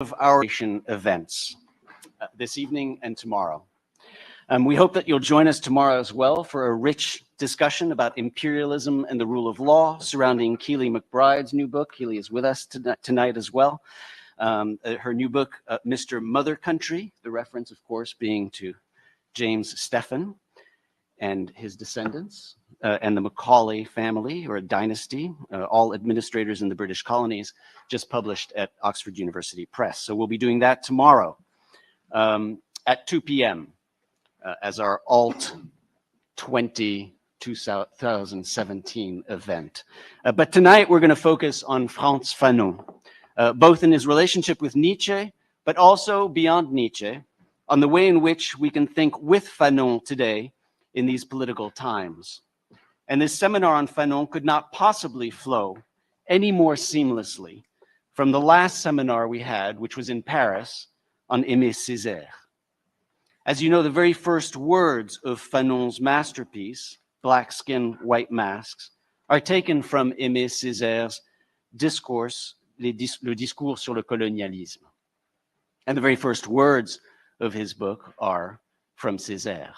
of our events this evening and tomorrow. We hope that you'll join us tomorrow as well for a rich discussion about imperialism and the rule of law surrounding Keely McBride's new book. Keely is with us tonight as well. Her new book, Mr. Mother Country, the reference, of course, being to James Stephen and his descendants, and the Macaulay family, or a dynasty, all administrators in the British colonies, just published at Oxford University Press. So we'll be doing that tomorrow at 2 p.m. As our Alt 2017 event. But tonight we're going to focus on Frantz Fanon, both in his relationship with Nietzsche, but also beyond Nietzsche, on the way in which we can think with Fanon today in these political times. And this seminar on Fanon could not possibly flow any more seamlessly from the last seminar we had, which was in Paris, on Aimé Césaire. As you know, the very first words of Fanon's masterpiece, Black Skin, White Masks, are taken from Aimé Césaire's discourse, le discours sur le colonialisme. And the very first words of his book are from Césaire.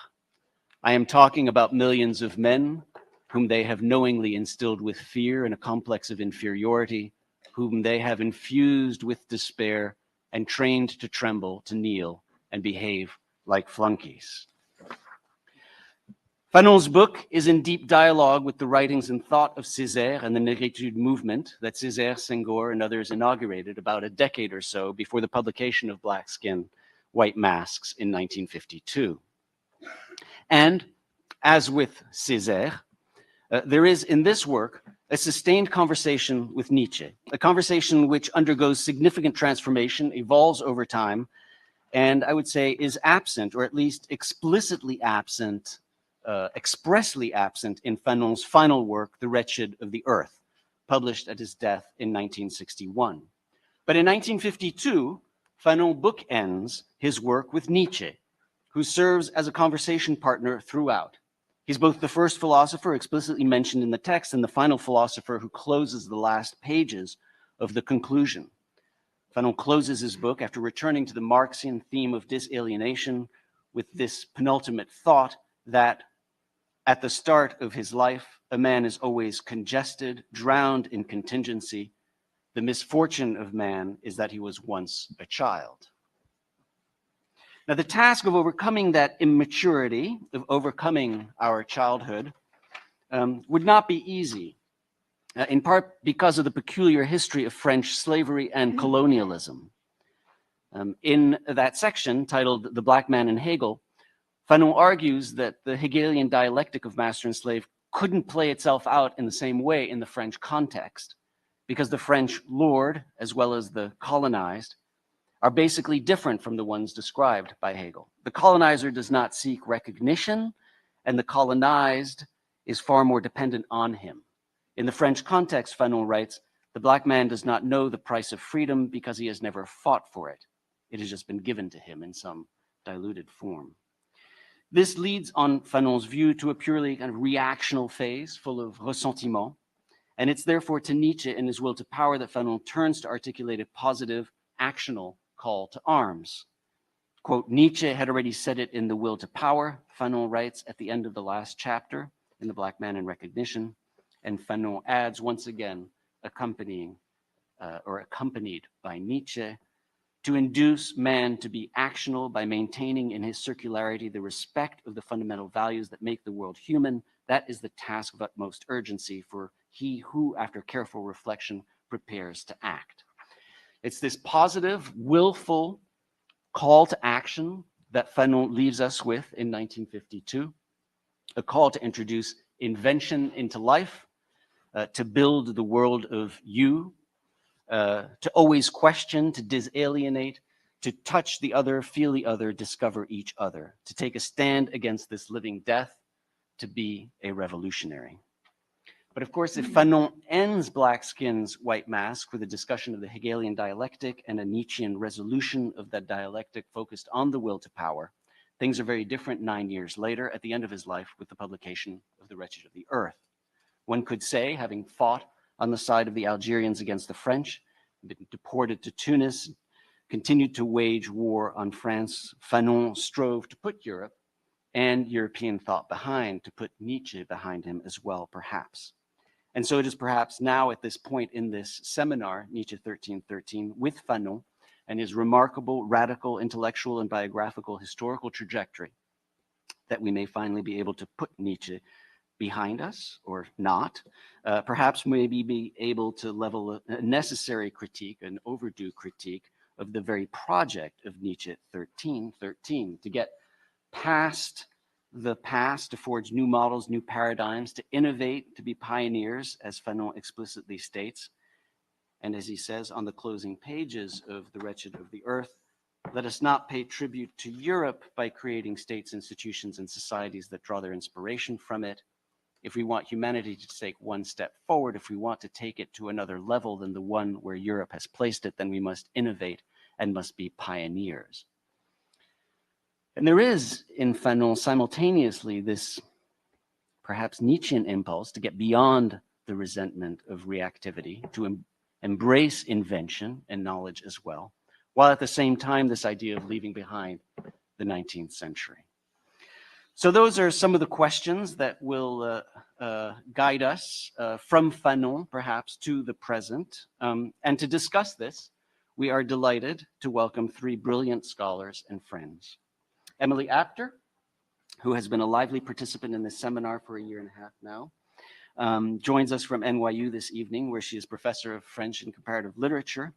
I am talking about millions of men whom they have knowingly instilled with fear and a complex of inferiority, whom they have infused with despair and trained to tremble, to kneel, and behave like flunkies. Fanon's book is in deep dialogue with the writings and thought of Césaire and the Négritude movement that Césaire, Senghor, and others inaugurated about a decade or so before the publication of Black Skin, White Masks in 1952. And as with Césaire, there is in this work a sustained conversation with Nietzsche, a conversation which undergoes significant transformation, evolves over time, and I would say is absent, or at least explicitly absent, expressly absent in Fanon's final work, The Wretched of the Earth, published at his death in 1961. But in 1952, Fanon bookends his work with Nietzsche, who serves as a conversation partner throughout. He's both the first philosopher explicitly mentioned in the text and the final philosopher who closes the last pages of the conclusion. Fanon closes his book after returning to the Marxian theme of disalienation with this penultimate thought that at the start of his life, a man is always congested, drowned in contingency. The misfortune of man is that he was once a child. Now, the task of overcoming that immaturity, of overcoming our childhood, would not be easy, in part because of the peculiar history of French slavery and colonialism. In that section titled The Black Man and Hegel, Fanon argues that the Hegelian dialectic of master and slave couldn't play itself out in the same way in the French context, because the French lord, as well as the colonized, are basically different from the ones described by Hegel. The colonizer does not seek recognition, and the colonized is far more dependent on him. In the French context, Fanon writes, the black man does not know the price of freedom because he has never fought for it. It has just been given to him in some diluted form. This leads, on Fanon's view, to a purely kind of reactional phase full of ressentiment, and it's therefore to Nietzsche and his will to power that Fanon turns to articulate a positive, actional call to arms. Quote, Nietzsche had already said it in The Will to Power, Fanon writes at the end of the last chapter in The Black Man in Recognition, and Fanon adds once again, accompanied by Nietzsche, to induce man to be actional by maintaining in his circularity the respect of the fundamental values that make the world human. That is the task of utmost urgency for he who, after careful reflection, prepares to act. It's this positive, willful call to action that Fanon leaves us with in 1952, a call to introduce invention into life, to build the world of you, to always question, to disalienate, to touch the other, feel the other, discover each other, to take a stand against this living death, to be a revolutionary. But of course, if Fanon ends Black Skin's White Mask with a discussion of the Hegelian dialectic and a Nietzschean resolution of that dialectic focused on the will to power, things are very different 9 years later at the end of his life with the publication of The Wretched of the Earth. One could say, having fought on the side of the Algerians against the French, been deported to Tunis, continued to wage war on France, Fanon strove to put Europe and European thought behind, to put Nietzsche behind him as well, perhaps. And so it is perhaps now at this point in this seminar, Nietzsche 1313, with Fanon and his remarkable, radical, intellectual, and biographical historical trajectory, that we may finally be able to put Nietzsche behind us, or not. Perhaps maybe be able to level a necessary critique, an overdue critique, of the very project of Nietzsche 1313, to get past the past, to forge new models, new paradigms, to innovate, to be pioneers, as Fanon explicitly states. And as he says on the closing pages of The Wretched of the Earth, let us not pay tribute to Europe by creating states, institutions, and societies that draw their inspiration from it. If we want humanity to take one step forward, if we want to take it to another level than the one where Europe has placed it, then we must innovate and must be pioneers. And there is in Fanon simultaneously this perhaps Nietzschean impulse to get beyond the resentment of reactivity, to embrace invention and knowledge as well, while at the same time this idea of leaving behind the 19th century. So those are some of the questions that will guide us from Fanon perhaps to the present. And to discuss this, we are delighted to welcome three brilliant scholars and friends. Emily Apter, who has been a lively participant in this seminar for a year and a half now, joins us from NYU this evening, where she is professor of French and comparative literature.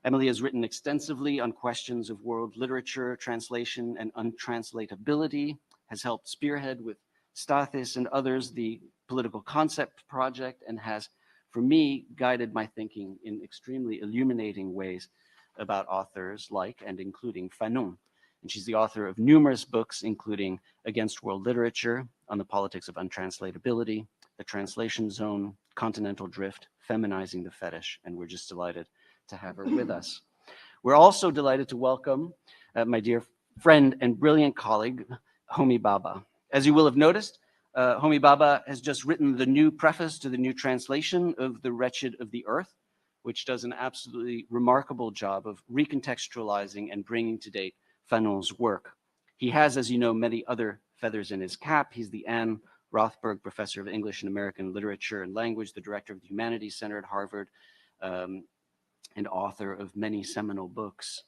Emily has written extensively on questions of world literature, translation, and untranslatability, has helped spearhead with Stathis and others the Political Concept Project, and has, for me, guided my thinking in extremely illuminating ways about authors like and including Fanon. And she's the author of numerous books, including Against World Literature, On the Politics of Untranslatability, The Translation Zone, Continental Drift, Feminizing the Fetish, and we're just delighted to have her with us. We're also delighted to welcome my dear friend and brilliant colleague, Homi Bhabha. As you will have noticed, Homi Bhabha has just written the new preface to the new translation of The Wretched of the Earth, which does an absolutely remarkable job of recontextualizing and bringing to date Fanon's work. He has, as you know, many other feathers in his cap. He's the Anne Rothberg Professor of English and American Literature and Language, the Director of the Humanities Center at Harvard, and author of many seminal books,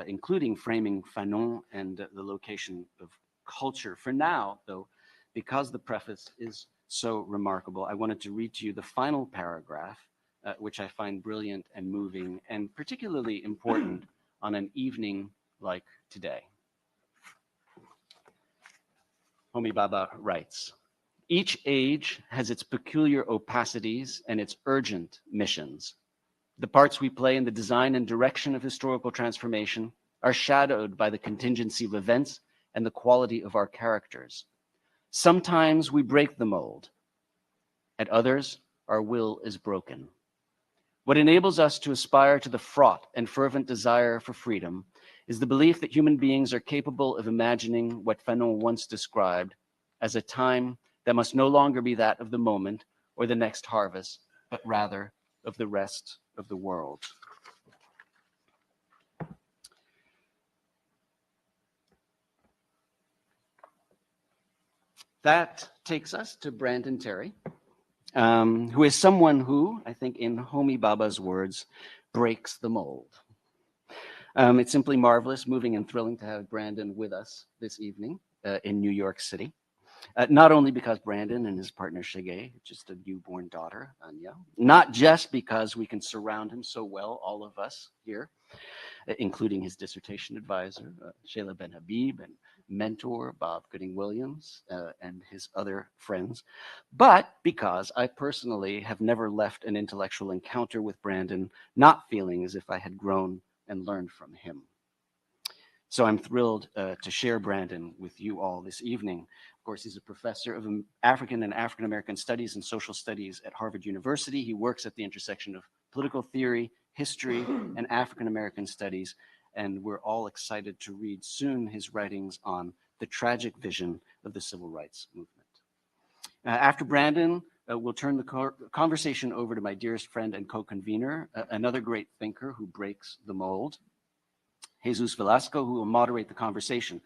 including Framing Fanon and The Location of Culture. For now, though, because the preface is so remarkable, I wanted to read to you the final paragraph, which I find brilliant and moving, and particularly important on an evening like today. Homi Bhabha writes, "Each age has its peculiar opacities and its urgent missions. The parts we play in the design and direction of historical transformation are shadowed by the contingency of events and the quality of our characters. Sometimes we break the mold. At others, our will is broken. What enables us to aspire to the fraught and fervent desire for freedom is the belief that human beings are capable of imagining what Fanon once described as a time that must no longer be that of the moment or the next harvest, but rather of the rest of the world." That takes us to Brandon Terry, who is someone who, I think in Homi Bhabha's words, breaks the mold. It's simply marvelous, moving, and thrilling to have Brandon with us this evening in New York City. Not only because Brandon and his partner Shege, just a newborn daughter, Anya, not just because we can surround him so well, all of us here, including his dissertation advisor, Shayla Ben Habib, and mentor, Bob Gooding-Williams, and his other friends, but because I personally have never left an intellectual encounter with Brandon not feeling as if I had grown and learned from him. So I'm thrilled to share Brandon with you all this evening. Of course, he's a professor of African and African-American studies and social studies at Harvard University. He works at the intersection of political theory, history, and African-American studies. And we're all excited to read soon his writings on the tragic vision of the civil rights movement. After Brandon, we'll turn the conversation over to my dearest friend and co-convener, another great thinker who breaks the mold, Jesus Velasco, who will moderate the conversation.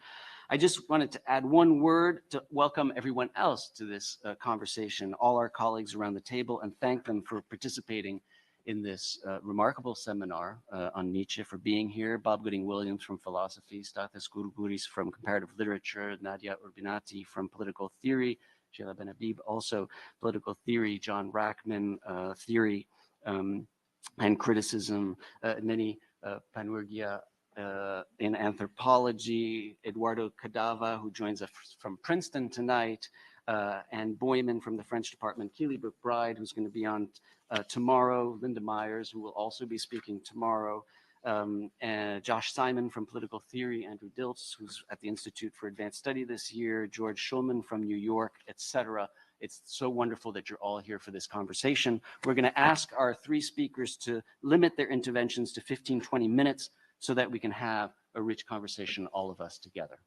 I just wanted to add one word to welcome everyone else to this conversation, all our colleagues around the table, and thank them for participating in this remarkable seminar on Nietzsche, for being here. Bob Gooding-Williams from philosophy, Stathis Gurguris from comparative literature, Nadia Urbinati from political theory, Sheila Benhabib also political theory, John Rackman theory and criticism, Neni Panurgia in anthropology, Eduardo Cadava, who joins us from Princeton tonight, and Boyman from the French department, Keely McBride, who's going to be on tomorrow, Linda Myers, who will also be speaking tomorrow, and Josh Simon from political theory, Andrew Diltz, who's at the Institute for Advanced Study this year, George Schulman from New York, etc. It's so wonderful that you're all here for this conversation. We're going to ask our three speakers to limit their interventions to 15, 20 minutes so that we can have a rich conversation, all of us together.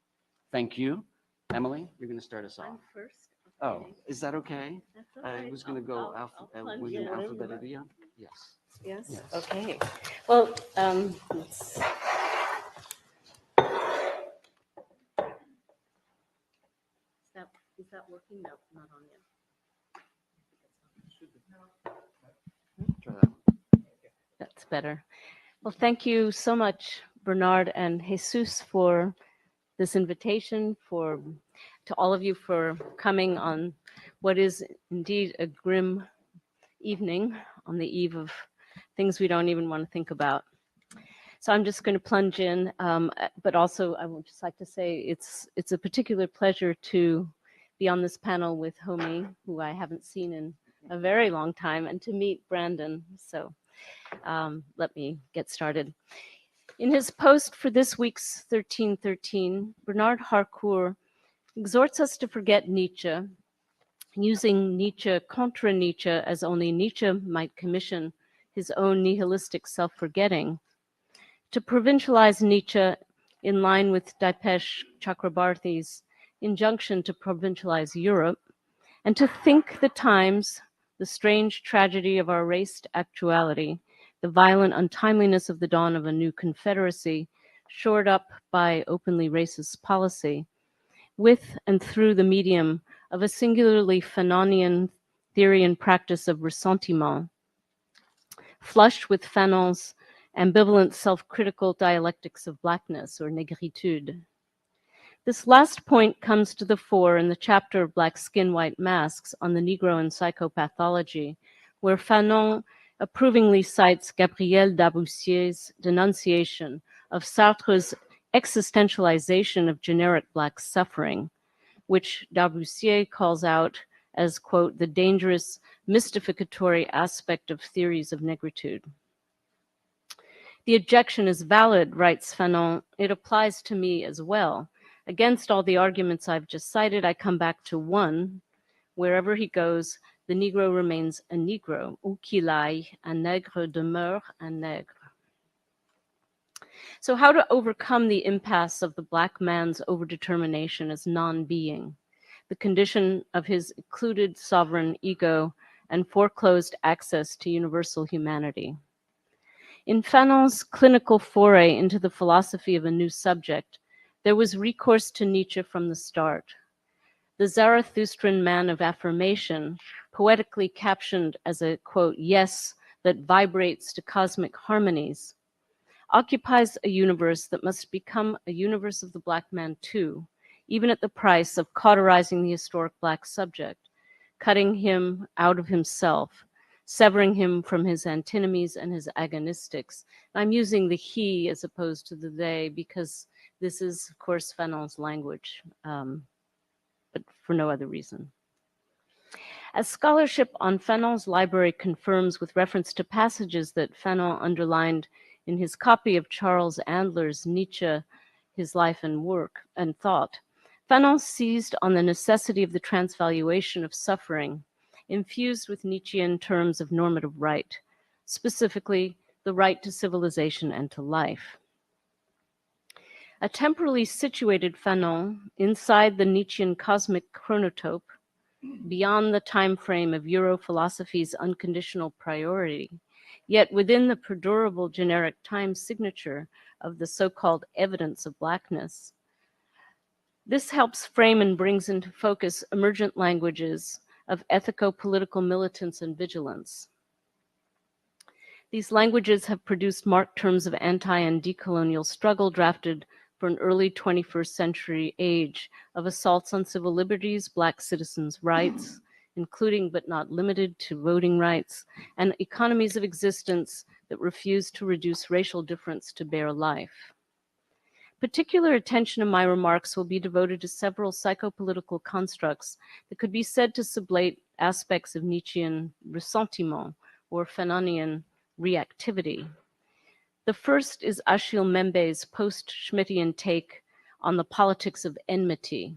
Thank you. Emily, you're going to start us off. I'm first. Oh, is that okay? That's okay. I was going to go alphabetically. Yes. Yes. Yes. Okay. Well, let's. Is that working? No, not on yet. Try that. That's better. Well, thank you so much, Bernard and Jesus, for this invitation, to all of you for coming on what is indeed a grim evening on the eve of things we don't even want to think about. So I'm just going to plunge in, but also I would just like to say it's a particular pleasure to be on this panel with Homi, who I haven't seen in a very long time, and to meet Brandon. So let me get started. In his post for this week's 1313, Bernard hARCOURT exhorts us to forget Nietzsche, using Nietzsche contra Nietzsche as only Nietzsche might commission his own nihilistic self-forgetting, to provincialize Nietzsche in line with Dipesh Chakrabarty's injunction to provincialize Europe, and to think the times, the strange tragedy of our raced actuality, the violent untimeliness of the dawn of a new confederacy, shored up by openly racist policy, with and through the medium of a singularly Fanonian theory and practice of ressentiment, flushed with Fanon's ambivalent self-critical dialectics of blackness, or négritude. This last point comes to the fore in the chapter of Black Skin, White Masks on the Negro and psychopathology, where Fanon approvingly cites Gabriel Daboussier's denunciation of Sartre's existentialization of generic Black suffering, which Daboussier calls out as, quote, the dangerous mystificatory aspect of theories of negritude. The objection is valid, writes Fanon. It applies to me as well. Against all the arguments I've just cited, I come back to one. Wherever he goes, the Negro remains a Negro. Où qu'il aille, un nègre demeure un nègre. So how to overcome the impasse of the Black man's overdetermination as non-being, the condition of his occluded sovereign ego and foreclosed access to universal humanity. In Fanon's clinical foray into the philosophy of a new subject, there was recourse to Nietzsche from the start. The Zarathustrian man of affirmation, poetically captioned as a, quote, yes that vibrates to cosmic harmonies, occupies a universe that must become a universe of the Black man too, even at the price of cauterizing the historic Black subject, cutting him out of himself, severing him from his antinomies and his agonistics. I'm using the he as opposed to the they because this is, of course, Fanon's language, but for no other reason. As scholarship on Fanon's library confirms with reference to passages that Fanon underlined in his copy of Charles Andler's Nietzsche, His Life and Work and Thought, Fanon seized on the necessity of the transvaluation of suffering, infused with Nietzschean terms of normative right, specifically the right to civilization and to life. A temporally situated Fanon inside the Nietzschean cosmic chronotope, beyond the time frame of Euro-philosophy's unconditional priority, yet within the perdurable generic time signature of the so-called evidence of Blackness. This helps frame and brings into focus emergent languages of ethico-political militance and vigilance. These languages have produced marked terms of anti- and decolonial struggle drafted for an early 21st century age of assaults on civil liberties, Black citizens' rights, including but not limited to voting rights, and economies of existence that refuse to reduce racial difference to bare life. Particular attention in my remarks will be devoted to several psychopolitical constructs that could be said to sublate aspects of Nietzschean ressentiment or Fanonian reactivity. The first is Achille Mbembe's post-Schmittian take on the politics of enmity,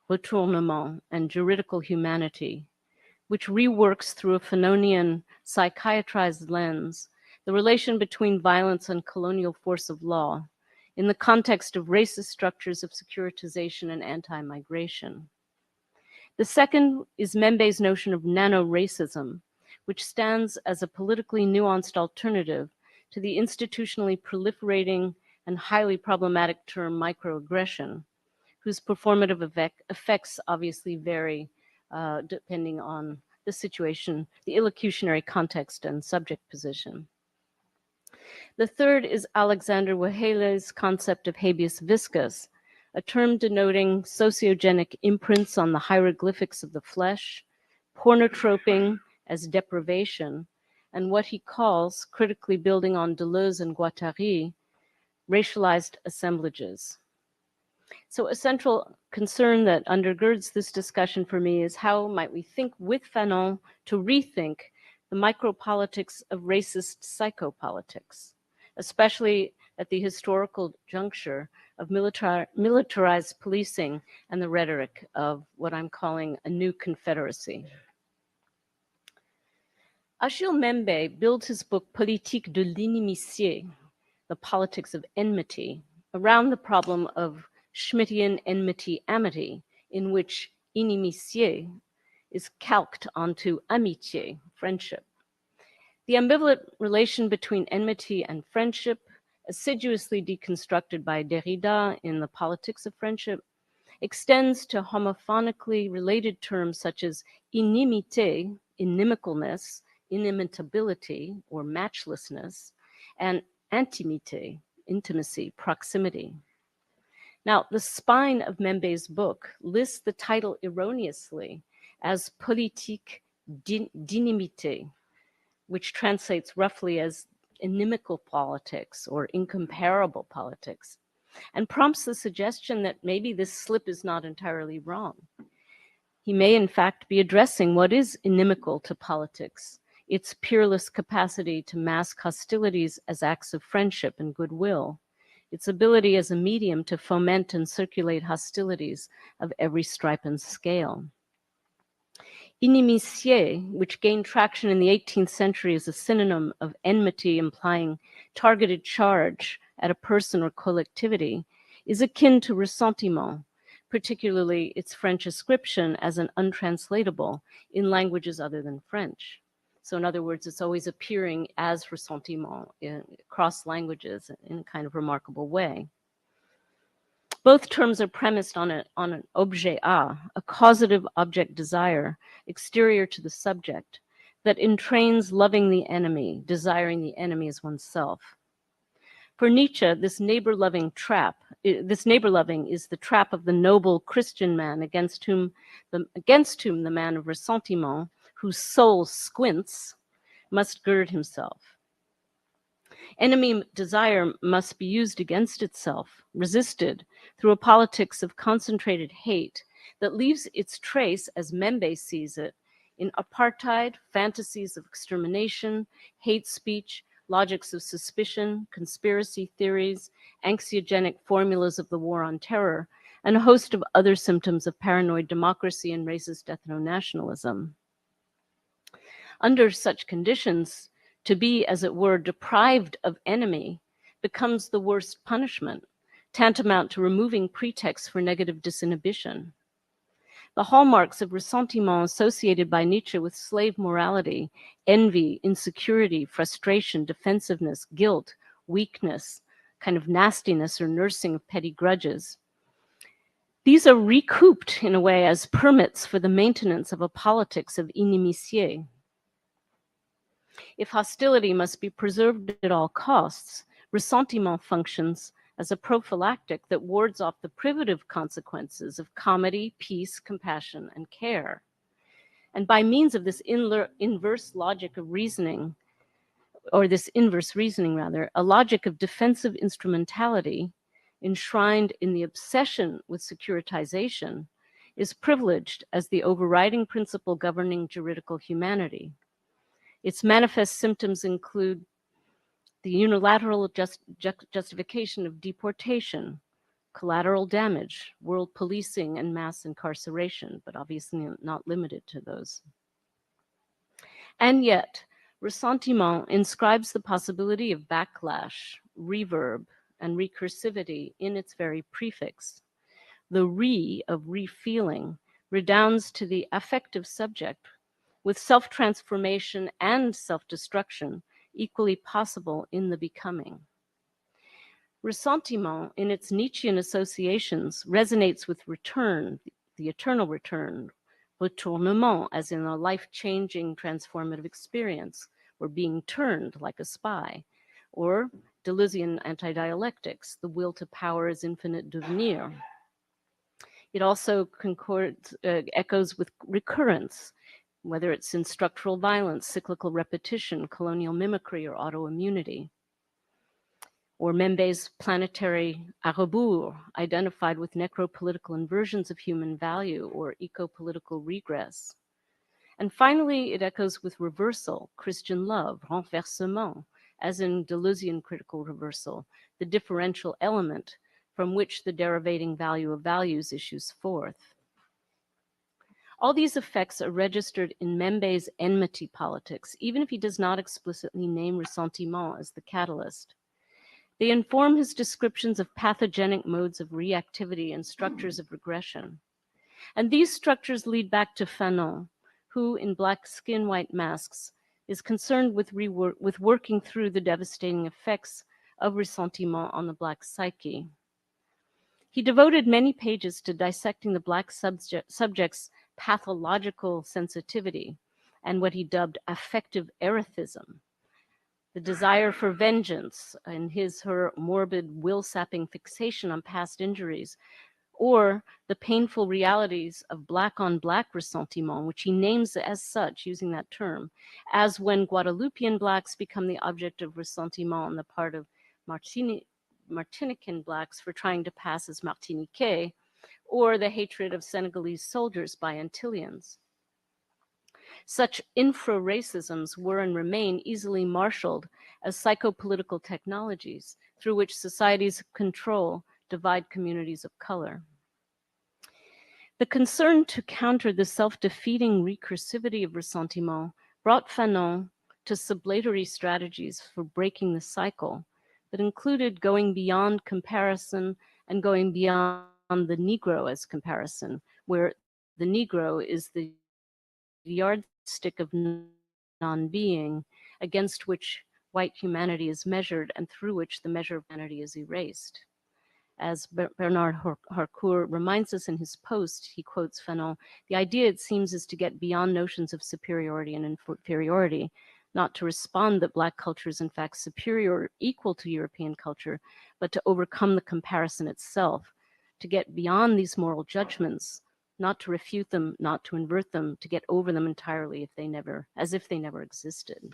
retournement, and juridical humanity, which reworks through a Fanonian psychiatrized lens the relation between violence and colonial force of law in the context of racist structures of securitization and anti-migration. The second is Mbembe's notion of nano-racism, which stands as a politically nuanced alternative to the institutionally proliferating and highly problematic term microaggression, whose performative effects obviously vary depending on the situation, the illocutionary context and subject position. The third is Alexander Wehele's concept of habeas viscus, a term denoting sociogenic imprints on the hieroglyphics of the flesh, pornotroping as deprivation, and what he calls, critically building on Deleuze and Guattari, racialized assemblages. So a central concern that undergirds this discussion for me is how might we think with Fanon to rethink the micropolitics of racist psychopolitics, especially at the historical juncture of militarized policing and the rhetoric of what I'm calling a new confederacy. Achille Mbembe builds his book Politique de l'inimitié, the politics of enmity, around the problem of Schmittian enmity-amity, in which inimitié is calqued onto amitié, friendship. The ambivalent relation between enmity and friendship, assiduously deconstructed by Derrida in The Politics of Friendship, extends to homophonically related terms such as inimité, inimicalness, inimitability, or matchlessness, and intimité, intimacy, proximity. Now, the spine of Mbembe's book lists the title erroneously as Politique d'inimité, which translates roughly as inimical politics or incomparable politics, and prompts the suggestion that maybe this slip is not entirely wrong. He may, in fact, be addressing what is inimical to politics, its peerless capacity to mask hostilities as acts of friendship and goodwill, its ability as a medium to foment and circulate hostilities of every stripe and scale. Inimitié, which gained traction in the 18th century as a synonym of enmity implying targeted charge at a person or collectivity, is akin to ressentiment, particularly its French ascription as an untranslatable in languages other than French. So in other words, it's always appearing as ressentiment across languages in a kind of remarkable way. Both terms are premised on an objet a causative object desire, exterior to the subject, that entrains loving the enemy, desiring the enemy as oneself. For Nietzsche, this neighbor-loving is the trap of the noble Christian man against whom the man of ressentiment, whose soul squints, must gird himself. Enemy desire must be used against itself, resisted through a politics of concentrated hate that leaves its trace, as Mbembe sees it, in apartheid, fantasies of extermination, hate speech, logics of suspicion, conspiracy theories, anxiogenic formulas of the war on terror, and a host of other symptoms of paranoid democracy and racist ethno-nationalism. Under such conditions, to be, as it were, deprived of enemy becomes the worst punishment, tantamount to removing pretexts for negative disinhibition. The hallmarks of ressentiment associated by Nietzsche with slave morality, envy, insecurity, frustration, defensiveness, guilt, weakness, kind of nastiness or nursing of petty grudges. These are recouped in a way as permits for the maintenance of a politics of inimitié. If hostility must be preserved at all costs, ressentiment functions as a prophylactic that wards off the privative consequences of comedy, peace, compassion, and care. And by means of this inverse logic of reasoning, or this inverse reasoning rather, a logic of defensive instrumentality enshrined in the obsession with securitization is privileged as the overriding principle governing juridical humanity. Its manifest symptoms include the unilateral justification of deportation, collateral damage, world policing, and mass incarceration, but obviously not limited to those. And yet, ressentiment inscribes the possibility of backlash, reverb, and recursivity in its very prefix. The of re-feeling redounds to the affective subject, with self-transformation and self-destruction equally possible in the becoming. Ressentiment, in its Nietzschean associations, resonates with return, the eternal return, retournement, as in a life-changing transformative experience, or being turned like a spy, or Deleuzean anti-dialectics, the will to power as infinite devenir. It also echoes with recurrence, whether it's in structural violence, cyclical repetition, colonial mimicry, or autoimmunity. Or Membe's planetary à rebours, identified with necropolitical inversions of human value or eco-political regress. And finally, it echoes with reversal, Christian love, renversement, as in Deleuzean critical reversal, the differential element from which the derivating value of values issues forth. All these effects are registered in Membe's enmity politics, even if he does not explicitly name ressentiment as the catalyst. They inform his descriptions of pathogenic modes of reactivity and structures of regression. And these structures lead back to Fanon, who, in Black Skin, White Masks, is concerned with working through the devastating effects of ressentiment on the Black psyche. He devoted many pages to dissecting the Black subject's pathological sensitivity and what he dubbed affective erethism, the desire for vengeance and her morbid will-sapping fixation on past injuries, or the painful realities of Black-on-Black ressentiment, which he names as such, using that term, as when Guadeloupean Blacks become the object of ressentiment on the part of Martinican Blacks for trying to pass as Martiniquais, or the hatred of Senegalese soldiers by Antilleans. Such infra-racisms were and remain easily marshaled as psychopolitical technologies through which societies of control divide communities of color. The concern to counter the self-defeating recursivity of ressentiment brought Fanon to sublatory strategies for breaking the cycle that included going beyond comparison and going beyond the Negro as comparison, where the Negro is the yardstick of non-being against which white humanity is measured and through which the measure of humanity is erased. As Bernard hARCOURT reminds us in his post, he quotes Fanon, the idea, it seems, is to get beyond notions of superiority and inferiority, not to respond that Black culture is in fact superior or equal to European culture, but to overcome the comparison itself, to get beyond these moral judgments, not to refute them, not to invert them, to get over them entirely as if they never existed.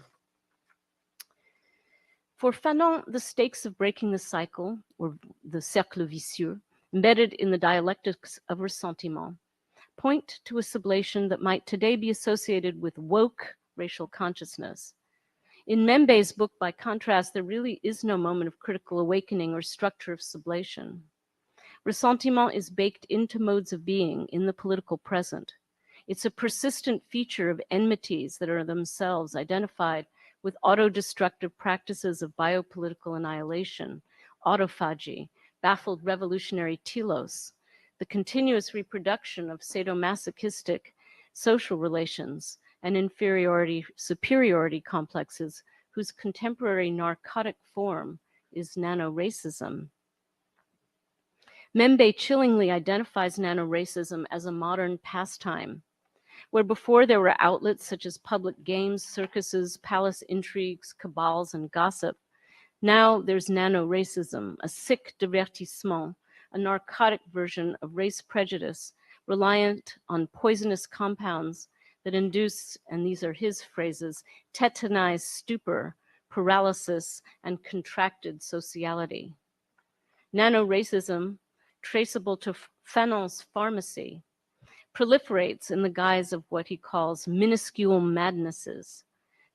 For Fanon, the stakes of breaking the cycle, or the cercle vicieux, embedded in the dialectics of ressentiment, point to a sublation that might today be associated with woke racial consciousness. In Membe's book, by contrast, there really is no moment of critical awakening or structure of sublation. Ressentiment is baked into modes of being in the political present. It's a persistent feature of enmities that are themselves identified with autodestructive practices of biopolitical annihilation, autophagy, baffled revolutionary telos, the continuous reproduction of sadomasochistic social relations and inferiority-superiority complexes whose contemporary narcotic form is nano-racism. Membe chillingly identifies nano-racism as a modern pastime, where before there were outlets such as public games, circuses, palace intrigues, cabals, and gossip, now there's nano-racism, a sick divertissement, a narcotic version of race prejudice reliant on poisonous compounds that induce, and these are his phrases, tetanized stupor, paralysis, and contracted sociality. Nano-racism, traceable to Fanon's pharmacy, proliferates in the guise of what he calls minuscule madnesses,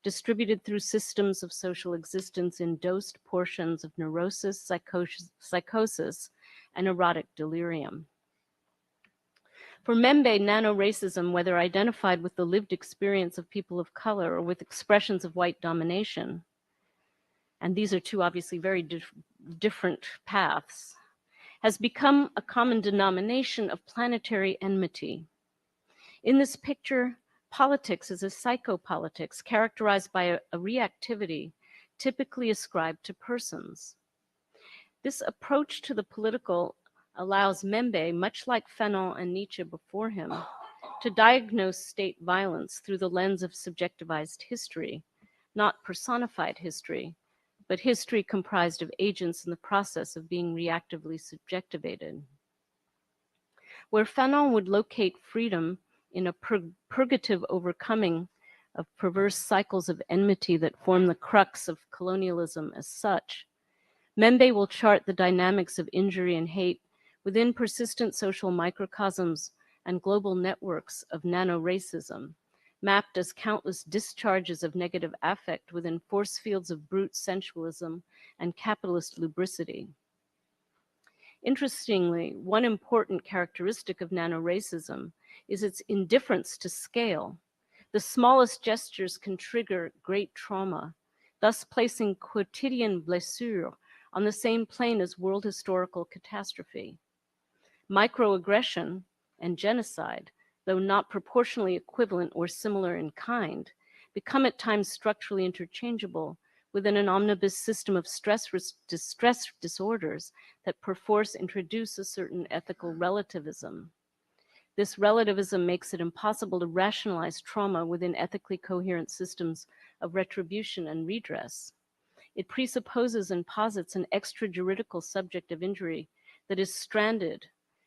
distributed through systems of social existence in dosed portions of neurosis, psychosis, and erotic delirium. For Membe, nano-racism, whether identified with the lived experience of people of color or with expressions of white domination, and these are two obviously very different paths, has become a common denomination of planetary enmity. In this picture, politics is a psychopolitics characterized by a reactivity typically ascribed to persons. This approach to the political allows Membe, much like Fanon and Nietzsche before him, to diagnose state violence through the lens of subjectivized history, not personified history, but history comprised of agents in the process of being reactively subjectivated. Where Fanon would locate freedom in a purgative overcoming of perverse cycles of enmity that form the crux of colonialism as such, Membe will chart the dynamics of injury and hate within persistent social microcosms and global networks of nano-racism, mapped as countless discharges of negative affect within force fields of brute sensualism and capitalist lubricity. Interestingly, one important characteristic of nano-racism is its indifference to scale. The smallest gestures can trigger great trauma, thus placing quotidian blessure on the same plane as world historical catastrophe. Microaggression and genocide, though not proportionally equivalent or similar in kind, become at times structurally interchangeable within an omnibus system of distress disorders that perforce introduce a certain ethical relativism. This relativism makes it impossible to rationalize trauma within ethically coherent systems of retribution and redress. It presupposes and posits an extrajuridical subject of injury that is stranded,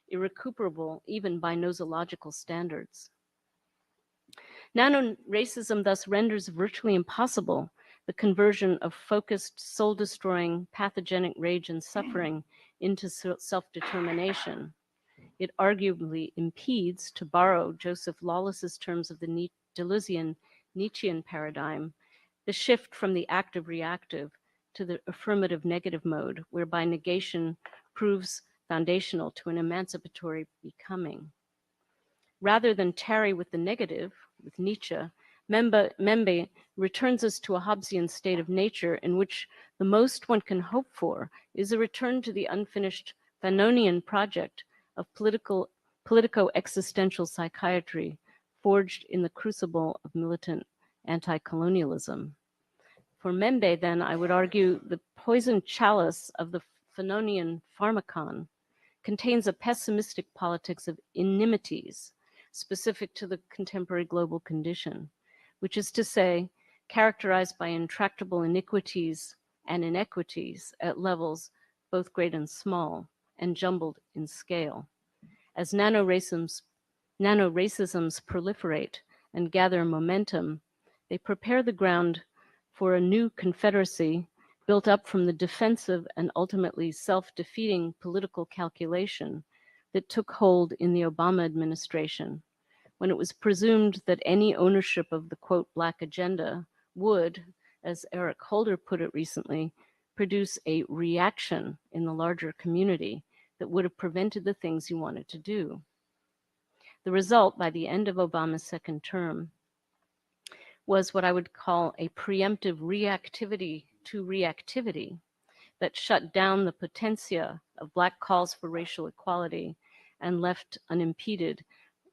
irrecuperable even by nosological standards. Nano-racism thus renders virtually impossible the conversion of focused, soul-destroying, pathogenic rage and suffering into self-determination. It arguably impedes, to borrow Joseph Lawless's terms of the Deleuzian Nietzschean paradigm, the shift from the active-reactive to the affirmative negative mode, whereby negation proves foundational to an emancipatory becoming. Rather than tarry with the negative, with Nietzsche, Membe returns us to a Hobbesian state of nature in which the most one can hope for is a return to the unfinished Fanonian project of politico-existential psychiatry forged in the crucible of militant anti-colonialism. For Membe, then, I would argue the poisoned chalice of the Fanonian pharmacon contains a pessimistic politics of inimities specific to the contemporary global condition, which is to say, characterized by intractable iniquities and inequities at levels both great and small, and jumbled in scale. As nano-racisms proliferate and gather momentum, they prepare the ground for a new confederacy built up from the defensive and ultimately self-defeating political calculation that took hold in the Obama administration, when it was presumed that any ownership of the, quote, Black agenda would, as Eric Holder put it recently, produce a reaction in the larger community that would have prevented the things you wanted to do. The result, by the end of Obama's second term, was what I would call a preemptive reactivity to reactivity that shut down the potentia of Black calls for racial equality and left unimpeded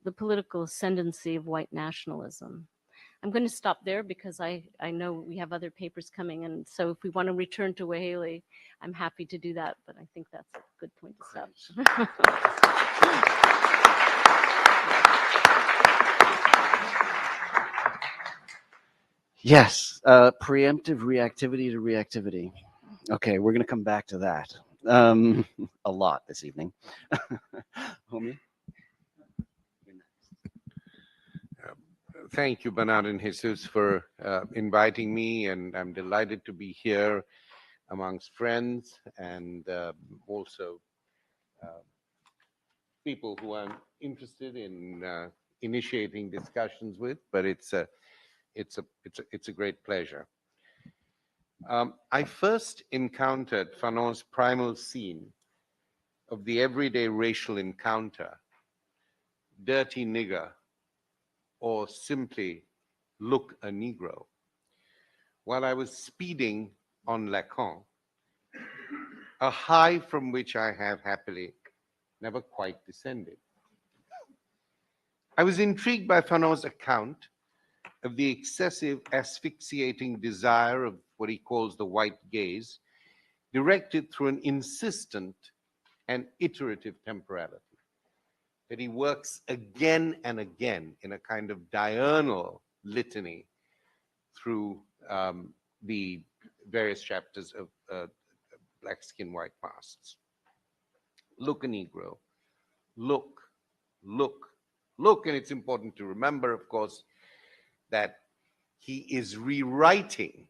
the political ascendancy of white nationalism. I'm going to stop there because I know we have other papers coming. And so if we want to return to Wahele, I'm happy to do that. But I think that's a good point to stop. Yes, preemptive reactivity to reactivity. Okay, we're going to come back to that a lot this evening. Homie? Thank you, Bernard and Jesus, for inviting me, and I'm delighted to be here amongst friends and also people who I'm interested in initiating discussions with. But it's a great pleasure. I first encountered Fanon's primal scene of the everyday racial encounter, dirty nigger, or simply look a Negro, while I was speeding on Lacan, a high from which I have happily never quite descended. I was intrigued by Fanon's account of the excessive asphyxiating desire of what he calls the white gaze, directed through an insistent and iterative temporality, that he works again and again in a kind of diurnal litany through the various chapters of Black Skin, White Pasts. Look a Negro, look, look, look. And it's important to remember, of course, that he is rewriting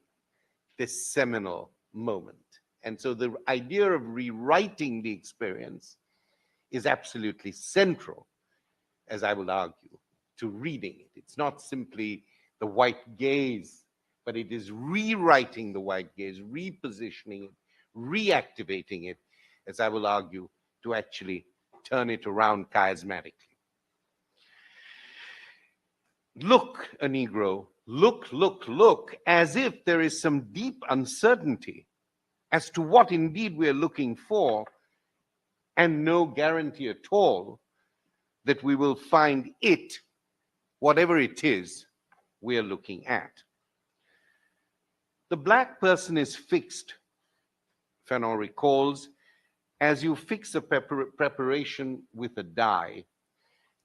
this seminal moment. And so the idea of rewriting the experience is absolutely central, as I will argue, to reading it. It's not simply the white gaze, but it is rewriting the white gaze, repositioning it, reactivating it, as I will argue, to actually turn it around chiasmatically. Look, a Negro, look, look, look, as if there is some deep uncertainty as to what indeed we're looking for, and no guarantee at all that we will find it, whatever it is we're looking at. The Black person is fixed, Fanon recalls, as you fix a preparation with a die,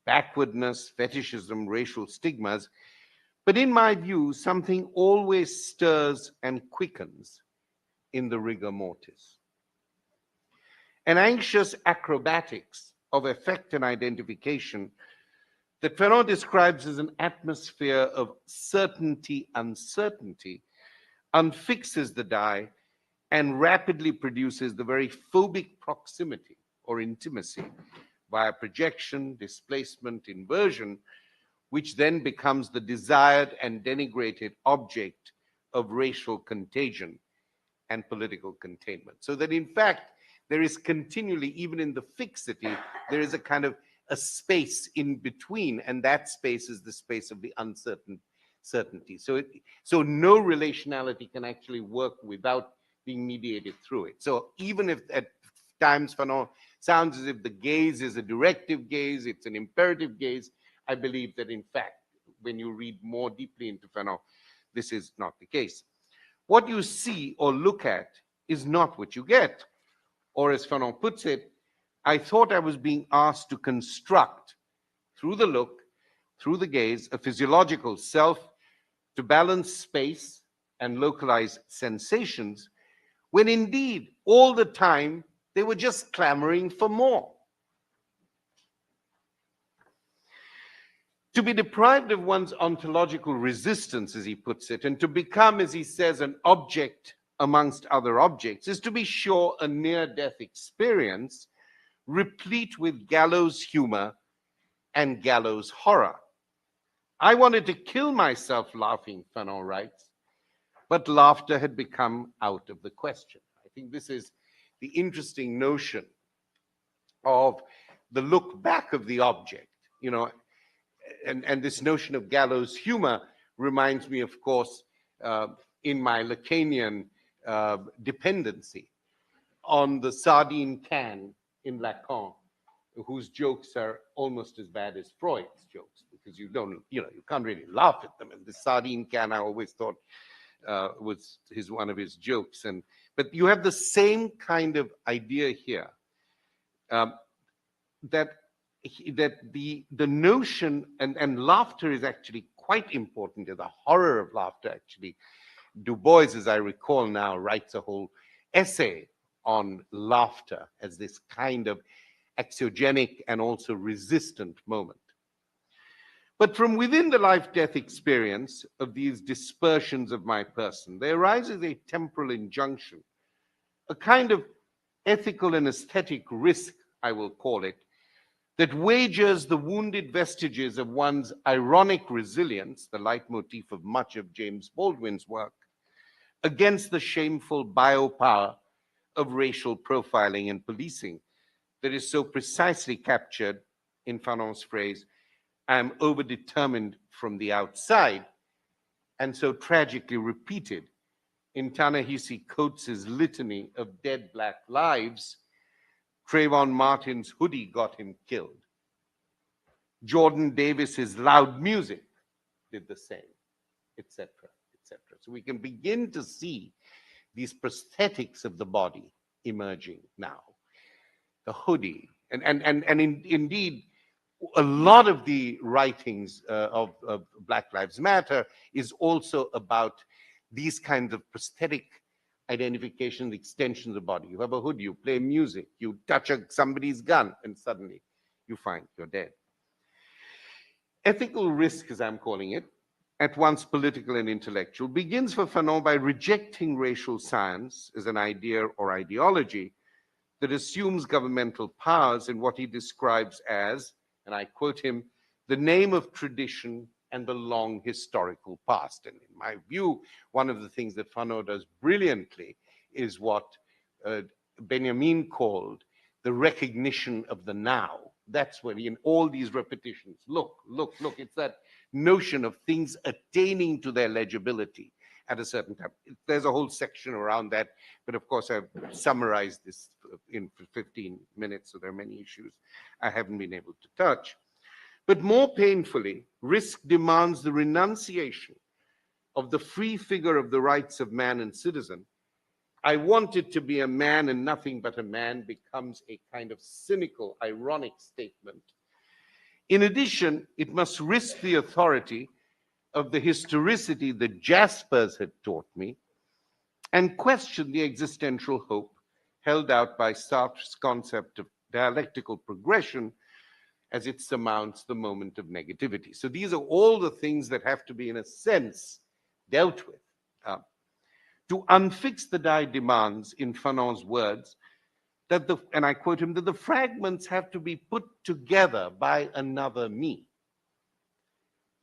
backwardness, fetishism, racial stigmas. But in my view, something always stirs and quickens in the rigor mortis. An anxious acrobatics of effect and identification that Fanon describes as an atmosphere of certainty, uncertainty, unfixes the die and rapidly produces the very phobic proximity or intimacy via projection, displacement, inversion, which then becomes the desired and denigrated object of racial contagion and political containment. So that in fact, there is continually, even in the fixity, there is a kind of a space in between, and that space is the space of the uncertainty. So no relationality can actually work without being mediated through it. So even if at times Fanon sounds as if the gaze is a directive gaze, it's an imperative gaze, I believe that in fact, when you read more deeply into Fanon, this is not the case. What you see or look at is not what you get. Or as Fanon puts it, I thought I was being asked to construct, through the look, through the gaze, a physiological self to balance space and localize sensations, when indeed, all the time, they were just clamoring for more. To be deprived of one's ontological resistance, as he puts it, and to become, as he says, an object amongst other objects, is to be sure a near-death experience replete with gallows humor and gallows horror. I wanted to kill myself laughing, Fanon writes, but laughter had become out of the question. I think this is the interesting notion of the look back of the object, you know, and this notion of gallows humor reminds me, of course, in my Lacanian dependency on the sardine can in Lacan, whose jokes are almost as bad as Freud's jokes, because because you don't, you can't really laugh at them. And the sardine can, I always thought, was one of his jokes. But you have the same kind of idea here, that the notion, and laughter is actually quite important. The horror of laughter, actually. Du Bois, as I recall now, writes a whole essay on laughter as this kind of anxiogenic and also resistant moment. But from within the life-death experience of these dispersions of my person, there arises a temporal injunction, a kind of ethical and aesthetic risk, I will call it, that wagers the wounded vestiges of one's ironic resilience, the leitmotif of much of James Baldwin's work, against the shameful biopower of racial profiling and policing that is so precisely captured in Fanon's phrase, "I am overdetermined from the outside," and so tragically repeated in Ta-Nehisi Coates' litany of dead black lives. Trayvon Martin's hoodie got him killed. Jordan Davis's loud music did the same, etc., etc. So we can begin to see these prosthetics of the body emerging now. The hoodie, and indeed, a lot of the writings of Black Lives Matter is also about these kinds of prosthetic identification, extensions of the body. You have a hood, you play music, you touch somebody's gun, and suddenly you find you're dead. Ethical risk, as I'm calling it, at once political and intellectual, begins for Fanon by rejecting racial science as an idea or ideology that assumes governmental powers in what he describes as, and I quote him, the name of tradition and the long historical past. And in my view, one of the things that Fanon does brilliantly is what Benjamin called the recognition of the now. That's when in all these repetitions, look, it's that notion of things attaining to their legibility at a certain time. There's a whole section around that, but of course I've summarized this in 15 minutes, so there are many issues I haven't been able to touch. But more painfully, risk demands the renunciation of the free figure of the rights of man and citizen. I wanted to be a man and nothing but a man becomes a kind of cynical, ironic statement. In addition, it must risk the authority of the historicity that Jaspers had taught me and question the existential hope held out by Sartre's concept of dialectical progression as it surmounts the moment of negativity. So these are all the things that have to be, in a sense, dealt with. To unfix the die demands, in Fanon's words, that and I quote him, that the fragments have to be put together by another me.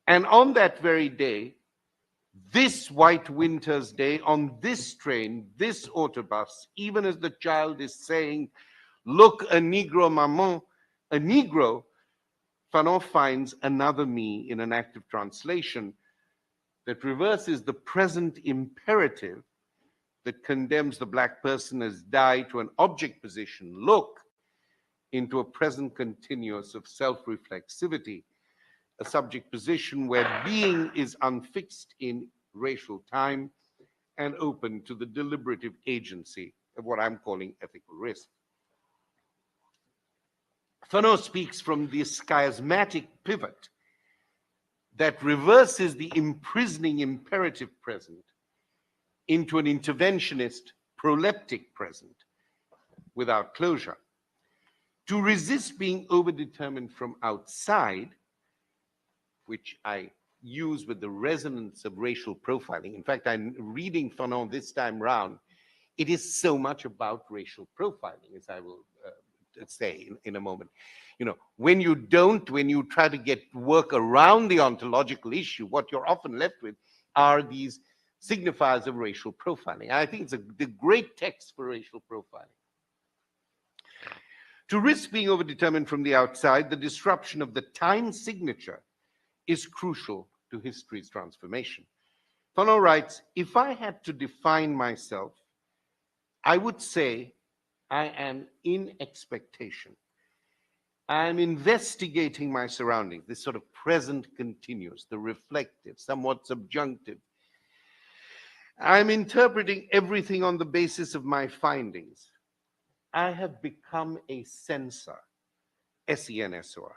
And on that very day, this white winter's day, on this train, this autobus, even as the child is saying, look, a Negro, maman, a Negro, Fanon finds another me in an active translation that reverses the present imperative that condemns the Black person as die to an object position, look, into a present continuous of self-reflexivity, a subject position where being is unfixed in racial time and open to the deliberative agency of what I'm calling ethical risk. Fanon speaks from this chiasmatic pivot that reverses the imprisoning imperative present into an interventionist proleptic present without closure. To resist being overdetermined from outside, which I use with the resonance of racial profiling. In fact, I'm reading Fanon this time round. It is so much about racial profiling, as I will say in a moment. When you try to work around the ontological issue, what you're often left with are these signifiers of racial profiling. I think it's the great text for racial profiling. To risk being overdetermined from the outside, the disruption of the time signature is crucial to history's transformation. Fanon writes, if I had to define myself, I would say I am in expectation. I'm investigating my surroundings, this sort of present continuous, the reflective, somewhat subjunctive. I'm interpreting everything on the basis of my findings. I have become a censor, S-E-N-S-O-R.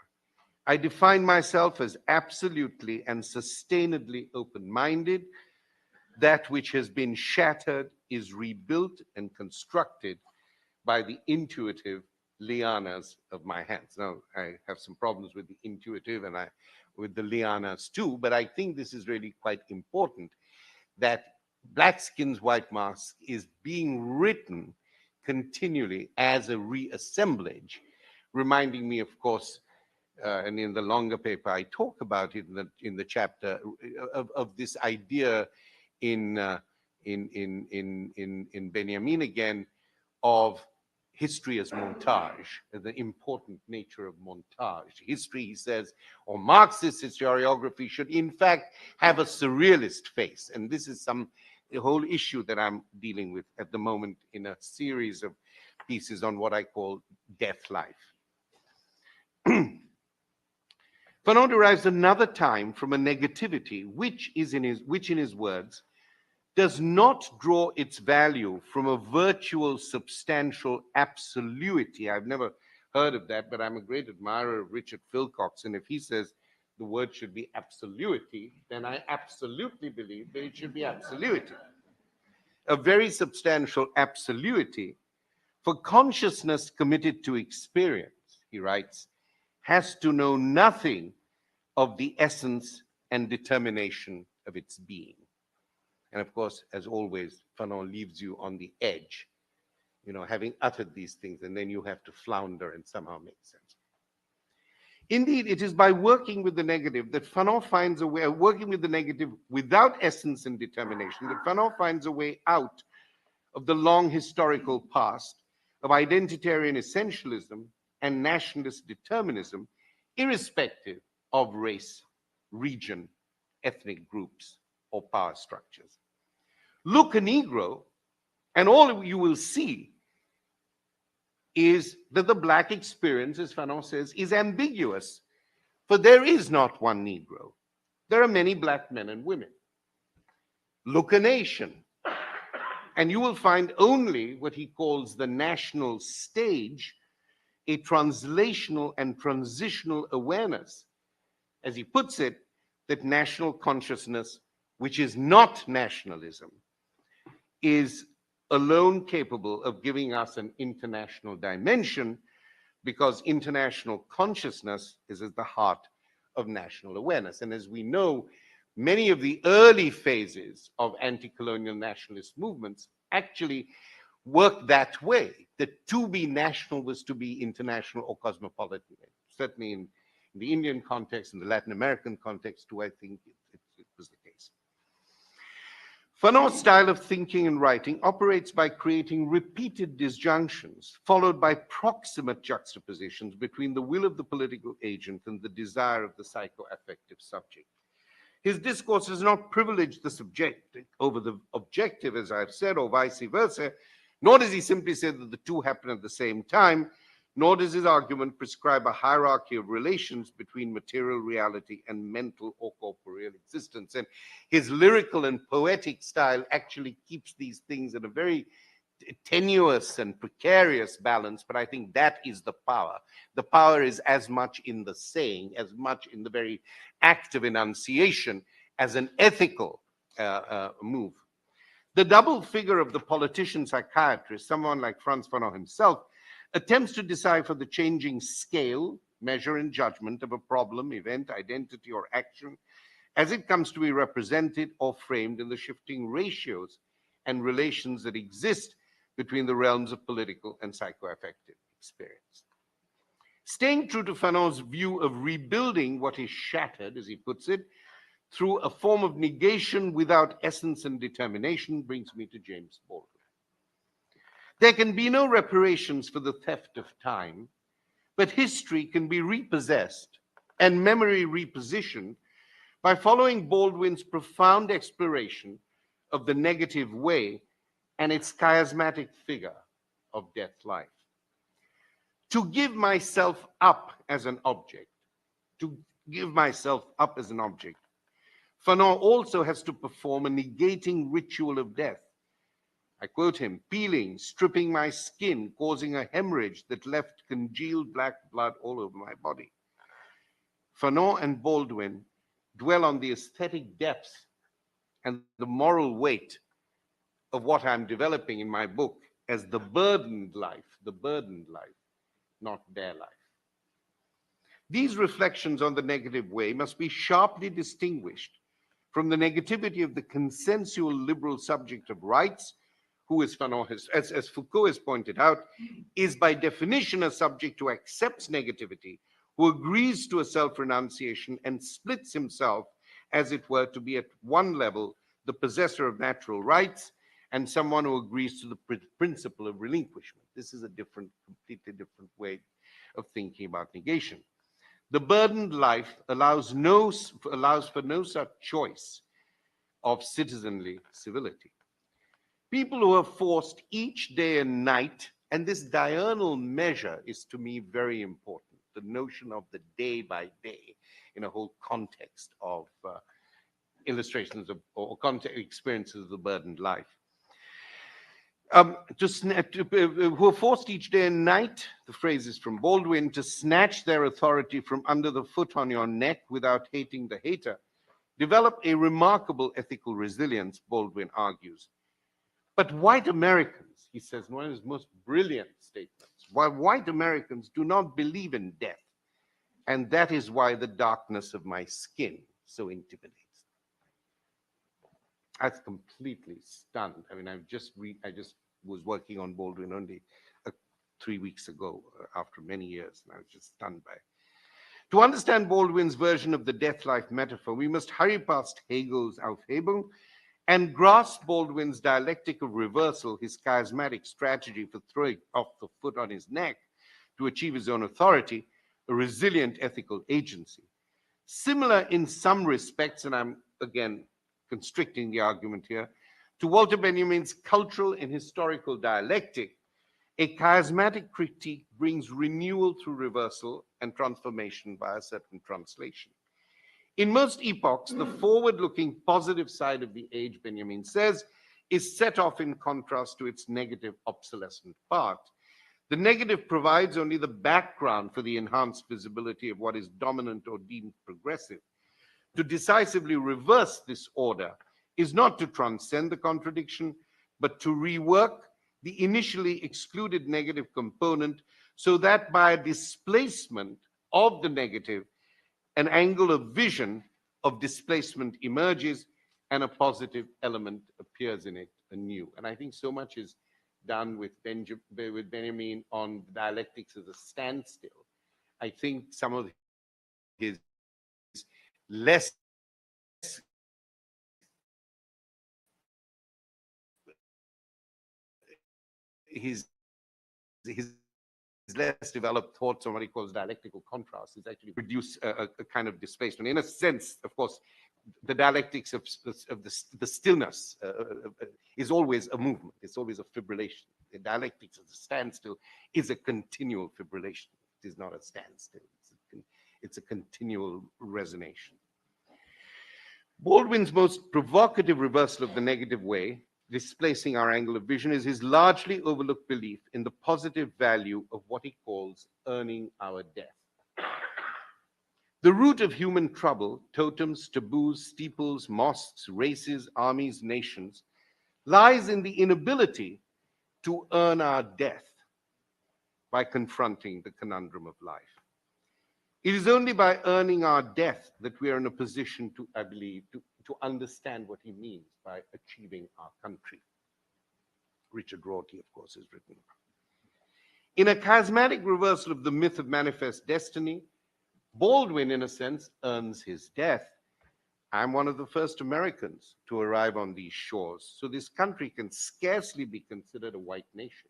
I define myself as absolutely and sustainedly open-minded. That which has been shattered is rebuilt and constructed by the intuitive lianas of my hands. Now, I have some problems with the intuitive and with the lianas too, but I think this is really quite important, that Black Skin's White Mask is being written continually as a reassemblage, reminding me, of course, and in the longer paper, I talk about it in the chapter of this idea in Benjamin again of history as montage, the important nature of montage. History, he says, or Marxist historiography should in fact have a surrealist face. And this is the whole issue that I'm dealing with at the moment in a series of pieces on what I call death life. Fanon derives another time from a negativity, which in his words, does not draw its value from a virtual, substantial absolutity. I've never heard of that, but I'm a great admirer of Richard Philcox, and if he says the word should be absolutity, then I absolutely believe that it should be absolutity. A very substantial absolutity for consciousness committed to experience, he writes, has to know nothing of the essence and determination of its being. And of course, as always, Fanon leaves you on the edge, having uttered these things, and then you have to flounder and somehow make sense. Indeed, it is by working with the negative that Fanon finds a way, working with the negative without essence and determination, that Fanon finds a way out of the long historical past of identitarian essentialism and nationalist determinism, irrespective of race, region, ethnic groups, or power structures. Look a Negro, and all you will see is that the Black experience, as Fanon says, is ambiguous, for there is not one Negro. There are many Black men and women. Look a nation, and you will find only what he calls the national stage, a translational and transitional awareness, as he puts it, that national consciousness, which is not nationalism, is alone capable of giving us an international dimension, because international consciousness is at the heart of national awareness. And as we know, many of the early phases of anti-colonial nationalist movements actually worked that way. That to be national was to be international or cosmopolitan. Certainly in the Indian context, in the Latin American context too, I think it was the case. Fanon's style of thinking and writing operates by creating repeated disjunctions, followed by proximate juxtapositions between the will of the political agent and the desire of the psychoaffective subject. His discourse does not privilege the subjective over the objective, as I've said, or vice versa, nor does he simply say that the two happen at the same time, nor does his argument prescribe a hierarchy of relations between material reality and mental or corporeal existence. And his lyrical and poetic style actually keeps these things in a very tenuous and precarious balance, but I think that is the power. The power is as much in the saying, as much in the very act of enunciation as an ethical move. The double figure of the politician psychiatrist, someone like Frantz Fanon himself, attempts to decipher the changing scale, measure, and judgment of a problem, event, identity, or action as it comes to be represented or framed in the shifting ratios and relations that exist between the realms of political and psychoaffective experience. Staying true to Fanon's view of rebuilding what is shattered, as he puts it, through a form of negation without essence and determination brings me to James Baldwin. There can be no reparations for the theft of time, but history can be repossessed and memory repositioned by following Baldwin's profound exploration of the negative way and its chiasmatic figure of death life. to give myself up as an object, to give myself up as an object. Fanon also has to perform a negating ritual of death. I quote him, peeling, stripping my skin, causing a hemorrhage that left congealed black blood all over my body. Fanon and Baldwin dwell on the aesthetic depths and the moral weight of what I'm developing in my book as the burdened life, not their life. These reflections on the negative way must be sharply distinguished from the negativity of the consensual liberal subject of rights, who, as Fanon has, as Foucault has pointed out, is by definition a subject who accepts negativity, who agrees to a self-renunciation and splits himself, as it were, to be at one level the possessor of natural rights and someone who agrees to the principle of relinquishment. This is a completely different way of thinking about negation. The burdened life allows for no such choice of citizenly civility. People who are forced each day and night, and this diurnal measure is to me very important, the notion of the day by day in a whole context of illustrations of, or experiences of the burdened life. Who are forced each day and night, the phrase is from Baldwin, to snatch their authority from under the foot on your neck without hating the hater, develop a remarkable ethical resilience, Baldwin argues. But white Americans, he says, one of his most brilliant statements, while white Americans do not believe in death, and that is why the darkness of my skin so intimidates. I was completely stunned. I mean, I just was working on Baldwin only 3 weeks ago, after many years, and I was just stunned by it. To understand Baldwin's version of the death-life metaphor, we must hurry past Hegel's Aufhebung and grasp Baldwin's dialectic of reversal, his chiasmatic strategy for throwing off the foot on his neck to achieve his own authority, a resilient ethical agency. Similar in some respects, and I'm again constricting the argument here, to Walter Benjamin's cultural and historical dialectic, a chiasmatic critique brings renewal through reversal and transformation by a certain translation. In most epochs, the forward-looking positive side of the age, Benjamin says, is set off in contrast to its negative obsolescent part. The negative provides only the background for the enhanced visibility of what is dominant or deemed progressive. To decisively reverse this order is not to transcend the contradiction, but to rework the initially excluded negative component so that by a displacement of the negative, an angle of vision of displacement emerges and a positive element appears in it anew. And I think so much is done with Benjamin on dialectics as a standstill. I think some of his less less developed thoughts on what he calls dialectical contrast is actually produce a kind of displacement. In a sense, of course, the dialectics of the stillness is always a movement. It's always a fibrillation. The dialectics of the standstill is a continual fibrillation. It is not a standstill. It's a continual resonation. Baldwin's most provocative reversal of the negative way, displacing our angle of vision, is his largely overlooked belief in the positive value of what he calls earning our death. The root of human trouble, totems, taboos, steeples, mosques, races, armies, nations, lies in the inability to earn our death by confronting the conundrum of life. It is only by earning our death that we are in a position to, I believe, to understand what he means by achieving our country. Richard Rorty, of course, has written about it. In a chiasmatic reversal of the myth of manifest destiny, Baldwin, in a sense, earns his death. I'm one of the first Americans to arrive on these shores, so this country can scarcely be considered a white nation.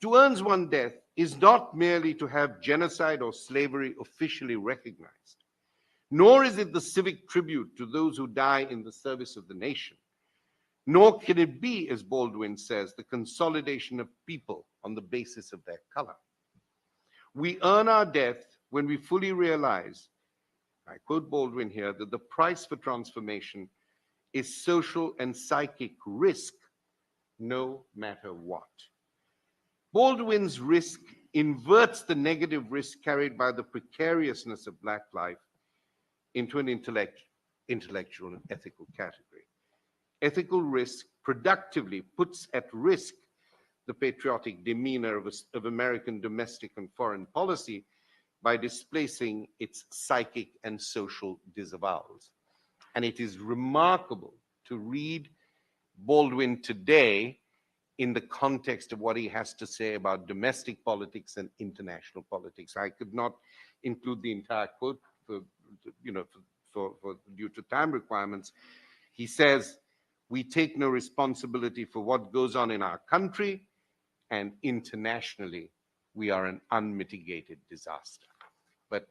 To earn one's death is not merely to have genocide or slavery officially recognized, nor is it the civic tribute to those who die in the service of the nation, nor can it be, as Baldwin says, the consolidation of people on the basis of their color. We earn our death when we fully realize, I quote Baldwin here, that the price for transformation is social and psychic risk, no matter what. Baldwin's risk inverts the negative risk carried by the precariousness of Black life into an intellectual and ethical category. Ethical risk productively puts at risk the patriotic demeanor of American domestic and foreign policy by displacing its psychic and social disavowals. And it is remarkable to read Baldwin today in the context of what he has to say about domestic politics and international politics. I could not include the entire quote for due to time requirements. He says, "We take no responsibility for what goes on in our country, and internationally, we are an unmitigated disaster." But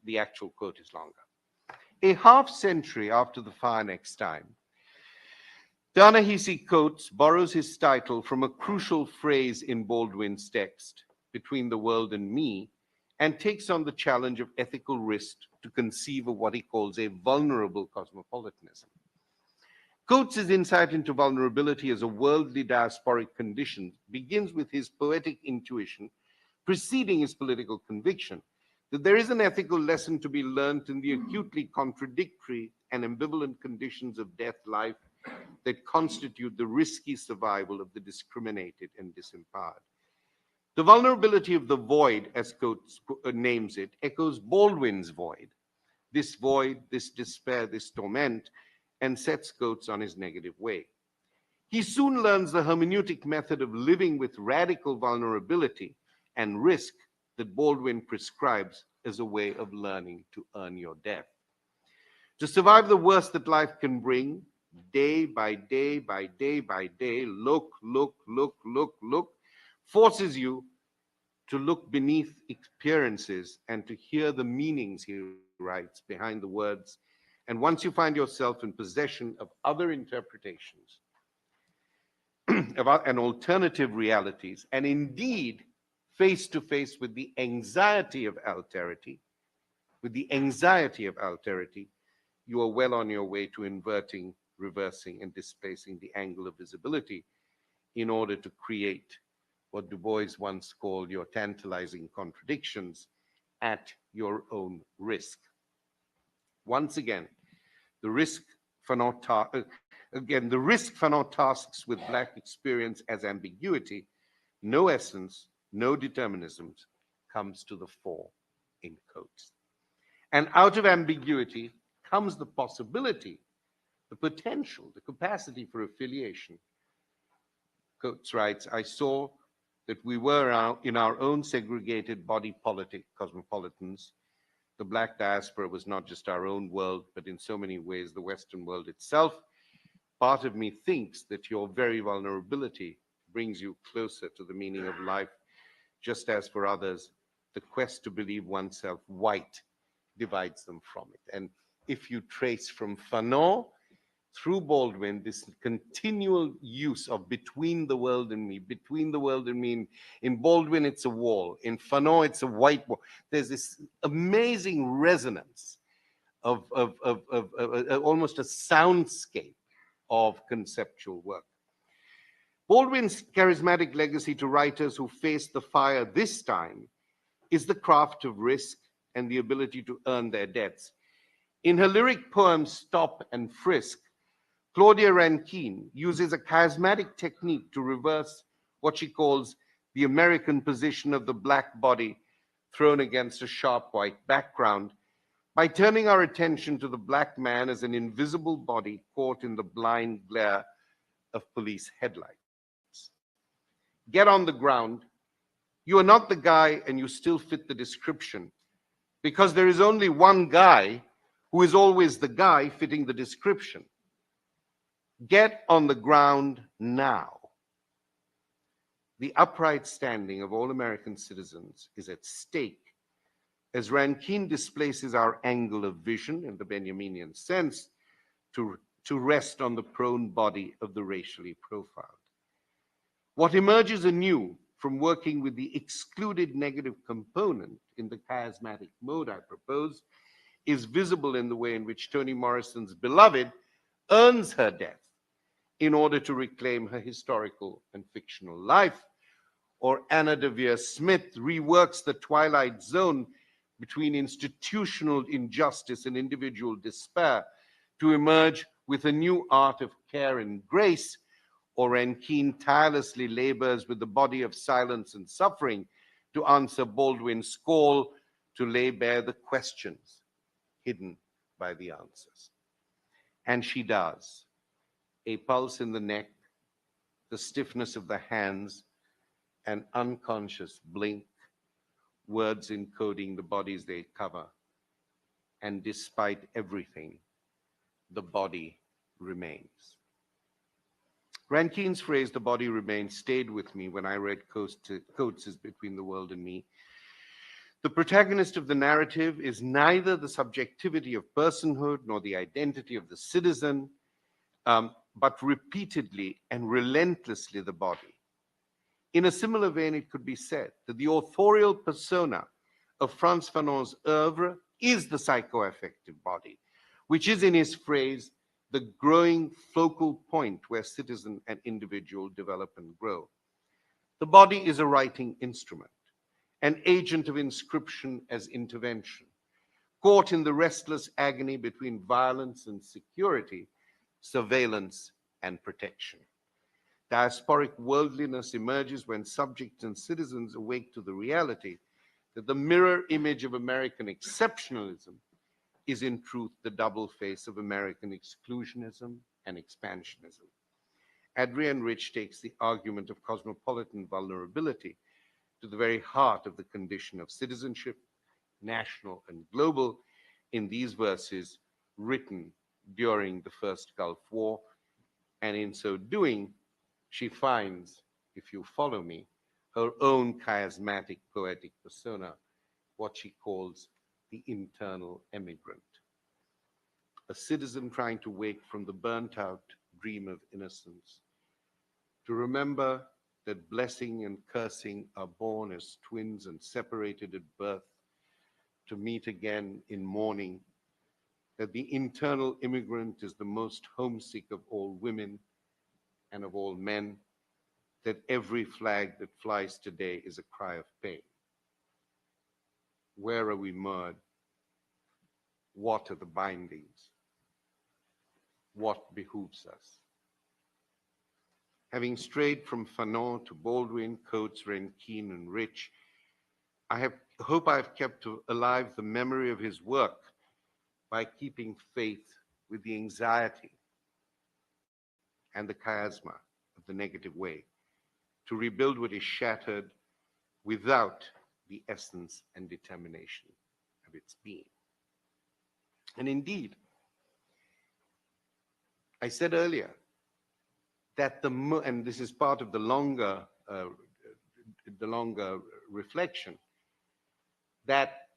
the actual quote is longer. A half century after the fire next time, Ta-Nehisi Coates borrows his title from a crucial phrase in Baldwin's text, "Between the World and Me," and takes on the challenge of ethical risk to conceive of what he calls a vulnerable cosmopolitanism. Coates' insight into vulnerability as a worldly diasporic condition begins with his poetic intuition, preceding his political conviction, that there is an ethical lesson to be learned in the acutely contradictory and ambivalent conditions of death life that constitute the risky survival of the discriminated and disempowered. The vulnerability of the void, as Coates names it, echoes Baldwin's void. This void, this despair, this torment, and sets Coates on his negative way. He soon learns the hermeneutic method of living with radical vulnerability and risk that Baldwin prescribes as a way of learning to earn your death. To survive the worst that life can bring, day by day by day by day, look, forces you to look beneath appearances and to hear the meanings, he writes, behind the words. And once you find yourself in possession of other interpretations and alternative realities, and indeed face to face with the anxiety of alterity, you are well on your way to inverting, reversing, and displacing the angle of visibility in order to create what Du Bois once called your tantalizing contradictions at your own risk. Once again, the risk Fanon tasks with Black experience as ambiguity, no essence, no determinisms, comes to the fore in Coates. And out of ambiguity comes the possibility, the potential, the capacity for affiliation. Coates writes, "I saw that we were in our own segregated body politic cosmopolitans. The Black diaspora was not just our own world, but in so many ways the Western world itself. Part of me thinks that your very vulnerability brings you closer to the meaning of life, just as for others, the quest to believe oneself white divides them from it." And if you trace from Fanon through Baldwin, this continual use of between the world and me, between the world and me. In Baldwin, it's a wall. In Fanon, it's a white wall. There's this amazing resonance of almost a soundscape of conceptual work. Baldwin's charismatic legacy to writers who faced the fire this time is the craft of risk and the ability to earn their debts. In her lyric poem, Stop and Frisk, Claudia Rankine uses a charismatic technique to reverse what she calls the American position of the Black body thrown against a sharp white background by turning our attention to the Black man as an invisible body caught in the blind glare of police headlights. Get on the ground. You are not the guy and you still fit the description, because there is only one guy who is always the guy fitting the description. Get on the ground now. The upright standing of all American citizens is at stake as Rankine displaces our angle of vision in the Benjaminian sense to rest on the prone body of the racially profiled. What emerges anew from working with the excluded negative component in the chiasmatic mode I propose is visible in the way in which Toni Morrison's beloved earns her death in order to reclaim her historical and fictional life, or Anna Devere Smith reworks the twilight zone between institutional injustice and individual despair to emerge with a new art of care and grace, or Rankine tirelessly labors with the body of silence and suffering to answer Baldwin's call to lay bare the questions hidden by the answers. And she does. A pulse in the neck, the stiffness of the hands, an unconscious blink, words encoding the bodies they cover. And despite everything, the body remains. Rankine's phrase, "the body remains," stayed with me when I read Coates's Between the World and Me. The protagonist of the narrative is neither the subjectivity of personhood nor the identity of the citizen, but repeatedly and relentlessly the body. In a similar vein, it could be said that the authorial persona of Frantz Fanon's oeuvre is the psychoaffective body, which is, in his phrase, the growing focal point where citizen and individual develop and grow. The body is a writing instrument, an agent of inscription as intervention, caught in the restless agony between violence and security, surveillance and protection. Diasporic worldliness emerges when subjects and citizens awake to the reality that the mirror image of American exceptionalism is in truth the double face of American exclusionism and expansionism. Adrienne Rich takes the argument of cosmopolitan vulnerability to the very heart of the condition of citizenship, national and global, in these verses written during the First Gulf War. And in so doing, she finds, if you follow me, her own chiasmatic poetic persona, what she calls the internal emigrant. A citizen trying to wake from the burnt out dream of innocence, to remember that blessing and cursing are born as twins and separated at birth, to meet again in mourning, that the internal immigrant is the most homesick of all women and of all men, that every flag that flies today is a cry of pain. Where are we moored? What are the bindings? What behooves us? Having strayed from Fanon to Baldwin, Coates, Rankine, and Rich, I hope I've kept alive the memory of his work by keeping faith with the anxiety and the chiasma of the negative way, to rebuild what is shattered without the essence and determination of its being. And indeed, I said earlier that and this is part of the longer reflection, that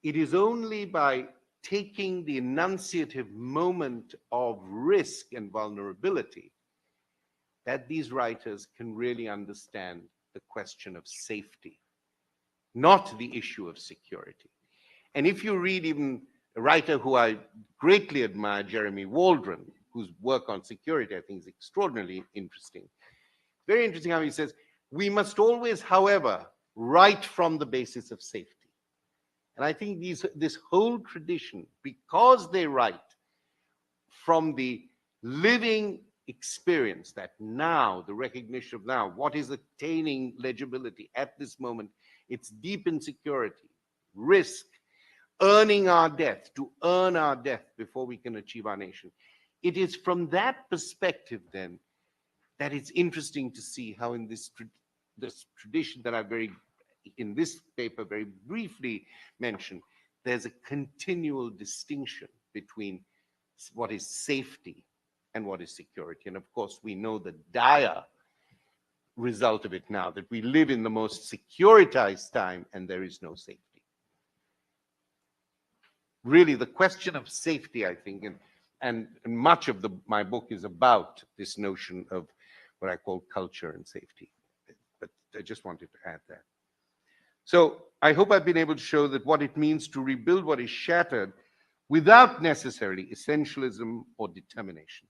it is only by taking the enunciative moment of risk and vulnerability that these writers can really understand the question of safety, not the issue of security. And if you read even a writer who I greatly admire, Jeremy Waldron, whose work on security I think is extraordinarily interesting. Very interesting how he says, we must always, however, write from the basis of safety. And I think this whole tradition, because they write from the living experience that now, the recognition of now, what is attaining legibility at this moment, it's deep insecurity, risk, earning our death, to earn our death before we can achieve our nation. It is from that perspective then that it's interesting to see how in this tradition that I in this paper very briefly mentioned, there's a continual distinction between what is safety and what is security. And of course, we know the dire result of it now, that we live in the most securitized time and there is no safety. Really, the question of safety, I think, and much of my book is about this notion of what I call culture and safety. But I just wanted to add that. So I hope I've been able to show that what it means to rebuild what is shattered without necessarily essentialism or determination.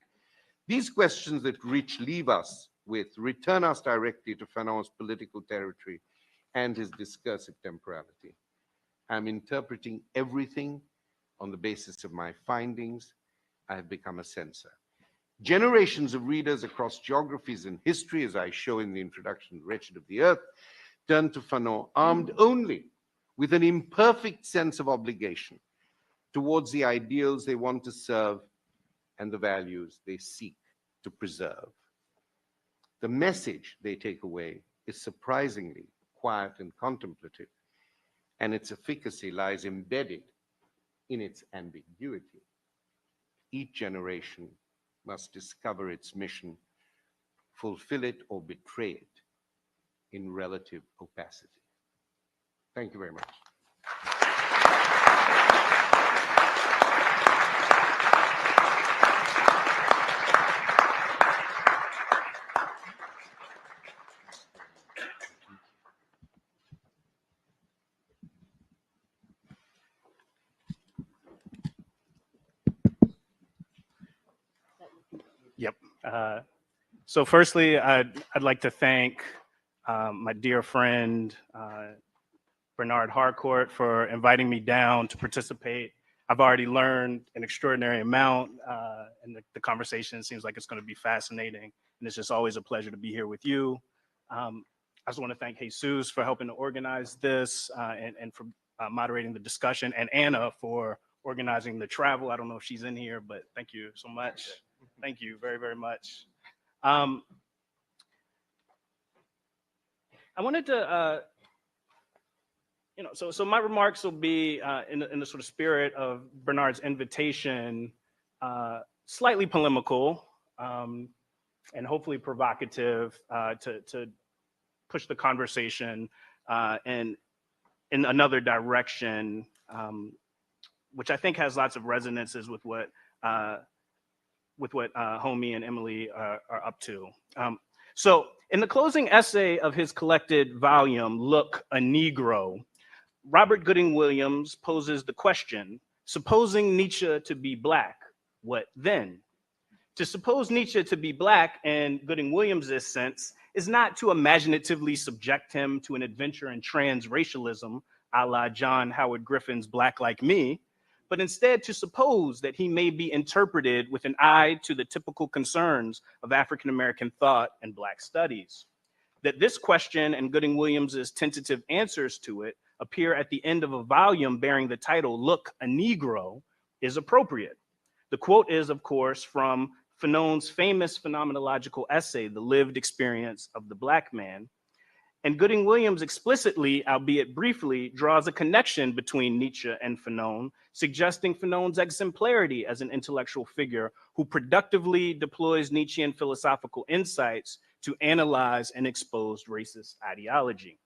These questions that Rich leave us with return us directly to Fanon's political territory and his discursive temporality. I'm interpreting everything on the basis of my findings. I have become a censor. Generations of readers across geographies and history, as I show in the introduction, Wretched of the Earth, turn to Fanon armed only with an imperfect sense of obligation towards the ideals they want to serve and the values they seek to preserve. The message they take away is surprisingly quiet and contemplative, and its efficacy lies embedded in its ambiguity. Each generation must discover its mission, fulfill it or betray it in relative opacity. Thank you very much. Yep. So firstly, I'd like to thank my dear friend, Bernard hARCOURT, for inviting me down to participate. I've already learned an extraordinary amount, and the conversation seems like it's going to be fascinating. And it's just always a pleasure to be here with you. I also want to thank Jesus for helping to organize this and for moderating the discussion, and Anna for organizing the travel. I don't know if she's in here, but thank you so much. Thank you very, very much. I wanted to, so my remarks will be in the sort of spirit of Bernard's invitation, slightly polemical and hopefully provocative to push the conversation in another direction, which I think has lots of resonances with what Homie and Emily are up to. So in the closing essay of his collected volume, Look, a Negro, Robert Gooding Williams poses the question, supposing Nietzsche to be Black, what then? To suppose Nietzsche to be Black in Gooding Williams's sense is not to imaginatively subject him to an adventure in transracialism, a la John Howard Griffin's Black Like Me, but instead to suppose that he may be interpreted with an eye to the typical concerns of African-American thought and Black studies. That this question and Gooding Williams's tentative answers to it appear at the end of a volume bearing the title, Look, a Negro, is appropriate. The quote is, of course, from Fanon's famous phenomenological essay, The Lived Experience of the Black Man. And Gooding Williams explicitly, albeit briefly, draws a connection between Nietzsche and Fanon, suggesting Fanon's exemplarity as an intellectual figure who productively deploys Nietzschean philosophical insights to analyze and expose racist ideology.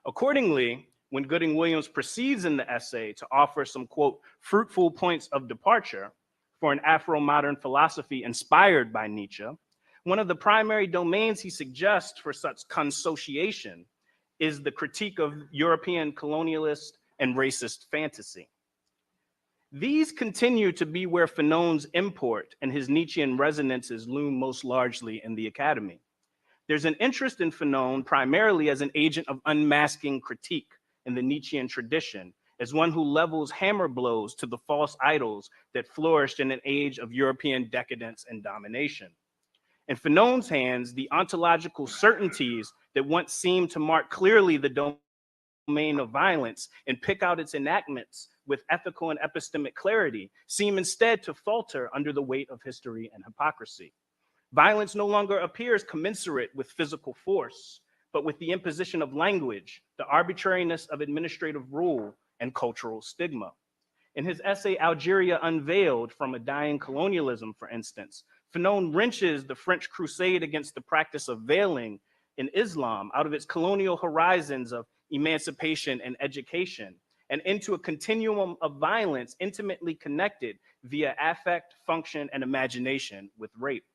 Accordingly, when Gooding Williams proceeds in the essay to offer some, quote, fruitful points of departure for an Afro-modern philosophy inspired by Nietzsche, one of the primary domains he suggests for such consociation is the critique of European colonialist and racist fantasy. These continue to be where Fanon's import and his Nietzschean resonances loom most largely in the academy. There's an interest in Fanon primarily as an agent of unmasking critique in the Nietzschean tradition, as one who levels hammer blows to the false idols that flourished in an age of European decadence and domination. In Fanon's hands, the ontological certainties that once seemed to mark clearly the domain of violence and pick out its enactments with ethical and epistemic clarity seem instead to falter under the weight of history and hypocrisy. Violence no longer appears commensurate with physical force, but with the imposition of language, the arbitrariness of administrative rule, and cultural stigma. In his essay, Algeria Unveiled from a Dying Colonialism, for instance, Fanon wrenches the French crusade against the practice of veiling in Islam out of its colonial horizons of emancipation and education and into a continuum of violence intimately connected via affect, function, and imagination with rape.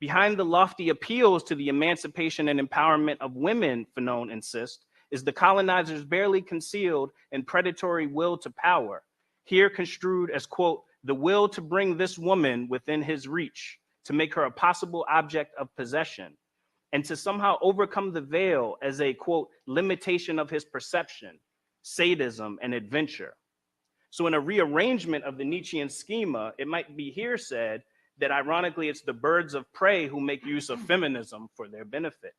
Behind the lofty appeals to the emancipation and empowerment of women, Fanon insists, is the colonizer's barely concealed and predatory will to power, here construed as, quote, the will to bring this woman within his reach, to make her a possible object of possession, and to somehow overcome the veil as a, quote, limitation of his perception, sadism, and adventure. So in a rearrangement of the Nietzschean schema, it might be here said that ironically, it's the birds of prey who make use of feminism for their benefit.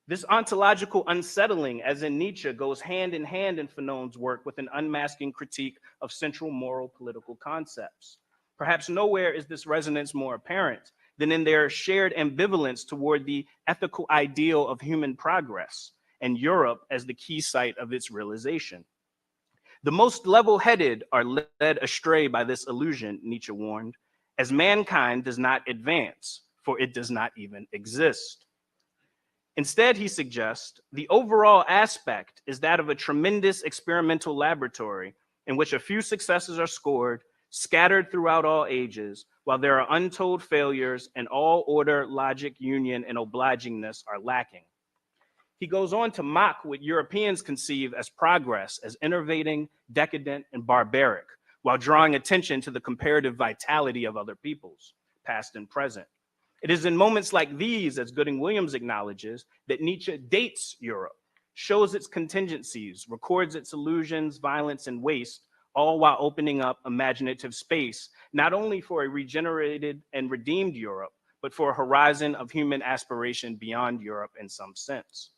This ontological unsettling, as in Nietzsche, goes hand in Fanon's work with an unmasking critique of central moral political concepts. Perhaps nowhere is this resonance more apparent than in their shared ambivalence toward the ethical ideal of human progress and Europe as the key site of its realization. The most level-headed are led astray by this illusion, Nietzsche warned, as mankind does not advance, for it does not even exist. Instead, he suggests, the overall aspect is that of a tremendous experimental laboratory in which a few successes are scored, scattered throughout all ages, while there are untold failures and all order, logic, union, and obligingness are lacking. He goes on to mock what Europeans conceive as progress, as innovating, decadent, and barbaric, while drawing attention to the comparative vitality of other peoples, past and present. It is in moments like these, as Gooding-Williams acknowledges, that Nietzsche dates Europe, shows its contingencies, records its illusions, violence, and waste, all while opening up imaginative space, not only for a regenerated and redeemed Europe, but for a horizon of human aspiration beyond Europe in some sense.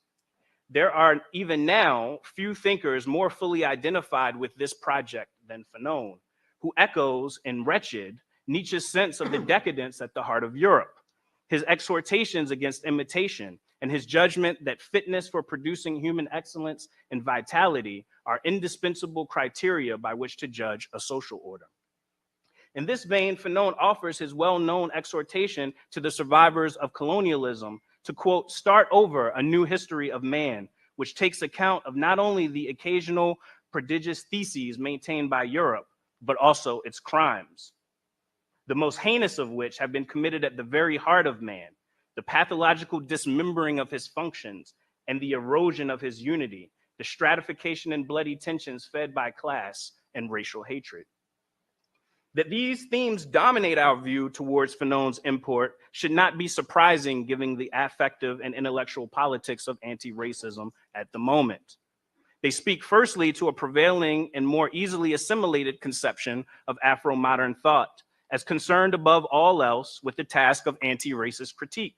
There are even now few thinkers more fully identified with this project than Fanon, who echoes in Wretched Nietzsche's sense of the decadence at the heart of Europe, his exhortations against imitation, and his judgment that fitness for producing human excellence and vitality are indispensable criteria by which to judge a social order. In this vein, Fanon offers his well-known exhortation to the survivors of colonialism to, quote, start over a new history of man, which takes account of not only the occasional prodigious theses maintained by Europe, but also its crimes, the most heinous of which have been committed at the very heart of man, the pathological dismembering of his functions and the erosion of his unity, the stratification and bloody tensions fed by class and racial hatred. That these themes dominate our view towards Fanon's import should not be surprising given the affective and intellectual politics of anti-racism at the moment. They speak firstly to a prevailing and more easily assimilated conception of Afro-modern thought, as concerned above all else with the task of anti-racist critique,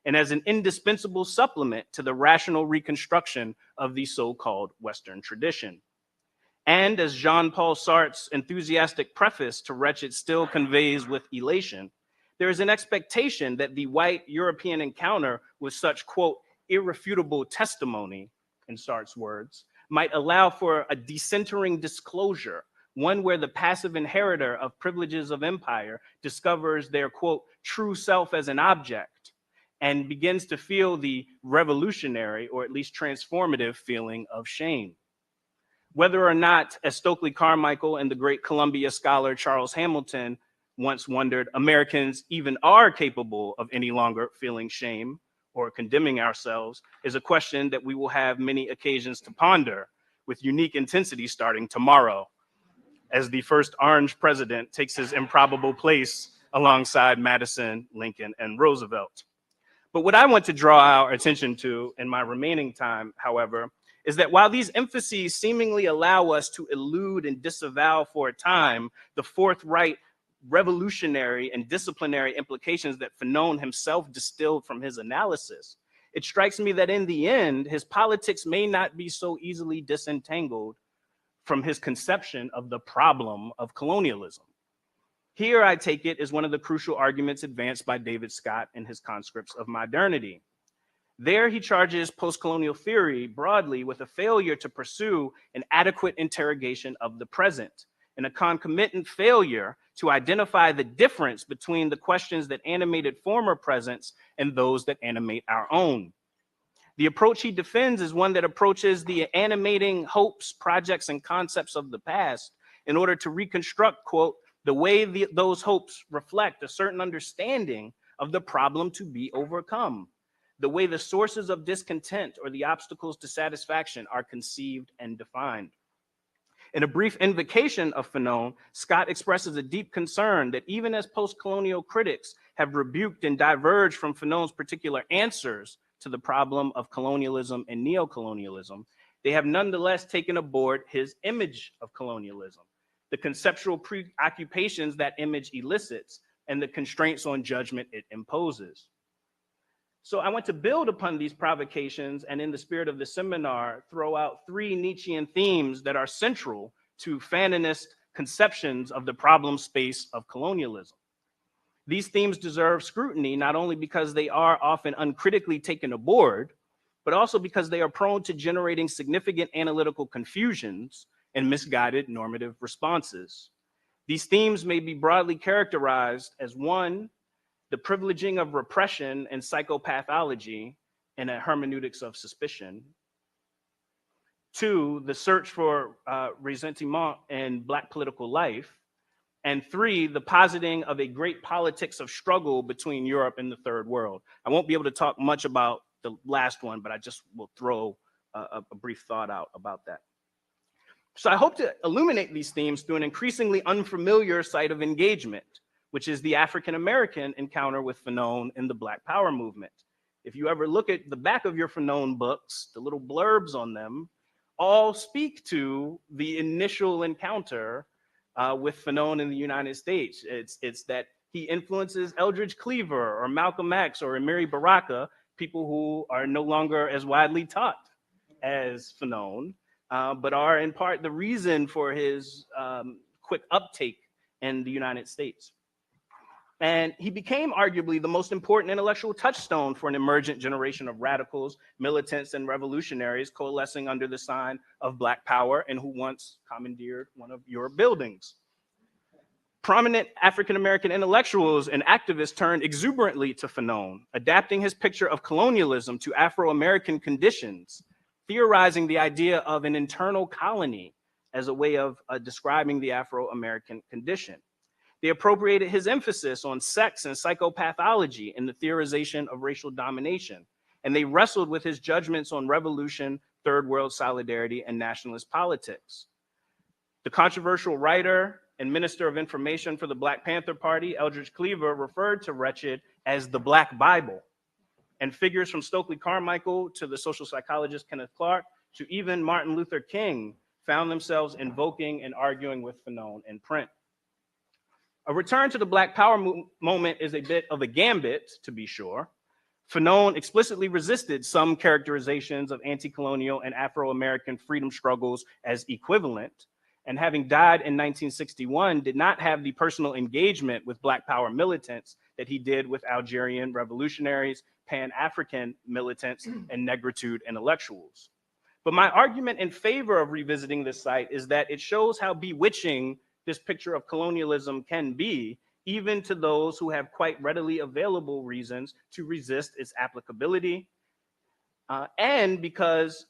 and as an indispensable supplement to the rational reconstruction of the so-called Western tradition. And as Jean-Paul Sartre's enthusiastic preface to Wretched still conveys with elation, there is an expectation that the white European encounter with such, quote, irrefutable testimony, in Sartre's words, might allow for a decentering disclosure, one where the passive inheritor of privileges of empire discovers their, quote, true self as an object and begins to feel the revolutionary or at least transformative feeling of shame. Whether or not, as Stokely Carmichael and the great Columbia scholar Charles Hamilton once wondered, Americans even are capable of any longer feeling shame or condemning ourselves, is a question that we will have many occasions to ponder with unique intensity starting tomorrow, as the first Orange president takes his improbable place alongside Madison, Lincoln, and Roosevelt. But what I want to draw our attention to in my remaining time, however, is that while these emphases seemingly allow us to elude and disavow for a time the forthright revolutionary and disciplinary implications that Fanon himself distilled from his analysis, it strikes me that in the end, his politics may not be so easily disentangled from his conception of the problem of colonialism. Here, I take it, is one of the crucial arguments advanced by David Scott in his Conscripts of Modernity. There, he charges post-colonial theory broadly with a failure to pursue an adequate interrogation of the present, and a concomitant failure to identify the difference between the questions that animated former presents and those that animate our own. The approach he defends is one that approaches the animating hopes, projects, and concepts of the past in order to reconstruct, quote, the way those hopes reflect a certain understanding of the problem to be overcome, the way the sources of discontent or the obstacles to satisfaction are conceived and defined. In a brief invocation of Fanon, Scott expresses a deep concern that even as post-colonial critics have rebuked and diverged from Fanon's particular answers to the problem of colonialism and neocolonialism, they have nonetheless taken aboard his image of colonialism, the conceptual preoccupations that image elicits, and the constraints on judgment it imposes. So I want to build upon these provocations and, in the spirit of the seminar, throw out three Nietzschean themes that are central to Fanonist conceptions of the problem space of colonialism. These themes deserve scrutiny not only because they are often uncritically taken aboard, but also because they are prone to generating significant analytical confusions and misguided normative responses. These themes may be broadly characterized as: one, the privileging of repression and psychopathology and a hermeneutics of suspicion; two, the search for ressentiment in Black political life; and three, the positing of a great politics of struggle between Europe and the Third World. I won't be able to talk much about the last one, but I just will throw a brief thought out about that. So I hope to illuminate these themes through an increasingly unfamiliar site of engagement, which is the African-American encounter with Fanon in the Black Power movement. If you ever look at the back of your Fanon books, the little blurbs on them all speak to the initial encounter with Fanon in the United States. It's that he influences Eldridge Cleaver or Malcolm X or Amiri Baraka, people who are no longer as widely taught as Fanon, but are in part the reason for his quick uptake in the United States. And he became arguably the most important intellectual touchstone for an emergent generation of radicals, militants, and revolutionaries coalescing under the sign of Black Power and who once commandeered one of your buildings. Prominent African-American intellectuals and activists turned exuberantly to Fanon, adapting his picture of colonialism to Afro-American conditions, theorizing the idea of an internal colony as a way of describing the Afro-American condition. They appropriated his emphasis on sex and psychopathology in the theorization of racial domination, and they wrestled with his judgments on revolution, third world solidarity, and nationalist politics. The controversial writer and Minister of Information for the Black Panther Party, Eldridge Cleaver, referred to Wretched as the Black Bible, and figures from Stokely Carmichael to the social psychologist Kenneth Clark to even Martin Luther King found themselves invoking and arguing with Fanon in print. A return to the Black Power moment is a bit of a gambit, to be sure. Fanon explicitly resisted some characterizations of anti-colonial and Afro-American freedom struggles as equivalent, and having died in 1961, did not have the personal engagement with Black Power militants that he did with Algerian revolutionaries, Pan-African militants, and Negritude intellectuals. But my argument in favor of revisiting this site is that it shows how bewitching this picture of colonialism can be, even to those who have quite readily available reasons to resist its applicability, and because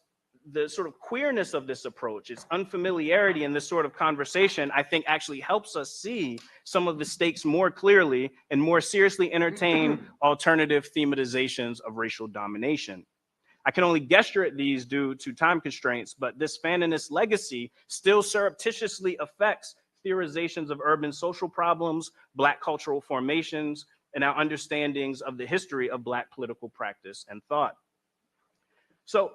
the sort of queerness of this approach, its unfamiliarity in this sort of conversation, I think actually helps us see some of the stakes more clearly and more seriously entertain alternative thematizations of racial domination. I can only gesture at these due to time constraints, but this Fanonist legacy still surreptitiously affects theorizations of urban social problems, Black cultural formations, and our understandings of the history of Black political practice and thought. So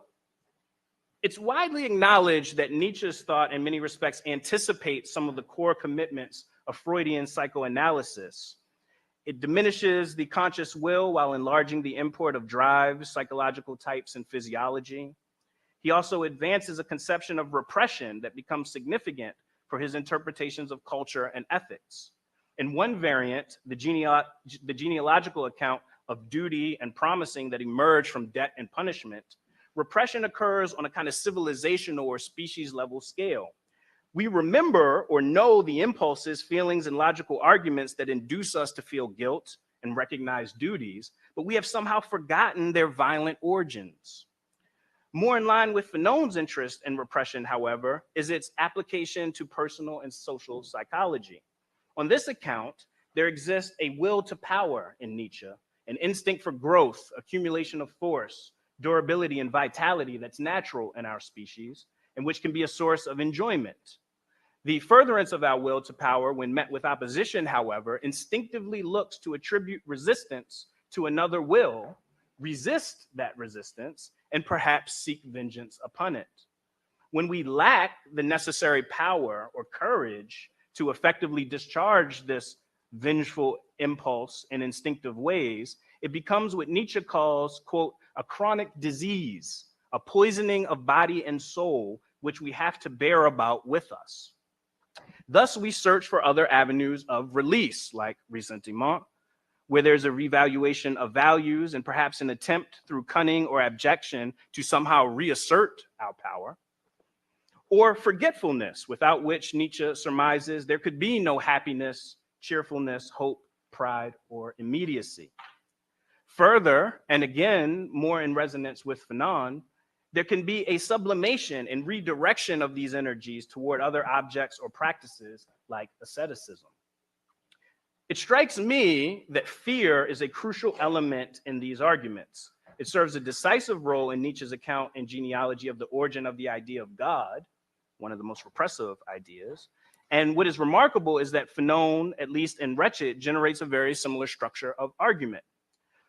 it's widely acknowledged that Nietzsche's thought in many respects anticipates some of the core commitments of Freudian psychoanalysis. It diminishes the conscious will while enlarging the import of drives, psychological types, and physiology. He also advances a conception of repression that becomes significant for his interpretations of culture and ethics. In one variant, the genealogical account of duty and promising that emerge from debt and punishment, repression occurs on a kind of civilizational or species level scale. We remember or know the impulses, feelings, and logical arguments that induce us to feel guilt and recognize duties, but we have somehow forgotten their violent origins. More in line with Fanon's interest in repression, however, is its application to personal and social psychology. On this account, there exists a will to power in Nietzsche an instinct for growth, accumulation of force, durability, and vitality that's natural in our species, and which can be a source of enjoyment. The furtherance of our will to power when met with opposition, however, instinctively looks to attribute resistance to another will, resist that resistance, and perhaps seek vengeance upon it. When we lack the necessary power or courage to effectively discharge this vengeful impulse in instinctive ways, it becomes what Nietzsche calls, quote, a chronic disease, a poisoning of body and soul, which we have to bear about with us. Thus, we search for other avenues of release, like ressentiment, where there's a revaluation of values and perhaps an attempt through cunning or abjection to somehow reassert our power, or forgetfulness, without which Nietzsche surmises there could be no happiness, cheerfulness, hope, pride, or immediacy. Further, and again, more in resonance with Fanon, there can be a sublimation and redirection of these energies toward other objects or practices like asceticism. It strikes me that fear is a crucial element in these arguments. It serves a decisive role in Nietzsche's account and genealogy of the origin of the idea of God, one of the most repressive ideas. And what is remarkable is that Fanon, at least in Wretched, generates a very similar structure of argument.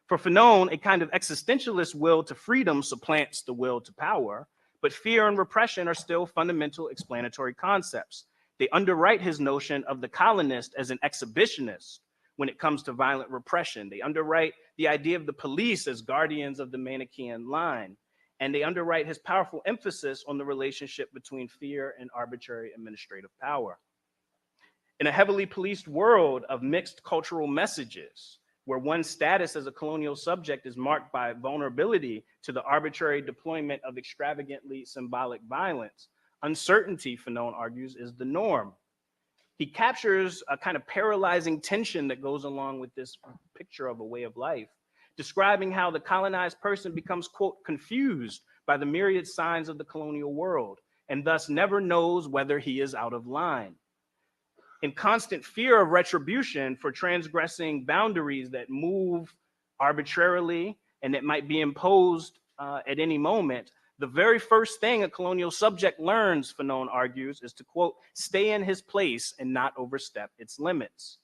For Fanon, a kind of existentialist will to freedom supplants the will to power, but fear and repression are still fundamental explanatory concepts. They underwrite his notion of the colonist as an exhibitionist when it comes to violent repression. They underwrite the idea of the police as guardians of the Manichaean line. And they underwrite his powerful emphasis on the relationship between fear and arbitrary administrative power. In a heavily policed world of mixed cultural messages, where one's status as a colonial subject is marked by vulnerability to the arbitrary deployment of extravagantly symbolic violence, uncertainty, Fanon argues, is the norm. He captures a kind of paralyzing tension that goes along with this picture of a way of life, describing how the colonized person becomes, quote, confused by the myriad signs of the colonial world, and thus never knows whether he is out of line. In constant fear of retribution for transgressing boundaries that move arbitrarily and that might be imposed at any moment, the very first thing a colonial subject learns, Fanon argues, is to, quote, stay in his place and not overstep its limits.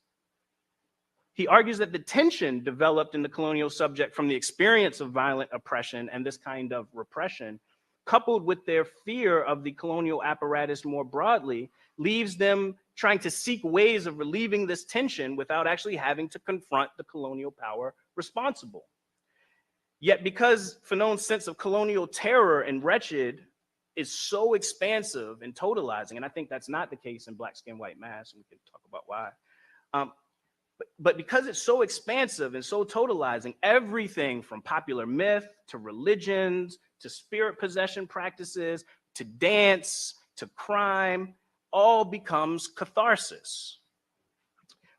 He argues that the tension developed in the colonial subject from the experience of violent oppression and this kind of repression, coupled with their fear of the colonial apparatus more broadly, leaves them trying to seek ways of relieving this tension without actually having to confront the colonial power responsible. Yet because Fanon's sense of colonial terror and Wretched is so expansive and totalizing, and I think that's not the case in Black Skin, White Mask, and we can talk about why. But because it's so expansive and so totalizing, everything from popular myth to religions, to spirit possession practices, to dance, to crime, all becomes catharsis.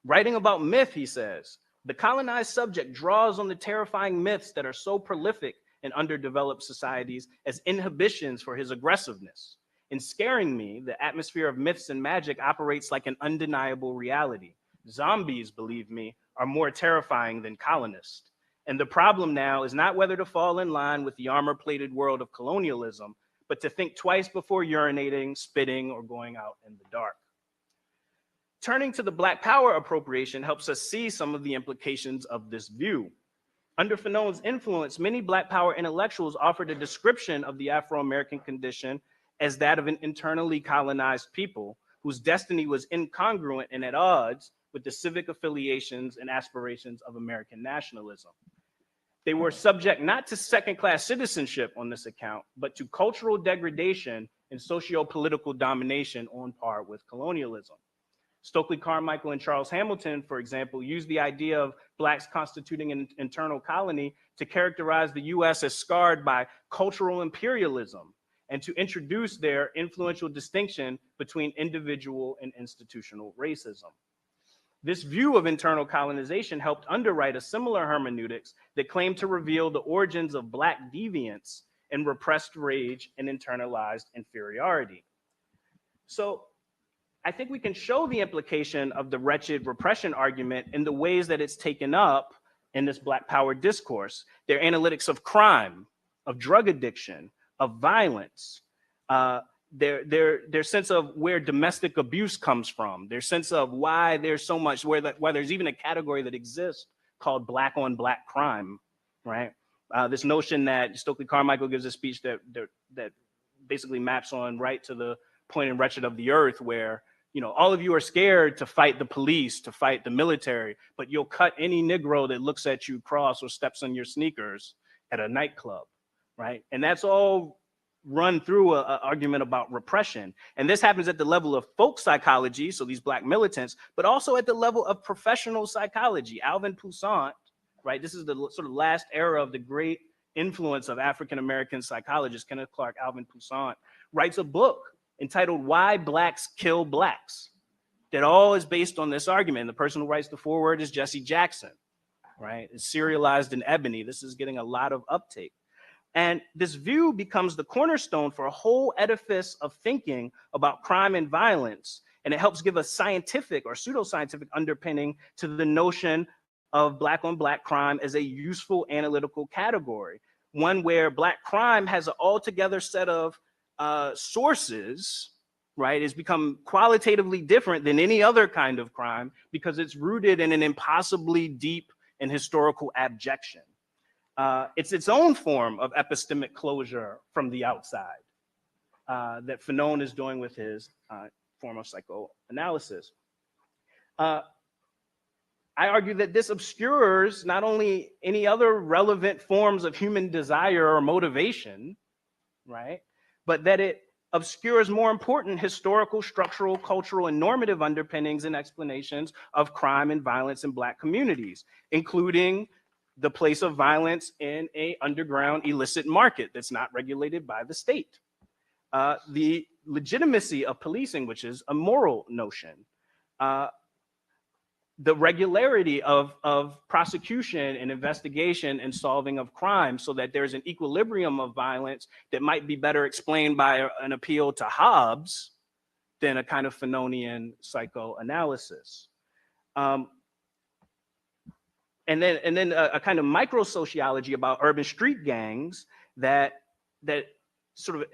Writing about myth, he says, the colonized subject draws on the terrifying myths that are so prolific in underdeveloped societies as inhibitions for his aggressiveness. In scaring me, the atmosphere of myths and magic operates like an undeniable reality. Zombies, believe me, are more terrifying than colonists. And the problem now is not whether to fall in line with the armor-plated world of colonialism, but to think twice before urinating, spitting, or going out in the dark. Turning to the Black Power appropriation helps us see some of the implications of this view. Under Fanon's influence, many Black Power intellectuals offered a description of the Afro-American condition as that of an internally colonized people whose destiny was incongruent and at odds with the civic affiliations and aspirations of American nationalism. They were subject not to second-class citizenship on this account, but to cultural degradation and socio-political domination on par with colonialism. Stokely Carmichael and Charles Hamilton, for example, used the idea of Blacks constituting an internal colony to characterize the US as scarred by cultural imperialism and to introduce their influential distinction between individual and institutional racism. This view of internal colonization helped underwrite a similar hermeneutics that claimed to reveal the origins of Black deviance and repressed rage and internalized inferiority. So I think we can show the implication of the Wretched repression argument in the ways that it's taken up in this Black power discourse. Their analytics of crime, of drug addiction, of violence, their sense of where domestic abuse comes from, their sense of why there's so much, why there's even a category that exists called Black on Black crime, right? This notion that Stokely Carmichael gives a speech that basically maps on right to the point and wretched of the earth where, you know, all of you are scared to fight the police, to fight the military, but you'll cut any Negro that looks at you cross or steps on your sneakers at a nightclub, right? And that's all run through an argument about repression. And this happens at the level of folk psychology, so these Black militants, but also at the level of professional psychology. Alvin Toussaint, right? This is the sort of last era of the great influence of African-American psychologist, Kenneth Clark Alvin Toussaint, writes a book entitled Why Blacks Kill Blacks, that all is based on this argument. The person who writes the foreword is Jesse Jackson, right? It's serialized in ebony. This is getting a lot of uptake. And this view becomes the cornerstone for a whole edifice of thinking about crime and violence. And it helps give a scientific or pseudoscientific underpinning to the notion of Black on Black crime as a useful analytical category, one where Black crime has an altogether set of sources, right? It's become qualitatively different than any other kind of crime because it's rooted in an impossibly deep and historical abjection. It's its own form of epistemic closure from the outside that Fanon is doing with his form of psychoanalysis. I argue that this obscures not only any other relevant forms of human desire or motivation, right, but that it obscures more important historical, structural, cultural, and normative underpinnings and explanations of crime and violence in Black communities, including the place of violence in an underground illicit market that's not regulated by the state. The legitimacy of policing, which is a moral notion. The regularity of prosecution and investigation and solving of crime so that there's an equilibrium of violence that might be better explained by an appeal to Hobbes than a kind of Fanonian psychoanalysis. And then a kind of micro-sociology about urban street gangs that sort of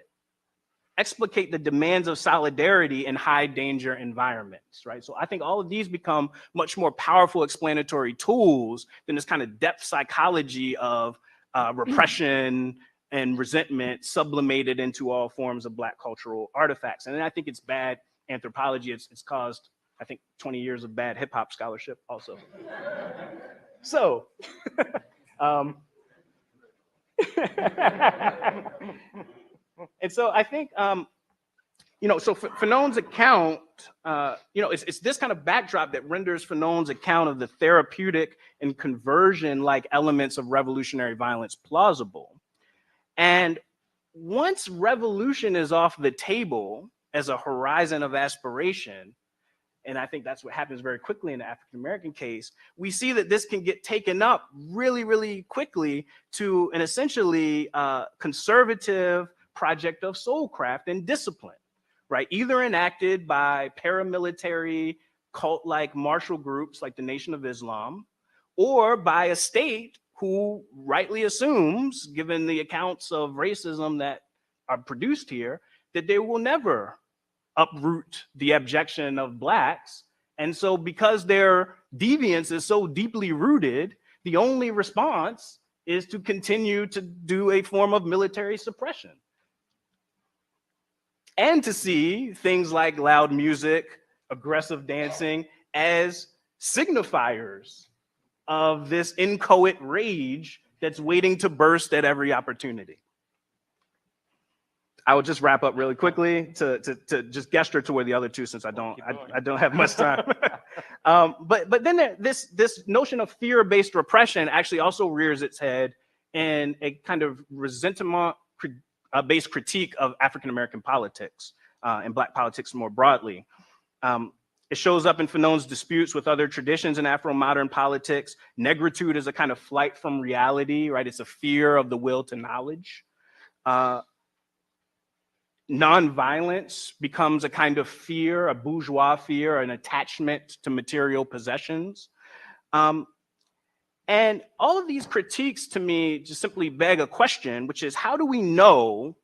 explicate the demands of solidarity in high danger environments, right? So I think all of these become much more powerful explanatory tools than this kind of depth psychology of repression and resentment sublimated into all forms of Black cultural artifacts. And then I think it's bad anthropology. It's caused, I think, 20 years of bad hip hop scholarship also. So, and so I think, you know, so Fanon's account, you know, it's this kind of backdrop that renders Fanon's account of the therapeutic and conversion-like elements of revolutionary violence plausible. And once revolution is off the table as a horizon of aspiration, and I think that's what happens very quickly in the African-American case, we see that this can get taken up really, really quickly to an essentially conservative project of soulcraft and discipline, right? Either enacted by paramilitary cult-like martial groups like the Nation of Islam, or by a state who rightly assumes, given the accounts of racism that are produced here, that they will never uproot the abjection of Blacks. And so because their deviance is so deeply rooted, the only response is to continue to do a form of military suppression. And to see things like loud music, aggressive dancing as signifiers of this inchoate rage that's waiting to burst at every opportunity. I will just wrap up really quickly to just gesture toward the other two, since I don't have much time. But then this notion of fear-based repression actually also rears its head in a kind of resentment-based critique of African-American politics and Black politics more broadly. It shows up in Fanon's disputes with other traditions in Afro-modern politics. Negritude is a kind of flight from reality, right? It's a fear of the will to knowledge. Nonviolence becomes a kind of fear, a bourgeois fear, an attachment to material possessions. And all of these critiques to me just simply beg a question, which is how do we know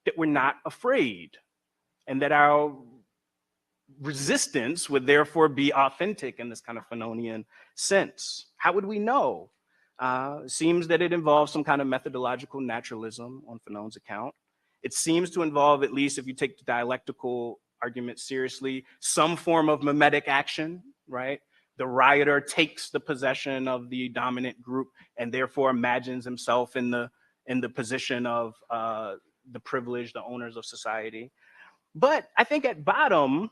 that we're not afraid and that our resistance would therefore be authentic in this kind of Fanonian sense? How would we know? It seems that it involves some kind of methodological naturalism on Fanon's account. It seems to involve, at least if you take the dialectical argument seriously, some form of mimetic action, right? The rioter takes the possession of the dominant group and therefore imagines himself in the position of the privileged, the owners of society. But I think at bottom,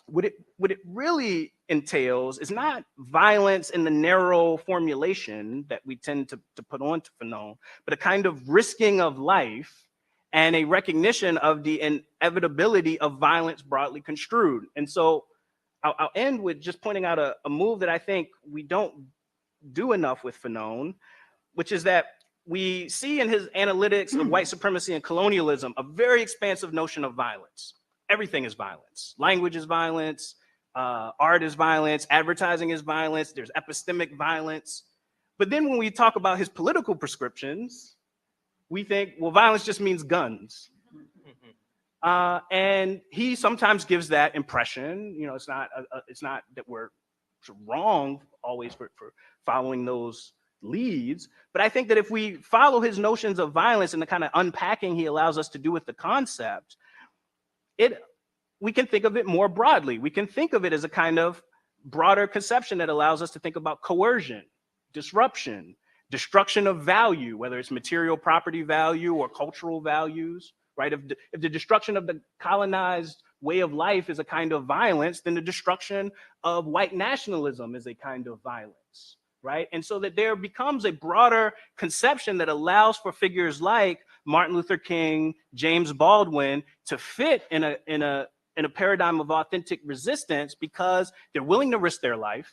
what it really entails is not violence in the narrow formulation that we tend to put on to Fanon, but a kind of risking of life and a recognition of the inevitability of violence broadly construed. And so I'll end with just pointing out a move that I think we don't do enough with Fanon, which is that we see in his analytics of white supremacy and colonialism a very expansive notion of violence. Everything is violence. Language is violence, art is violence, advertising is violence, there's epistemic violence. But then when we talk about his political prescriptions, we think, well, violence just means guns. And he sometimes gives that impression. You know, it's not that we're wrong always for following those leads, but I think that if we follow his notions of violence and the kind of unpacking he allows us to do with the concept, we can think of it more broadly. We can think of it as a kind of broader conception that allows us to think about coercion, disruption, destruction of value, whether it's material property value or cultural values. Right? If the destruction of the colonized way of life is a kind of violence, then the destruction of white nationalism is a kind of violence, right? And so that there becomes a broader conception that allows for figures like Martin Luther King, James Baldwin to fit in a paradigm of authentic resistance because they're willing to risk their life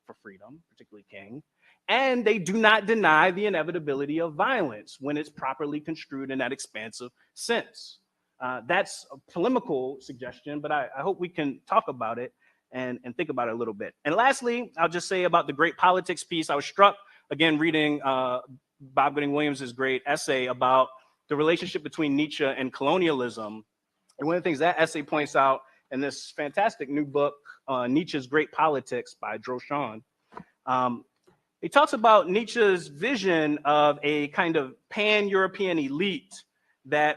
for freedom, particularly King, and they do not deny the inevitability of violence when it's properly construed in that expansive sense. That's a polemical suggestion, but I hope we can talk about it and think about it a little bit. And lastly, I'll just say about the Great Politics piece. I was struck, again, reading Bob Gooding-Williams' great essay about the relationship between Nietzsche and colonialism. And one of the things that essay points out in this fantastic new book, Nietzsche's Great Politics by Droshan, he talks about Nietzsche's vision of a kind of pan-European elite that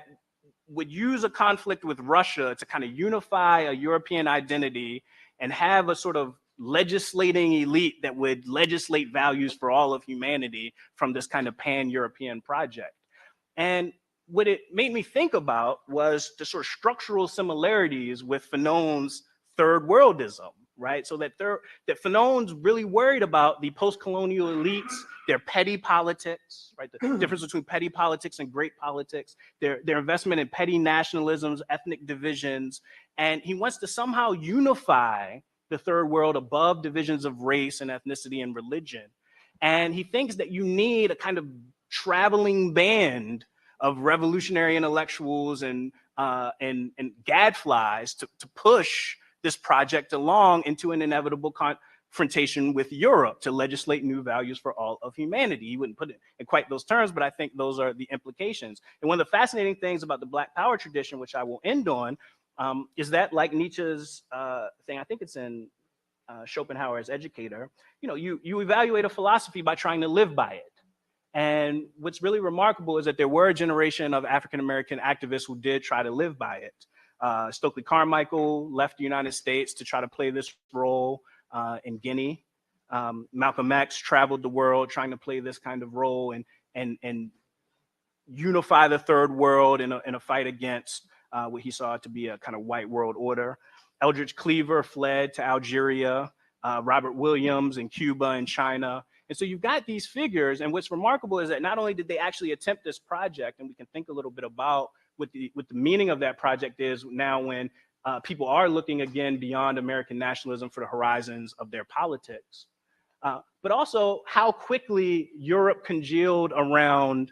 would use a conflict with Russia to kind of unify a European identity and have a sort of legislating elite that would legislate values for all of humanity from this kind of pan-European project. And what it made me think about was the sort of structural similarities with Fanon's third worldism, right? So that Fanon's really worried about the post-colonial elites, their petty politics, right? The difference between petty politics and great politics, their investment in petty nationalisms, ethnic divisions, and he wants to somehow unify the third world above divisions of race and ethnicity and religion. And he thinks that you need a kind of traveling band of revolutionary intellectuals and gadflies to push this project along into an inevitable confrontation with Europe to legislate new values for all of humanity. He wouldn't put it in quite those terms, but I think those are the implications. And one of the fascinating things about the Black Power tradition, which I will end on, is that, like Nietzsche's thing, I think it's in Schopenhauer's Educator, you evaluate a philosophy by trying to live by it. And what's really remarkable is that there were a generation of African-American activists who did try to live by it. Stokely Carmichael left the United States to try to play this role in Guinea. Malcolm X traveled the world trying to play this kind of role and unify the third world in a fight against what he saw to be a kind of white world order. Eldridge Cleaver fled to Algeria, Robert Williams in Cuba and China. And so you've got these figures, and what's remarkable is that not only did they actually attempt this project, and we can think a little bit about what the meaning of that project is now when people are looking again beyond American nationalism for the horizons of their politics, but also how quickly Europe congealed around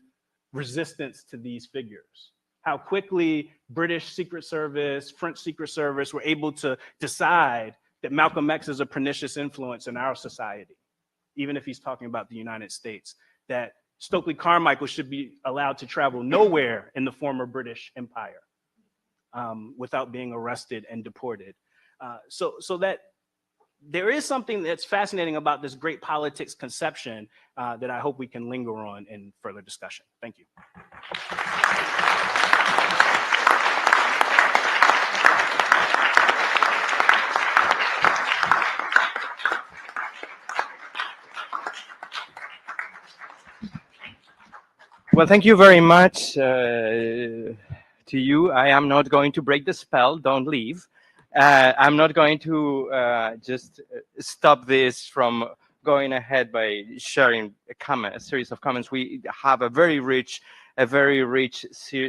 resistance to these figures, how quickly British Secret Service, French Secret Service were able to decide that Malcolm X is a pernicious influence in our society. even if he's talking about the United States, that Stokely Carmichael should be allowed to travel nowhere in the former British Empire without being arrested and deported. So that there is something that's fascinating about this great politics conception that I hope we can linger on in further discussion. Thank you. Well, thank you very much to you. I am not going to break the spell. Don't leave. I'm not going to just stop this from going ahead by sharing a series of comments. We have a very rich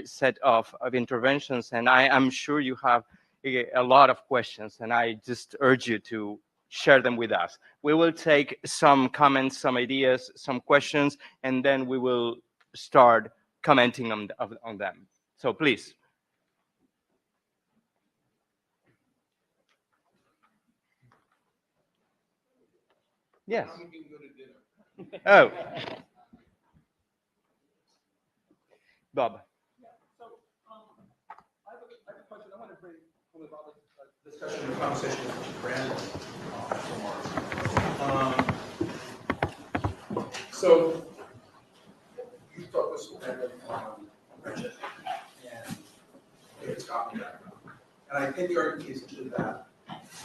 set of interventions, and I am sure you have a lot of questions, and I just urge you to share them with us. We will take some comments, some ideas, some questions, and then we will start commenting on them. So please. Yes. Oh. Bob. So I have a question. I want to bring about the discussion and conversation with Brandon so you focus primarily on Richard and David's copy background. And I think the argument is to that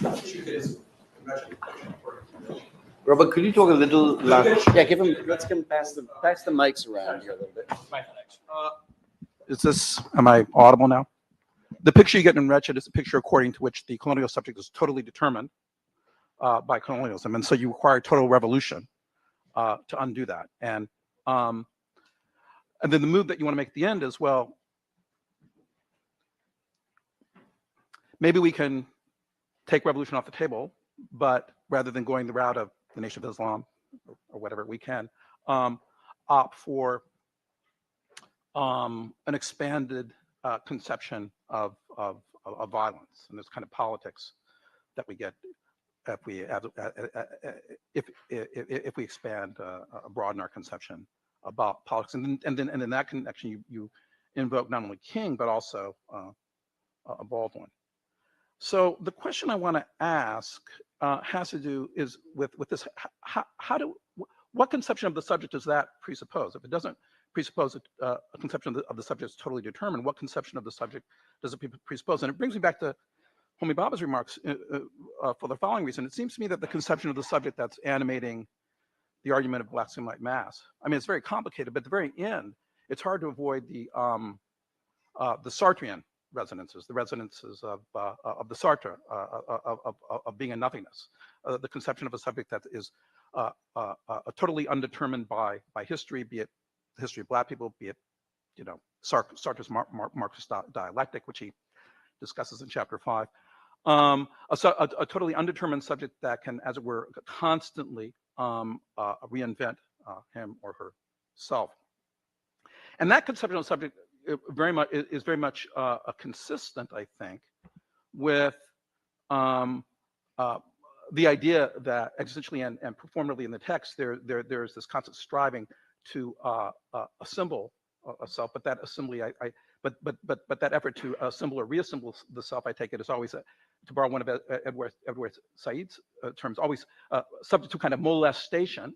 Richard is Richard according to Richard. Robert, could you talk a little louder? Yeah, let's pass the mics around here a little bit. Am I audible now? The picture you get in Wretched is a picture according to which the colonial subject is totally determined by colonialism. And so you require total revolution to undo that. And then the move that you want to make at the end is, well, maybe we can take revolution off the table, but rather than going the route of the Nation of Islam or whatever we can, opt for an expanded conception of violence and this kind of politics that we get if we expand broaden our conception about politics, and then in that connection you invoke not only King but also Baldwin. So the question I want to ask has to do with this. What conception of the subject does that presuppose? If it doesn't presuppose a conception of the subject is totally determined, what conception of the subject does it presuppose? And it brings me back to Homi Bhabha's remarks for the following reason. It seems to me that the conception of the subject that's animating the argument of black skin white mass, I mean, it's very complicated, but at the very end, it's hard to avoid the Sartrean resonances, the resonances of the Sartre, of being a nothingness, the conception of a subject that is totally undetermined by history, be it the history of black people, be it, Sartre's Marxist dialectic, which he discusses in chapter 5, a totally undetermined subject that can, as it were, constantly reinvent him or herself. And that conception of subject is very much consistent, I think, with the idea that existentially and performatively in the text, there's this constant striving to assemble a self, but that assembly, but that effort to assemble or reassemble the self, I take it, is always, to borrow one of Edward Said's terms, always subject to kind of molestation.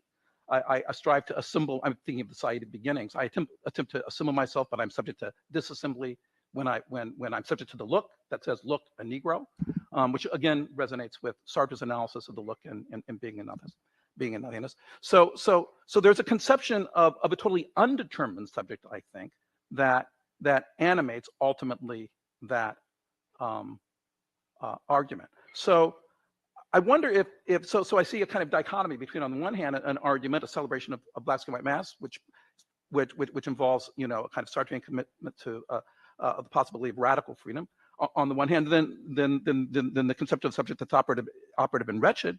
I strive to assemble. I'm thinking of the Said beginnings. I attempt to assemble myself, but I'm subject to disassembly when I'm subject to the look that says "look, a Negro," which again resonates with Sartre's analysis of the look and being a nothingness. So there's a conception of a totally undetermined subject, I think, that animates ultimately that argument. So I wonder if I see a kind of dichotomy between, on the one hand, an argument, a celebration of black skin white mass, which involves a kind of Sartrean commitment to the possibility of radical freedom on the one hand, then the concept of the subject that's operative and wretched,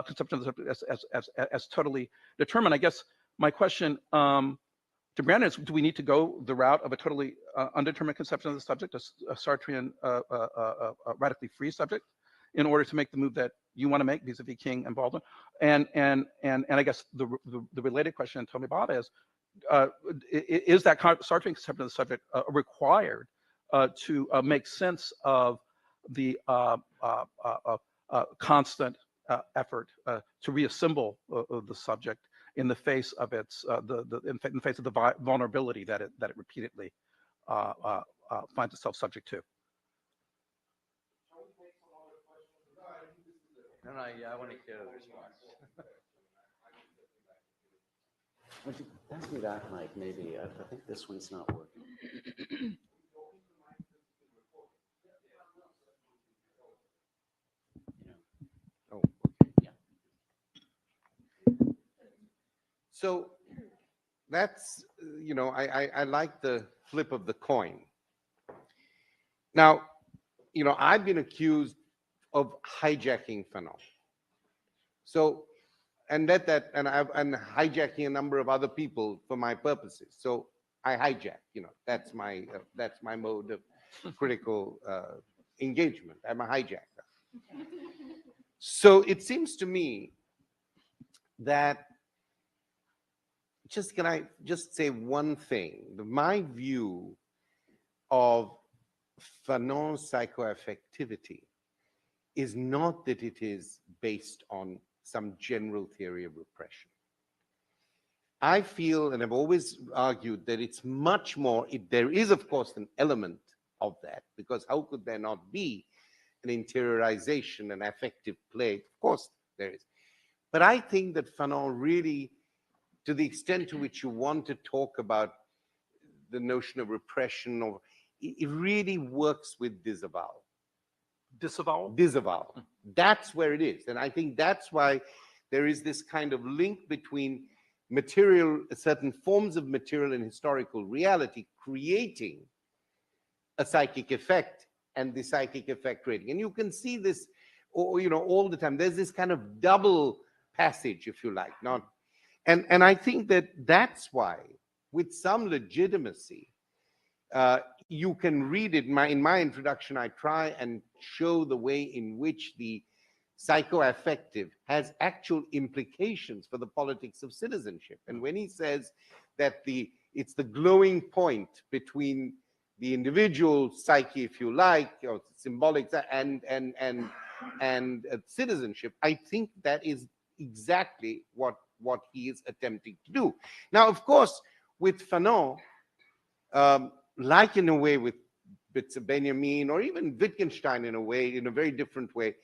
conception of the subject as totally determined. I guess my question to Brandon is, do we need to go the route of a totally undetermined conception of the subject, a Sartrean radically free subject? in order to make the move that you want to make vis-a-vis King and Baldwin. And I guess the related question, tell me about, is that starting concept of the subject required to make sense of the constant effort to reassemble the subject in the face of its in the face of the vulnerability that it repeatedly finds itself subject to. No, I want to hear the response. Would you pass me that mic, maybe? I think this one's not working. Oh, Yeah. so that's, I like the flip of the coin. Now, I've been accused of hijacking Fanon. So, and and hijacking a number of other people for my purposes. So I hijack, that's my mode of critical engagement. I'm a hijacker. So it seems to me that can I just say one thing? My view of Fanon's psychoaffectivity is not that it is based on some general theory of repression. I feel, and I've always argued, that it's much more, there is, of course, an element of that, because how could there not be an interiorization, an affective play? Of course there is. But I think that Fanon really, to the extent to which you want to talk about the notion of repression, or it really works with disavowal. Disavowal? Disavowal. That's where it is. And I think that's why there is this kind of link between material, certain forms of material and historical reality creating a psychic effect, and the psychic effect rating. And you can see this, all the time. There's this kind of double passage, if you like, and I think that that's why, with some legitimacy, you can read it. In my introduction, I try and show the way in which the psychoaffective has actual implications for the politics of citizenship. And when he says that it's the glowing point between the individual psyche, if you like, or symbolic, and citizenship, I think that is exactly what he is attempting to do. Now, of course, with Fanon, like in a way with Benjamin, or even Wittgenstein in a way, in a very different way,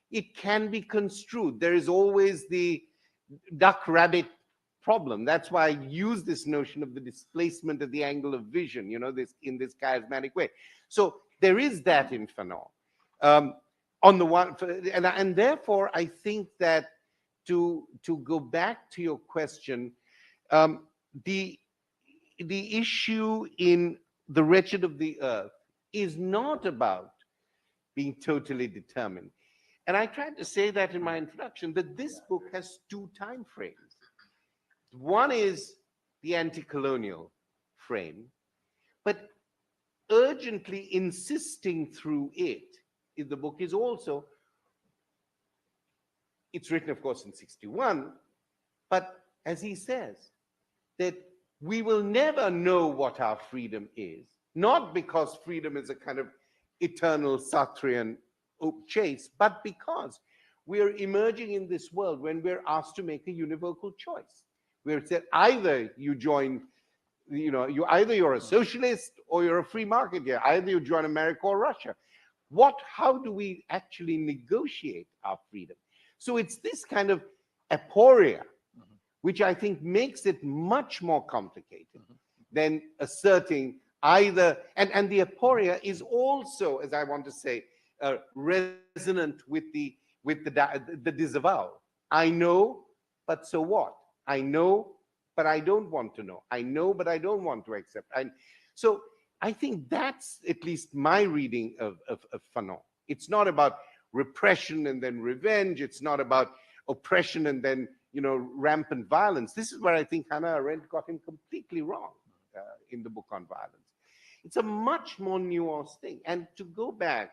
it can be construed. There is always the duck-rabbit problem. That's why I use this notion of the displacement of the angle of vision, in this charismatic way. So there is that in Fanon. On the one, and therefore, I think that to go back to your question, the issue in The Wretched of the Earth is not about being totally determined. And I tried to say that in my introduction, that this book has two time frames. One is the anti-colonial frame, but urgently insisting through it in the book is also, it's written, of course, in 1961, but as he says, that we will never know what our freedom is, not because freedom is a kind of eternal Sartrean chase, but because we are emerging in this world when we're asked to make a univocal choice. We're said either you join, you're a socialist or you're a free market guy. Either you join America or Russia. How do we actually negotiate our freedom? So it's this kind of aporia, which I think makes it much more complicated than asserting either, and the aporia is also, as I want to say, resonant with the disavowal. I know, but so what? I know, but I don't want to know. I know, but I don't want to accept. So I think that's at least my reading of Fanon. It's not about repression and then revenge. It's not about oppression and then rampant violence. This is where I think Hannah Arendt got him completely wrong in the book on violence. It's a much more nuanced thing. And to go back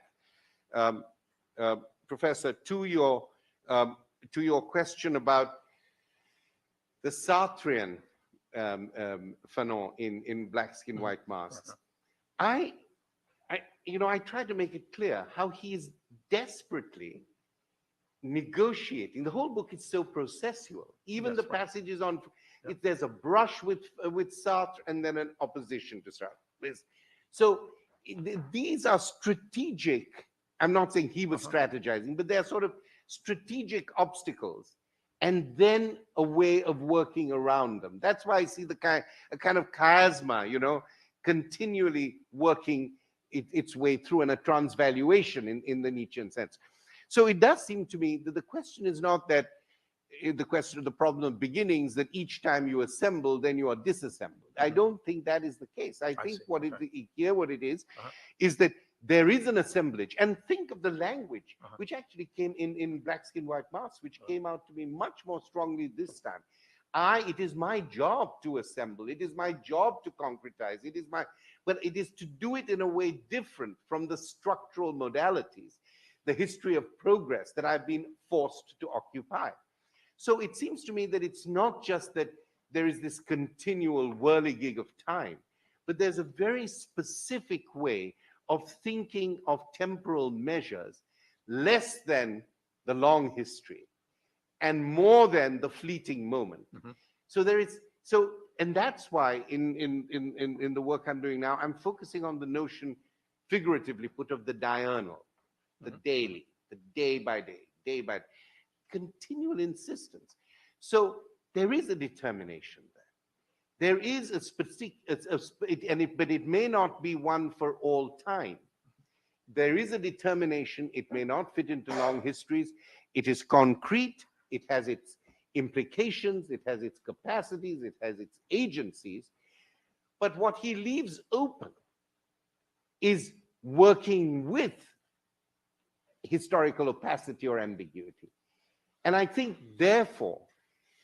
Professor, to your question about the Sartrean Fanon in Black Skin, White Masks, I tried to make it clear how he is desperately negotiating. The whole book is so processual. Even the passages on, there's a brush with Sartre and then an opposition to Sartre. So these are strategic. I'm not saying he was strategizing, but they're sort of strategic obstacles, and then a way of working around them. That's why I see a kind of chiasma, continually working its way through, and a transvaluation in the Nietzschean sense. So it does seem to me that the question is not that the question of the problem of beginnings, that each time you assemble, then you are disassembled. I don't think that is the case. I think what it is that there is an assemblage. And think of the language, which actually came in Black Skin, White Masks, which came out to me much more strongly this time. It is my job to assemble. It is my job to concretize. But it is to do it in a way different from the structural modalities, the history of progress that I've been forced to occupy. So it seems to me that it's not just that there is this continual whirligig of time, but there's a very specific way of thinking of temporal measures, less than the long history and more than the fleeting moment. And that's why in the work I'm doing now, I'm focusing on the notion, figuratively put, of the diurnal, the daily, the day by day, continual insistence. So there is a determination there. There is a specific, but it may not be one for all time. There is a determination. It may not fit into long histories. It is concrete. It has its implications. It has its capacities. It has its agencies. But what he leaves open is working with historical opacity or ambiguity. And I think, therefore,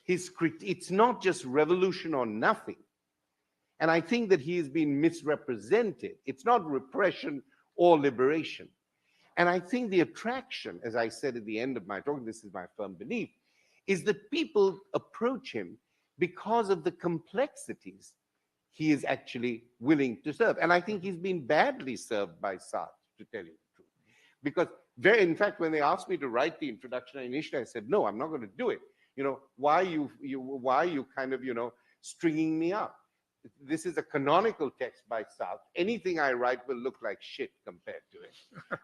it's not just revolution or nothing. And I think that he has been misrepresented. It's not repression or liberation. And I think the attraction, as I said at the end of my talk, this is my firm belief, is that people approach him because of the complexities he is actually willing to serve. And I think he's been badly served by Sartre, to tell you the truth. Because in fact, when they asked me to write the introduction, initially I said, no, I'm not going to do it. Why are you kind of, stringing me up? This is a canonical text by Sartre. Anything I write will look like shit compared to it.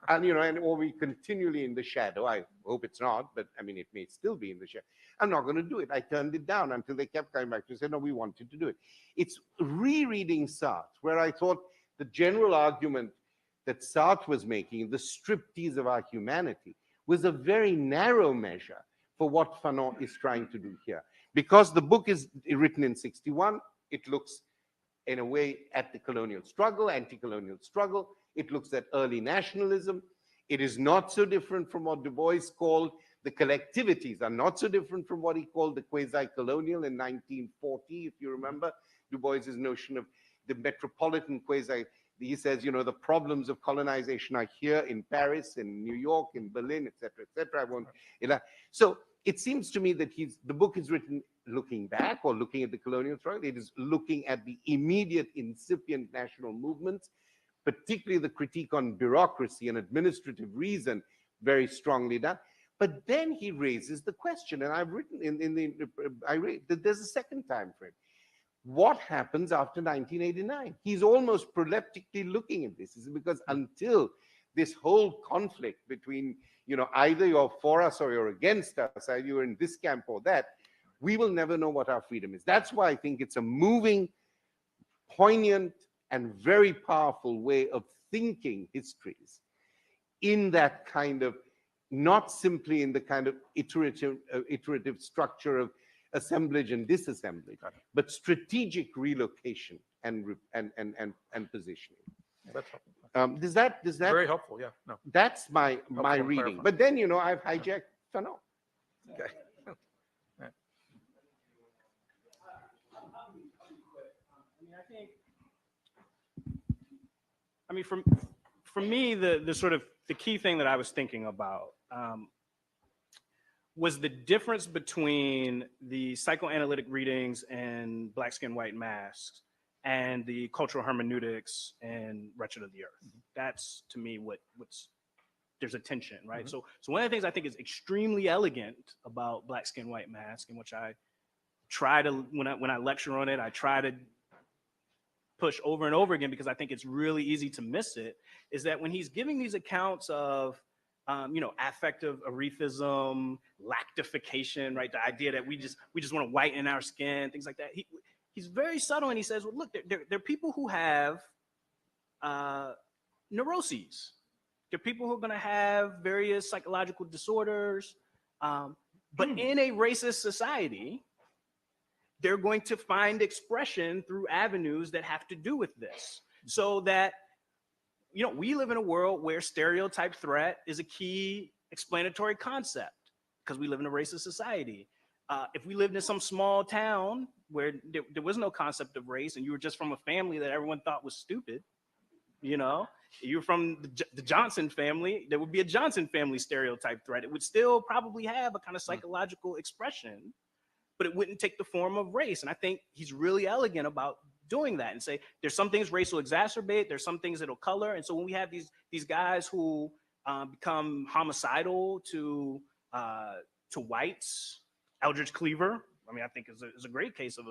And, or we continually in the shadow. I hope it's not, but I mean, it may still be in the shadow. I'm not going to do it. I turned it down until they kept coming back to say, no, we wanted to do it. It's rereading Sartre, where I thought the general argument that Sartre was making, the striptease of our humanity, was a very narrow measure for what Fanon is trying to do here. Because the book is written in 1961, it looks in a way at the colonial struggle, anti-colonial struggle. It looks at early nationalism. It is not so different from what Du Bois called the collectivities, are not so different from what he called the quasi-colonial in 1940, if you remember, Du Bois's notion of the metropolitan quasi. He says, the problems of colonization are here in Paris, in New York, in Berlin, etc., etc. I won't. So it seems to me that the book is written looking back or looking at the colonial struggle. It is looking at the immediate incipient national movements, particularly the critique on bureaucracy and administrative reason, very strongly done. But then he raises the question, and I've written that there's a second time frame. What happens after 1989? He's almost proleptically looking at this, because until this whole conflict between, either you're for us or you're against us, either you're in this camp or that, we will never know what our freedom is. That's why I think it's a moving, poignant, and very powerful way of thinking histories in that kind of, not simply in the kind of iterative structure of assemblage and disassemblage, but strategic relocation and positioning. That's helpful. Does that Very helpful? Yeah. No. That's my reading. clarify. But then I've hijacked Fanon. Okay. I mean, for me, the sort of the key thing that I was thinking about was the difference between the psychoanalytic readings in Black Skin, White Masks and the cultural hermeneutics and Wretched of the Earth. That's, to me, what's there's a tension, right? So one of the things I think is extremely elegant about Black Skin, White Mask, in which I try to, when I lecture on it, I try to push over and over again because I think it's really easy to miss it, is that when he's giving these accounts of affective erethism, lactification, right? The idea that we just want to whiten our skin, things like that. He's very subtle, and he says, well, look, there are people who have neuroses. There are people who are going to have various psychological disorders, but in a racist society, they're going to find expression through avenues that have to do with this. So that, we live in a world where stereotype threat is a key explanatory concept because we live in a racist society. If we lived in some small town where there was no concept of race and you were just from a family that everyone thought was stupid, you're from the Johnson family, there would be a Johnson family stereotype threat. It would still probably have a kind of psychological expression, but it wouldn't take the form of race. And I think he's really elegant about doing that and say, there's some things race will exacerbate, there's some things it'll color. And so when we have these guys who become homicidal to whites, Eldridge Cleaver, I mean, I think is a great case of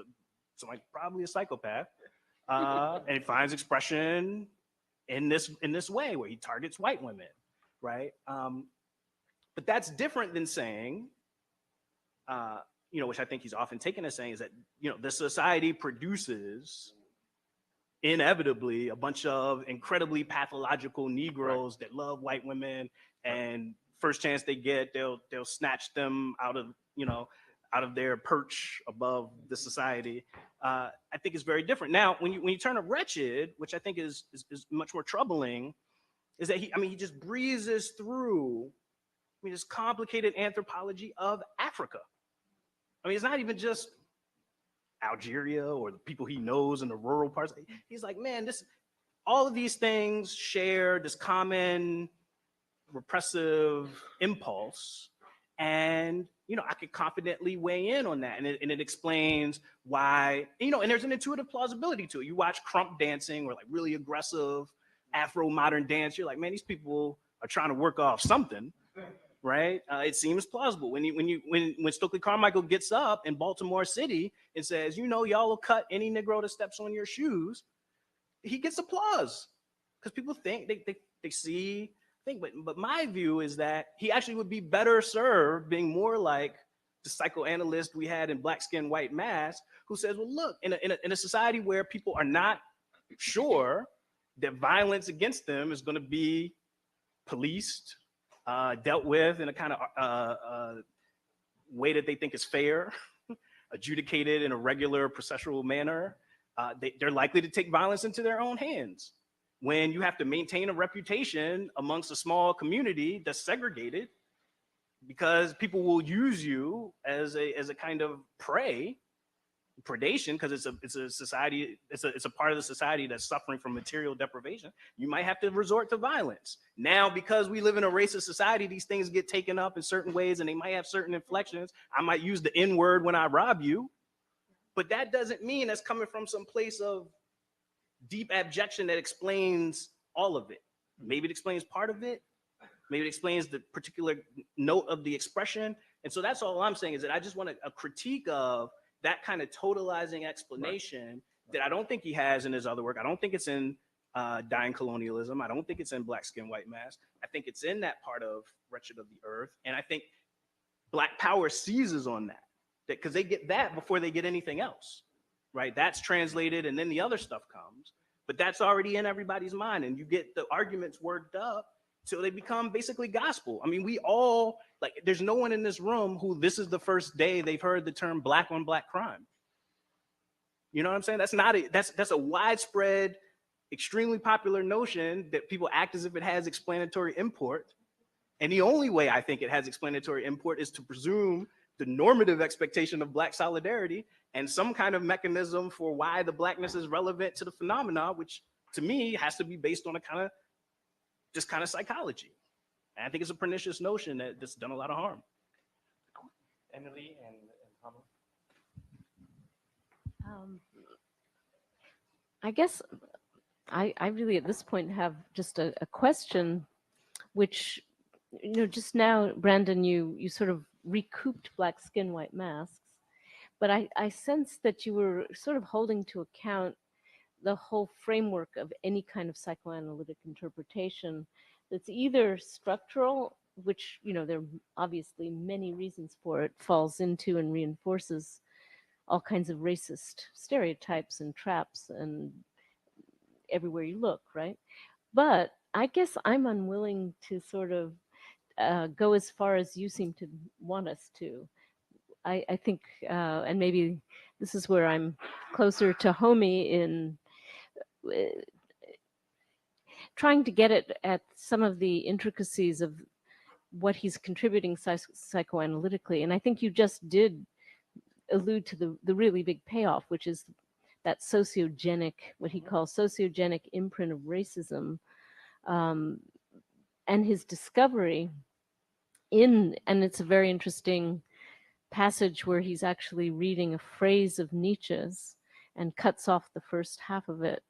somebody probably a psychopath, and it finds expression in this way where he targets white women, right? But that's different than saying, which I think he's often taken as saying, is that, the society produces inevitably a bunch of incredibly pathological Negroes that love white women, and first chance they get, they'll snatch them out of their perch above the society. I think it's very different. Now, when you turn to Wretched, which I think is much more troubling, is that he just breezes through this complicated anthropology of Africa. It's not even just Algeria or the people he knows in the rural parts. He's like, man, all of these things share this common repressive impulse. And, I could confidently weigh in on that. And it explains why, and there's an intuitive plausibility to it. You watch crump dancing or like really aggressive Afro modern dance. You're like, man, these people are trying to work off something. Right? It seems plausible. When Stokely Carmichael gets up in Baltimore City and says, y'all will cut any Negro that steps on your shoes, he gets applause because people think they see. But my view is that he actually would be better served being more like the psychoanalyst we had in Black Skin, White Mask, who says, well, look, in a society where people are not sure that violence against them is going to be policed, dealt with in a kind of way that they think is fair, adjudicated in a regular processual manner, they're likely to take violence into their own hands. When you have to maintain a reputation amongst a small community that's segregated, because people will use you as a kind of predation, because it's a society, it's a part of the society that's suffering from material deprivation, you might have to resort to violence. Now, because we live in a racist society, these things get taken up in certain ways and they might have certain inflections. I might use the N-word when I rob you, but that doesn't mean that's coming from some place of deep abjection that explains all of it. Maybe it explains part of it. Maybe it explains the particular note of the expression. And so that's all I'm saying, is that I just want a critique of that kind of totalizing explanation that I don't think he has in his other work. I don't think it's in Dying Colonialism. I don't think it's in Black Skin, White Mask. I think it's in that part of Wretched of the Earth. And I think Black Power seizes on that because they get that before they get anything else, right? That's translated and then the other stuff comes, but that's already in everybody's mind. And you get the arguments worked up till they become basically gospel. We all, there's no one in this room who this is the first day they've heard the term black on black crime. You know what I'm saying? That's a widespread, extremely popular notion that people act as if it has explanatory import. And the only way I think it has explanatory import is to presume the normative expectation of Black solidarity and some kind of mechanism for why the Blackness is relevant to the phenomena, which to me has to be based on a kind of psychology. And I think it's a pernicious notion that's done a lot of harm. Emily and Hamel. I guess I really at this point have just a question, which, just now, Brandon, you sort of recouped black skin, white masks, but I sense that you were sort of holding to account the whole framework of any kind of psychoanalytic interpretation that's either structural, which, there are obviously many reasons for it, falls into and reinforces all kinds of racist stereotypes and traps and everywhere you look, right? But I guess I'm unwilling to sort of go as far as you seem to want us to. I think, and maybe this is where I'm closer to Homie in trying to get at some of the intricacies of what he's contributing psychoanalytically. And I think you just did allude to the really big payoff, which is that sociogenic, what he calls sociogenic imprint of racism, and his discovery and it's a very interesting passage where he's actually reading a phrase of Nietzsche's and cuts off the first half of it,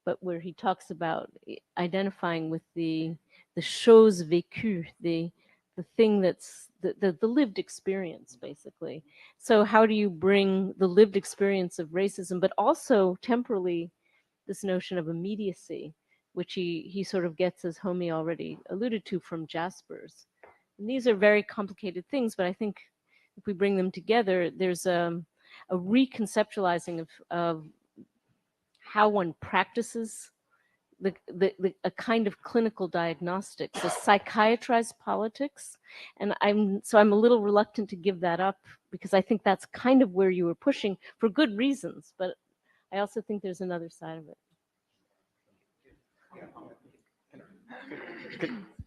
but where he talks about identifying with the chose vécue, the thing that's the lived experience, basically. So how do you bring the lived experience of racism, but also temporally this notion of immediacy, which he sort of gets, as Homie already alluded to, from Jaspers. And these are very complicated things, but I think if we bring them together, there's a reconceptualizing of how one practices a kind of clinical diagnostics, a psychiatrized politics. And I'm a little reluctant to give that up, because I think that's kind of where you were pushing for good reasons, but I also think there's another side of it.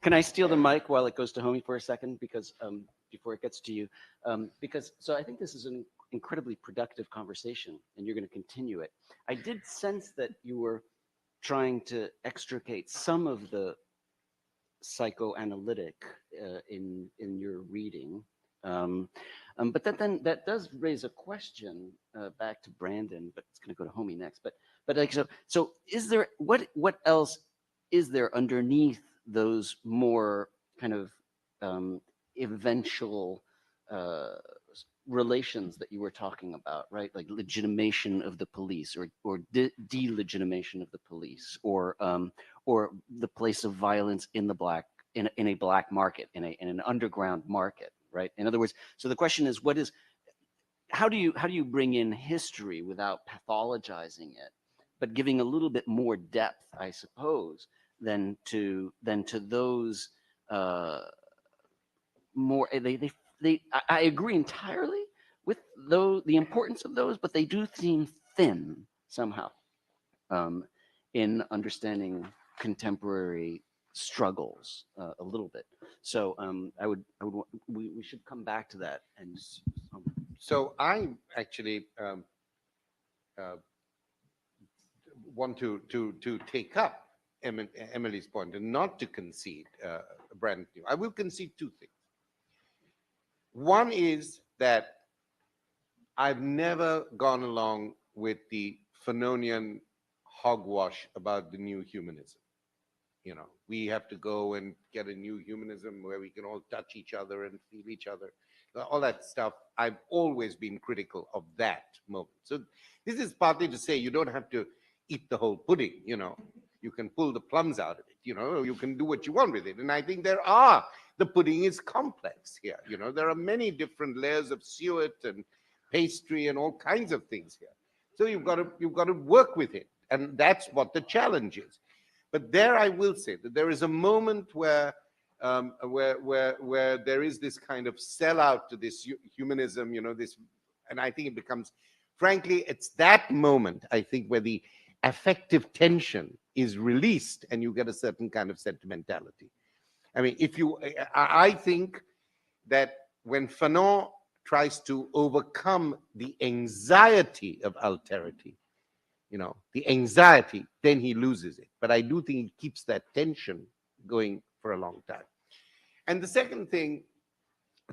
Can I steal the mic while it goes to Homie for a second, because before it gets to you, so I think this is an incredibly productive conversation, and you're going to continue it. I did sense that you were trying to extricate some of the psychoanalytic in your reading, but that does raise a question back to Brandon, but it's going to go to Homie next. But like so is there what else is there underneath those more kind of eventual relations that you were talking about, right? Like legitimation of the police, or delegitimation of the police, or the place of violence in a black market, in an underground market, right? In other words, so the question is, how do you bring in history without pathologizing it, but giving a little bit more depth, I suppose, than to those more I agree entirely with the importance of those, but they do seem thin somehow in understanding contemporary struggles a little bit. So we should come back to that. And so I actually want to take up Emily's point and not to concede brand new. I will concede two things. One is that I've never gone along with the Fanonian hogwash about the new humanism. We have to go and get a new humanism where we can all touch each other and feel each other. All that stuff, I've always been critical of that moment. So this is partly to say you don't have to eat the whole pudding, You can pull the plums out of it, You can do what you want with it. And I think the pudding is complex here, There are many different layers of suet and pastry and all kinds of things here. So you've got to work with it. And that's what the challenge is. But there I will say that there is a moment where there is this kind of sellout to this humanism, and I think it becomes, frankly, it's that moment, I think, where the affective tension is released and you get a certain kind of sentimentality. I mean, I think that when Fanon tries to overcome the anxiety of alterity, the anxiety, then he loses it. But I do think he keeps that tension going for a long time. And the second thing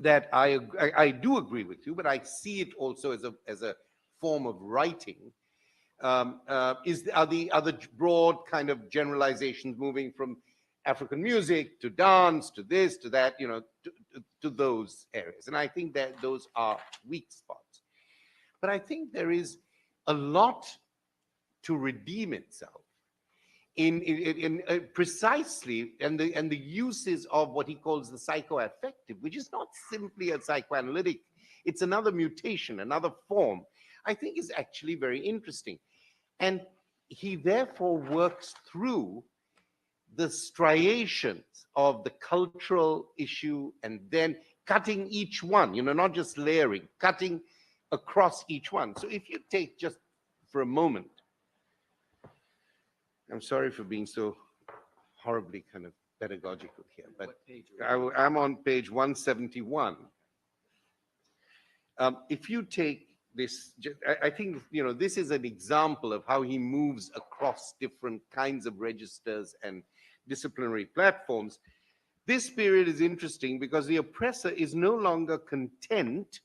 that I do agree with you, but I see it also as a form of writing, are the broad kind of generalizations moving from African music to dance to this to that, you know, to those areas. And I think that those are weak spots. But I think there is a lot to redeem itself in precisely and the uses of what he calls the psychoaffective, which is not simply a psychoanalytic, it's another mutation, another form, I think is actually very interesting. And he therefore works through the striations of the cultural issue and then cutting each one, you know, not just layering, cutting across each one. So if you take just for a moment, I'm sorry for being so horribly kind of pedagogical here, but I'm on page 171. If you take this, I think, you know, this is an example of how he moves across different kinds of registers and disciplinary platforms. This period is interesting because the oppressor is no longer content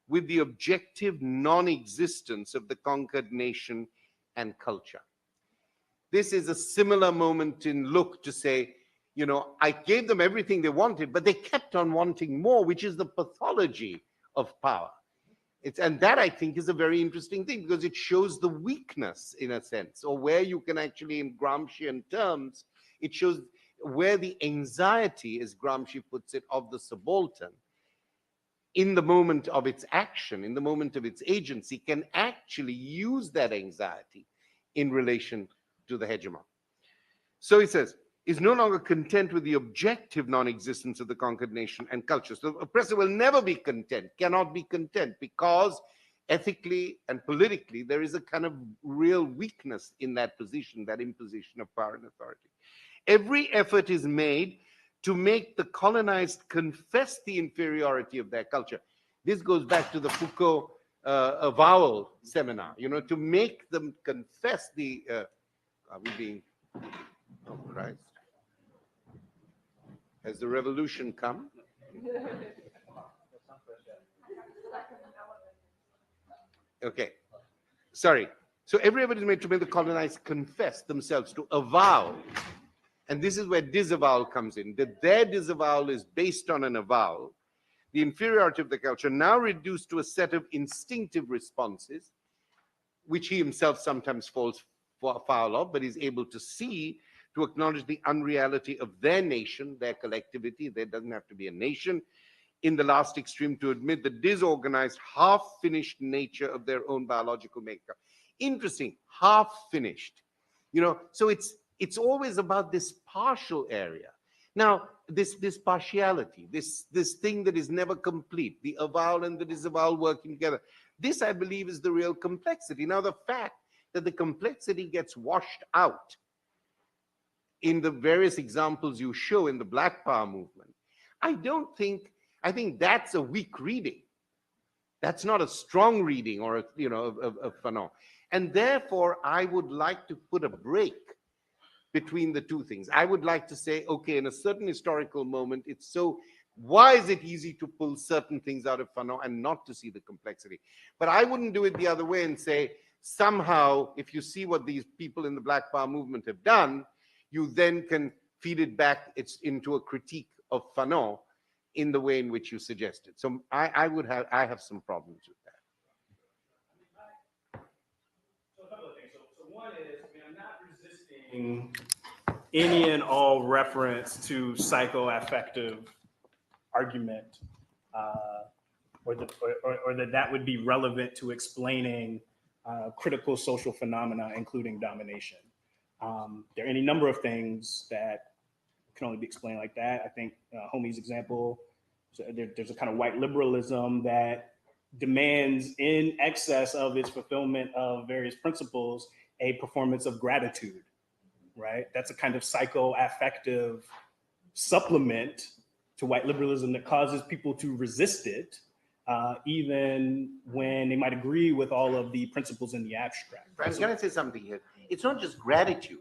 with the objective non-existence of the conquered nation and culture. This is a similar moment in Look to say, you know, I gave them everything they wanted, but they kept on wanting more, which is the pathology of power. And that, I think, is a very interesting thing because it shows the weakness, in a sense, or where you can actually, in Gramscian terms, it shows where the anxiety, as Gramsci puts it, of the subaltern, in the moment of its action, in the moment of its agency, can actually use that anxiety in relation to the hegemon. So he says, is no longer content with the objective non-existence of the conquered nation and culture. So the oppressor will never be content, cannot be content, because ethically and politically, there is a kind of real weakness in that position, that imposition of power and authority. Every effort is made to make the colonized confess the inferiority of their culture. This goes back to the Foucault avowal seminar, you know, to make them confess the, are we being, oh Christ. Has the revolution come? Okay, sorry. So every effort is made to make the colonized confess themselves, to avow. And this is where disavowal comes in, that their disavowal is based on an avowal. The inferiority of the culture now reduced to a set of instinctive responses, which he himself sometimes falls foul of, but is able to see, to acknowledge the unreality of their nation, their collectivity. There doesn't have to be a nation. In the last extreme, to admit the disorganized, half-finished nature of their own biological makeup. Interesting, half-finished. You know, so it's always about this partial area. Now, this partiality, this thing that is never complete, the avowal and the disavowal working together. This, I believe, is the real complexity. Now, the fact that the complexity gets washed out in the various examples you show in the Black Power movement, I think that's a weak reading. That's not a strong reading or, you know, of Fanon. And therefore, I would like to put a break between the two things. I would like to say, okay, in a certain historical moment, why is it easy to pull certain things out of Fanon and not to see the complexity? But I wouldn't do it the other way and say, somehow, if you see what these people in the Black Power movement have done, you then can feed it back into a critique of Fanon in the way in which you suggested. So I have some problems with that. So a couple of things. So one is, I mean, I'm not resisting any and all reference to psychoaffective argument, or that would be relevant to explaining critical social phenomena, including domination. There are any number of things that can only be explained like that. I think Homie's example, so there's a kind of white liberalism that demands, in excess of its fulfillment of various principles, a performance of gratitude, right? That's a kind of psychoaffective supplement to white liberalism that causes people to resist it, even when they might agree with all of the principles in the abstract. Frank, can I say something here? It's not just gratitude.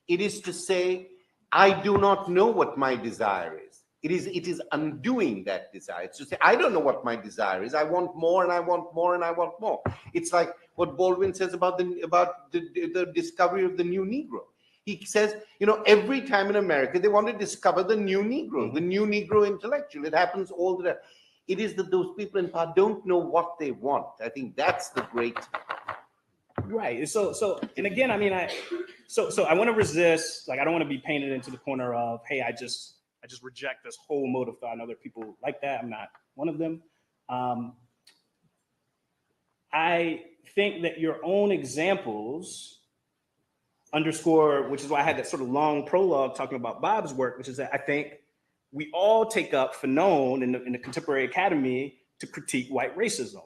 It is to say, I do not know what my desire is. It is undoing that desire. It's to say, I don't know what my desire is. I want more and I want more and I want more. It's like what Baldwin says about the discovery of the new Negro. He says, you know, every time in America, they want to discover the new Negro, the new Negro intellectual. It happens all the time. It is that those people in power don't know what they want. I think that's the great. Right. So, and again, I mean, I want to resist, like, I don't want to be painted into the corner of, hey, I just reject this whole mode of thought, and other people like that. I'm not one of them. I think that your own examples underscore, which is why I had that sort of long prologue talking about Bob's work, which is that I think we all take up Fanon in the contemporary academy to critique white racism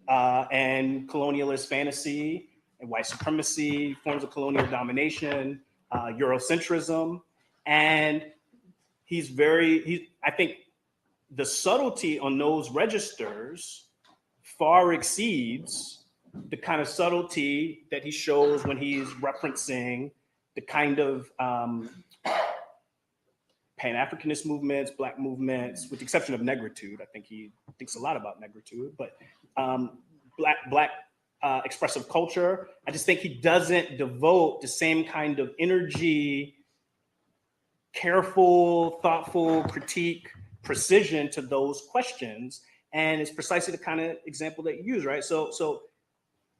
and colonialist fantasy and white supremacy, forms of colonial domination, Eurocentrism. And I think the subtlety on those registers far exceeds the kind of subtlety that he shows when he's referencing the kind of Pan-Africanist movements, Black movements, with the exception of negritude. I think he thinks a lot about negritude, but Black expressive culture. I just think he doesn't devote the same kind of energy, careful, thoughtful critique, precision to those questions. And it's precisely the kind of example that you use, right? So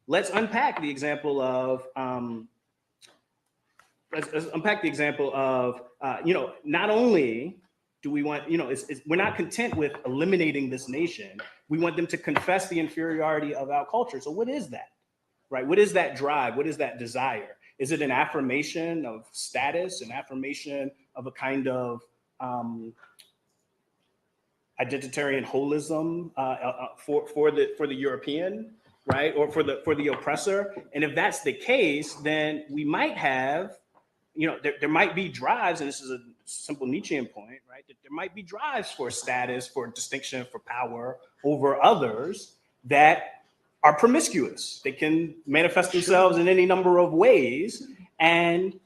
let's unpack the example of, not only do we want, we're not content with eliminating this nation. We want them to confess the inferiority of our culture. So what is that, right? What is that drive? What is that desire? Is it an affirmation of status, an affirmation of a kind of identitarian holism for the European, right, or for the oppressor? And if that's the case, then we might have, there might be drives, and this is a simple Nietzschean point, right? That there might be drives for status, for distinction, for power over others that are promiscuous. They can manifest themselves in any number of ways, and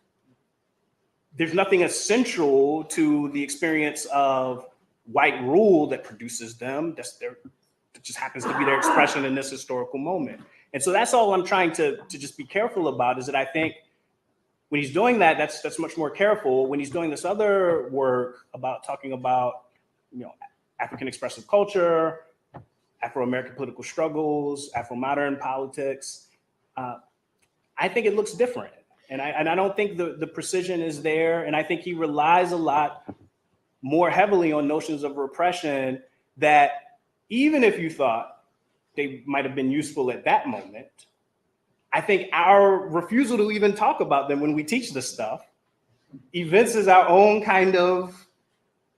there's nothing essential to the experience of white rule that produces them. That just happens to be their expression in this historical moment. And so that's all I'm trying to just be careful about, is that I think when he's doing that, that's much more careful. When he's doing this other work about talking about, African expressive culture, Afro-American political struggles, Afro-modern politics, I think it looks different. And I don't think the precision is there. And I think he relies a lot more heavily on notions of repression that, even if you thought they might have been useful at that moment, I think our refusal to even talk about them when we teach this stuff evinces our own kind of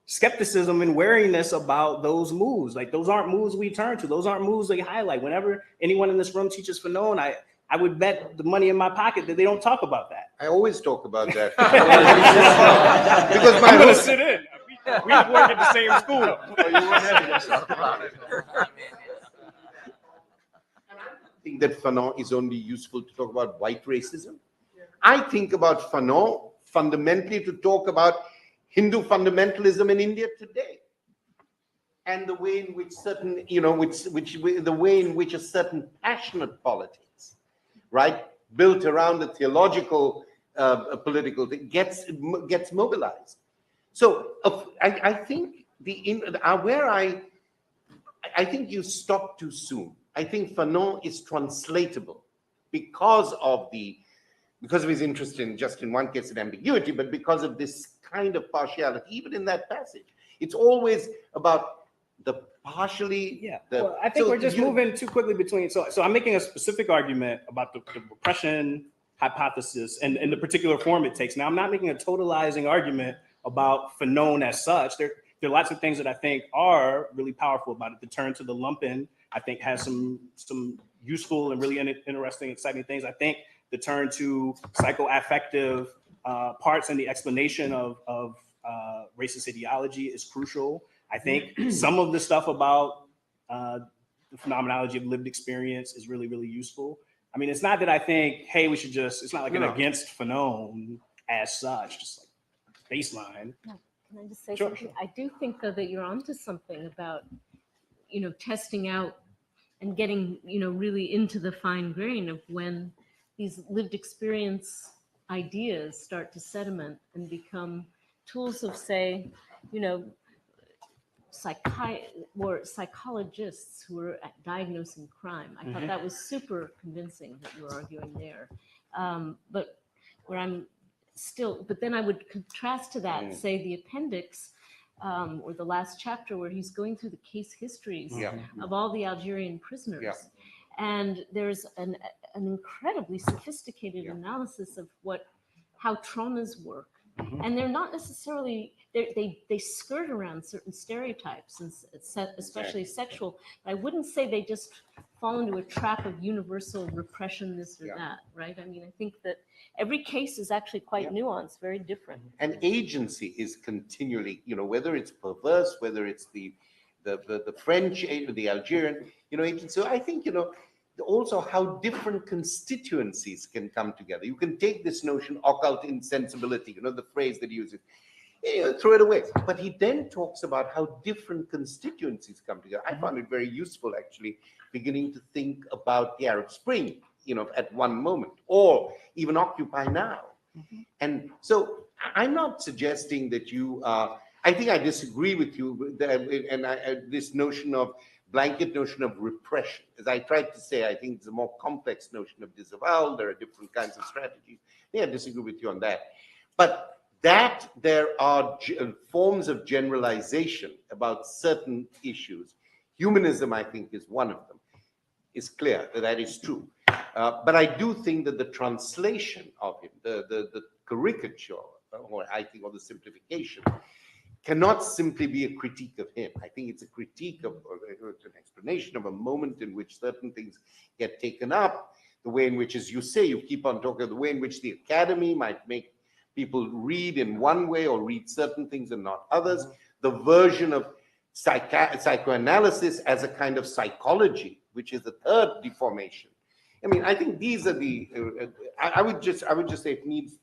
skepticism and wariness about those moves. Like, those aren't moves we turn to. Those aren't moves they highlight. Whenever anyone in this room teaches Fanon, I would bet the money in my pocket that they don't talk about that. I always talk about that. Because I'm going to sit in. We work at the same school. I think that Fanon is only useful to talk about white racism. I think about Fanon fundamentally to talk about Hindu fundamentalism in India today, and the way in which certain, the way in which a certain passionate politics, right, built around a theological, political thing, gets mobilized. So I think I think you stopped too soon. I think Fanon is translatable because of his interest in, just in one case, in ambiguity, but because of this kind of partiality, even in that passage. It's always about the partially. Yeah. Well, I think we're just moving too quickly between. So I'm making a specific argument about the repression hypothesis and the particular form it takes. Now, I'm not making a totalizing argument about Fanon as such. There are lots of things that I think are really powerful about it. The turn to the lumpen, I think, has some useful and really interesting, exciting things. I think the turn to psychoaffective parts and the explanation of racist ideology is crucial. I think some of the stuff about the phenomenology of lived experience is really, really useful. I mean, it's not that I think, hey, we should just, it's not like an against Fanon as such, just like baseline. Can I just say Sure, something? I do think, though, that you're onto something about, testing out and getting, really into the fine grain of when these lived experience ideas start to sediment and become tools of, say, psychologists who are diagnosing crime. I thought that was super convincing that you were arguing there. But where I'm still, but then I would contrast to that, say, the appendix or the last chapter where he's going through the case histories of all the Algerian prisoners. And there's an incredibly sophisticated analysis of how traumas work. And they're not necessarily, they skirt around certain stereotypes, and especially sexual. But I wouldn't say they just fall into a trap of universal repression, this or that, right? I mean, I think that every case is actually quite nuanced, very different. And agency is continually, whether it's perverse, whether it's the French, the Algerian, agency. So I think, also how different constituencies can come together. You can take this notion, occult insensibility, the phrase that he uses, throw it away. But he then talks about how different constituencies come together. I found it very useful, actually, beginning to think about the Arab Spring, at one moment, or even Occupy Now. And so I'm not suggesting that you are, I think I disagree with you, and this notion of blanket notion of repression. As I tried to say, I think it's a more complex notion of disavowal. There are different kinds of strategies. I disagree with you on that. But that there are forms of generalization about certain issues. Humanism, I think, is one of them. It's clear that that is true. But I do think that the translation of him, the caricature, or I think, or the simplification, cannot simply be a critique of him. I think it's a critique of, or an explanation of a moment in which certain things get taken up, the way in which, as you say, you keep on talking, the way in which the academy might make people read in one way or read certain things and not others, the version of psychoanalysis as a kind of psychology, which is the third deformation. I mean, I think these are the, I would just say it needs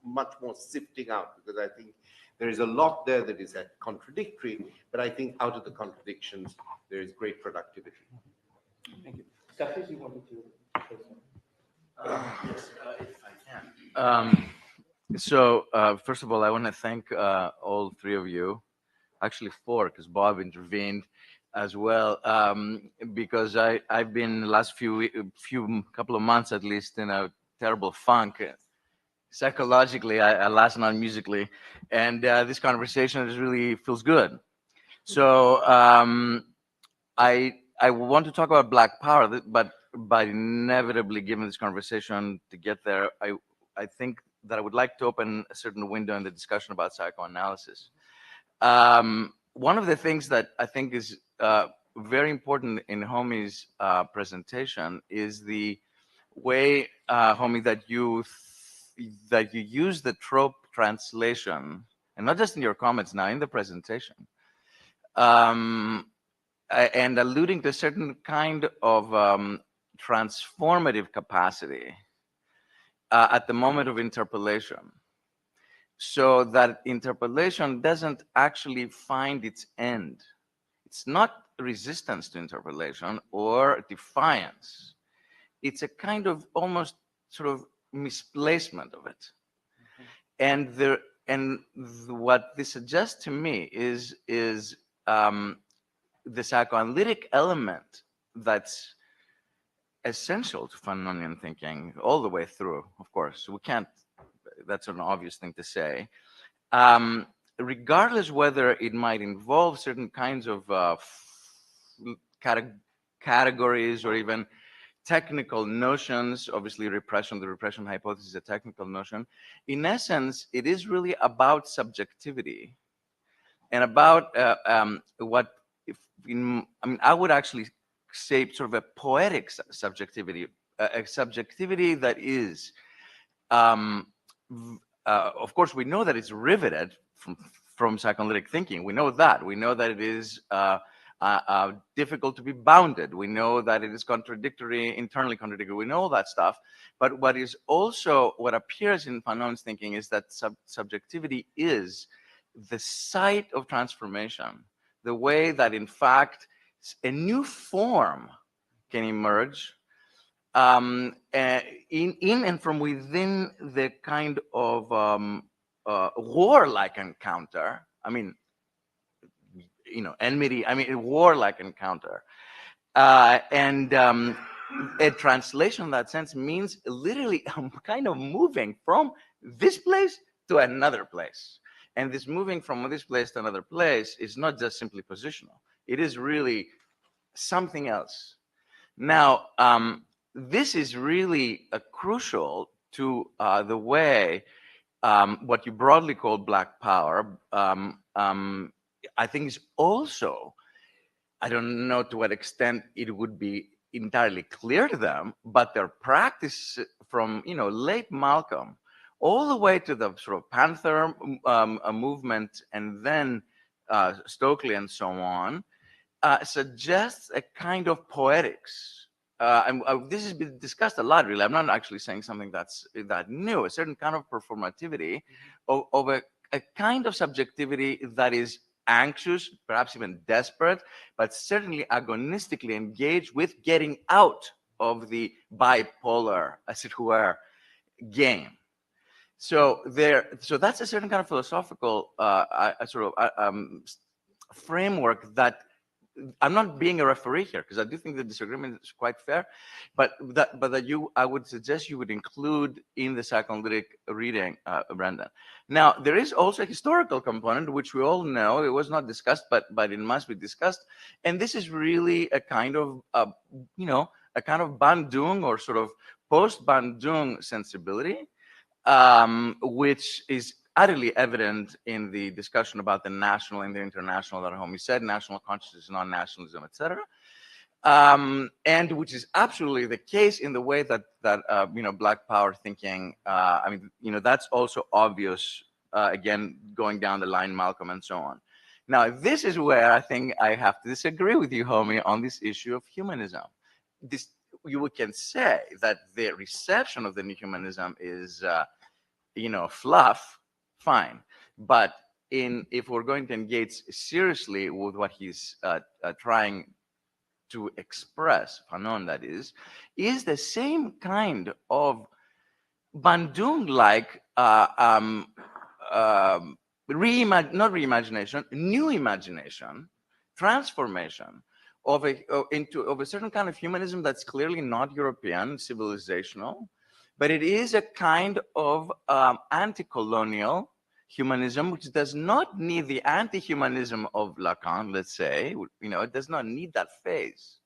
much more sifting out, because I think there is a lot there that is contradictory, but I think out of the contradictions, there is great productivity. Thank you. Steffi, you wanted to say something? Yes, if I can. First of all, I want to thank all three of you, actually four, because Bob intervened as well, because I've been the last couple of months at least in a terrible funk. Psychologically, last not musically, and this conversation really feels good. So I want to talk about Black Power, but inevitably, given this conversation to get there, I think that I would like to open a certain window in the discussion about psychoanalysis. One of the things that I think is very important in Homi's presentation is the way, Homi, that you use the trope translation, and not just in your comments now, in the presentation, and alluding to a certain kind of transformative capacity at the moment of interpellation, so that interpellation doesn't actually find its end. It's not resistance to interpellation or defiance. It's a kind of almost sort of misplacement of it. And what this suggests to me is the psychoanalytic element that's essential to Fanonian thinking all the way through. Of course, we can't, that's an obvious thing to say. Regardless whether it might involve certain kinds of categories or even technical notions. Obviously, the repression hypothesis is a technical notion. In essence, it is really about subjectivity and about I would actually say sort of a poetic subjectivity, a subjectivity that is, of course, we know that it's riveted from psychoanalytic thinking. We know that. We know that it is difficult to be bounded. We know that it is contradictory, internally contradictory. We know all that stuff. But what appears in Fanon's thinking is that subjectivity is the site of transformation, the way that in fact a new form can emerge in and from within the kind of warlike encounter. I mean, enmity, I mean, a warlike encounter. And a translation in that sense means literally kind of moving from this place to another place. And this moving from this place to another place is not just simply positional. It is really something else. Now, this is really crucial to the way what you broadly call Black Power, I think is also, I don't know to what extent it would be entirely clear to them, but their practice from late Malcolm all the way to the sort of Panther movement and then Stokely and so on suggests a kind of poetics. And this has been discussed a lot, really. I'm not actually saying something that's that new. A certain kind of performativity of a kind of subjectivity that is anxious, perhaps even desperate, but certainly agonistically engaged with getting out of the bipolar, as it were, game. So that's a certain kind of philosophical framework that I'm not being a referee here, because I do think the disagreement is quite fair, but that I would suggest you would include in the psychoanalytic reading, Brendan. Now, there is also a historical component, which we all know. It was not discussed, but it must be discussed. And this is really a kind of, a kind of Bandung or sort of post-Bandung sensibility, which is utterly evident in the discussion about the national and the international that Homi said, national consciousness, non-nationalism, etc. And which is absolutely the case in the way that Black Power thinking, that's also obvious, again, going down the line, Malcolm and so on. Now, this is where I think I have to disagree with you, Homi, on this issue of humanism. You can say that the reception of the new humanism is, fluff, fine. But if we're going to engage seriously with what he's trying to express, Fanon that is the same kind of Bandung-like not reimagination, new imagination, transformation of a certain kind of humanism that's clearly not European, civilizational, but it is a kind of anti-colonial humanism, which does not need the anti-humanism of Lacan, let's say. It does not need that phase.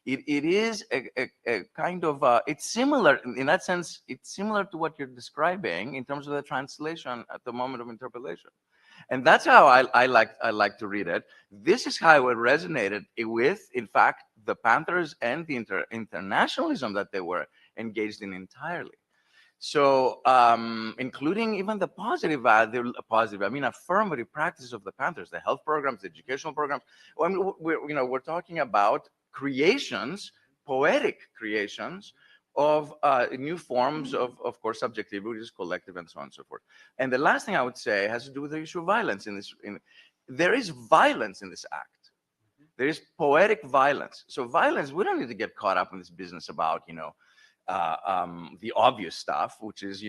It is a kind of, it's similar, in that sense, it's similar to what you're describing in terms of the translation at the moment of interpolation. And that's how I like to read it. This is how it resonated with, in fact, the Panthers and the internationalism that they were engaged in entirely. So, including even the affirmative practices of the Panthers, the health programs, the educational programs. We're talking about creations, poetic creations of new forms of course, subjectivity, which is collective and so on and so forth. And the last thing I would say has to do with the issue of violence there is violence in this act. There is poetic violence. So violence, we don't need to get caught up in this business about, the obvious stuff, which is,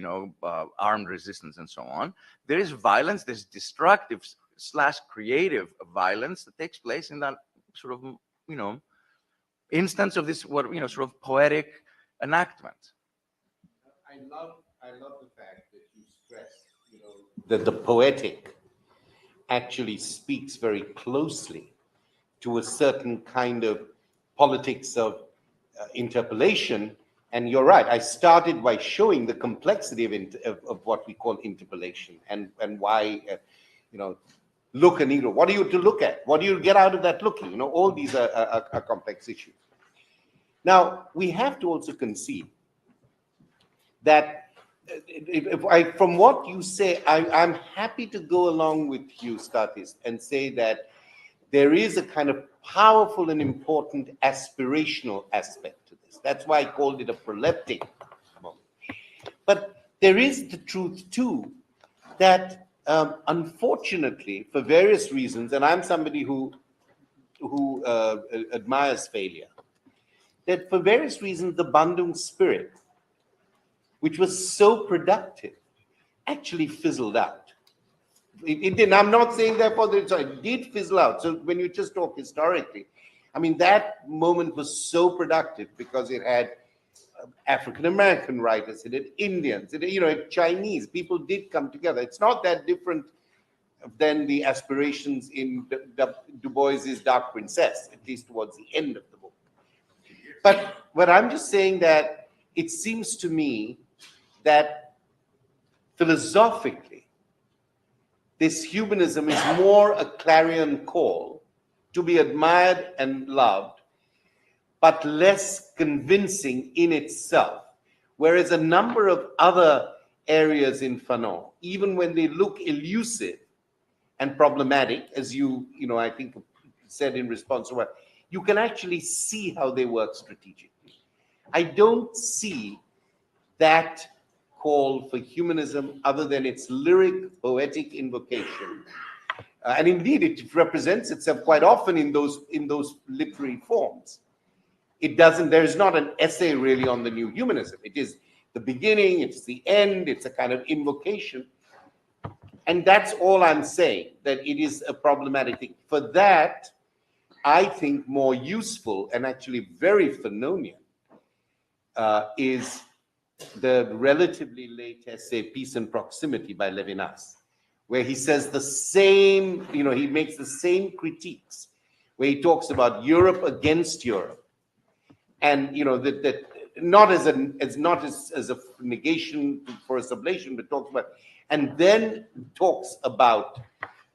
armed resistance and so on. There is violence, there's destructive / creative violence that takes place in that sort of, instance of this, sort of poetic enactment. I love the fact that you stress, that the poetic actually speaks very closely to a certain kind of politics of interpolation. And you're right, I started by showing the complexity of what we call interpolation and why, look and Negro. What are you to look at? What do you get out of that looking? All these are complex issues. Now, we have to also concede that from what you say, I'm happy to go along with you, Stathis, and say that there is a kind of powerful and important aspirational aspect to this. That's why I called it a proleptic moment. But there is the truth, too, that Unfortunately, for various reasons, and I'm somebody who admires failure, that for various reasons, the Bandung spirit, which was so productive, actually fizzled out. It didn't. I'm not saying therefore that it did fizzle out. So when you just talk historically, I mean, that moment was so productive because it had African-American writers, it had Indians, it had Chinese. People did come together. It's not that different than the aspirations in Du Bois's Dark Princess, at least towards the end of the book. But I'm just saying that it seems to me that philosophically, this humanism is more a clarion call to be admired and loved, but less convincing in itself. Whereas a number of other areas in Fanon, even when they look elusive and problematic, as I think said in response to what, you can actually see how they work strategically. I don't see that call for humanism other than its lyric, poetic invocation. And indeed, it represents itself quite often in those literary forms. There is not an essay really on the new humanism. It is the beginning, it's the end, it's a kind of invocation. And that's all I'm saying, that it is a problematic thing. For that, I think more useful and actually very Fanonian is the relatively late essay, Peace and Proximity by Levinas, where he says the same, he makes the same critiques, where he talks about Europe against Europe. And, that not as a negation for a sublation, but talks about, and then talks about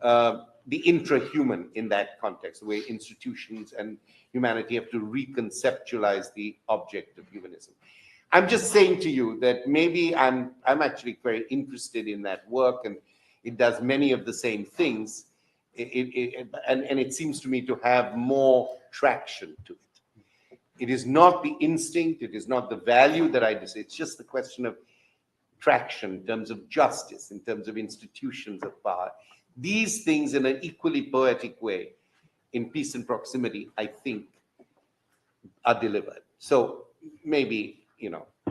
the intrahuman in that context, the way institutions and humanity have to reconceptualize the object of humanism. I'm just saying to you that maybe I'm actually very interested in that work, and it does many of the same things, and it seems to me to have more traction to it. It is not the instinct, it is not the value that I just, it's just the question of traction in terms of justice, in terms of institutions of power. These things in an equally poetic way, in Peace and Proximity, I think, are delivered. So maybe,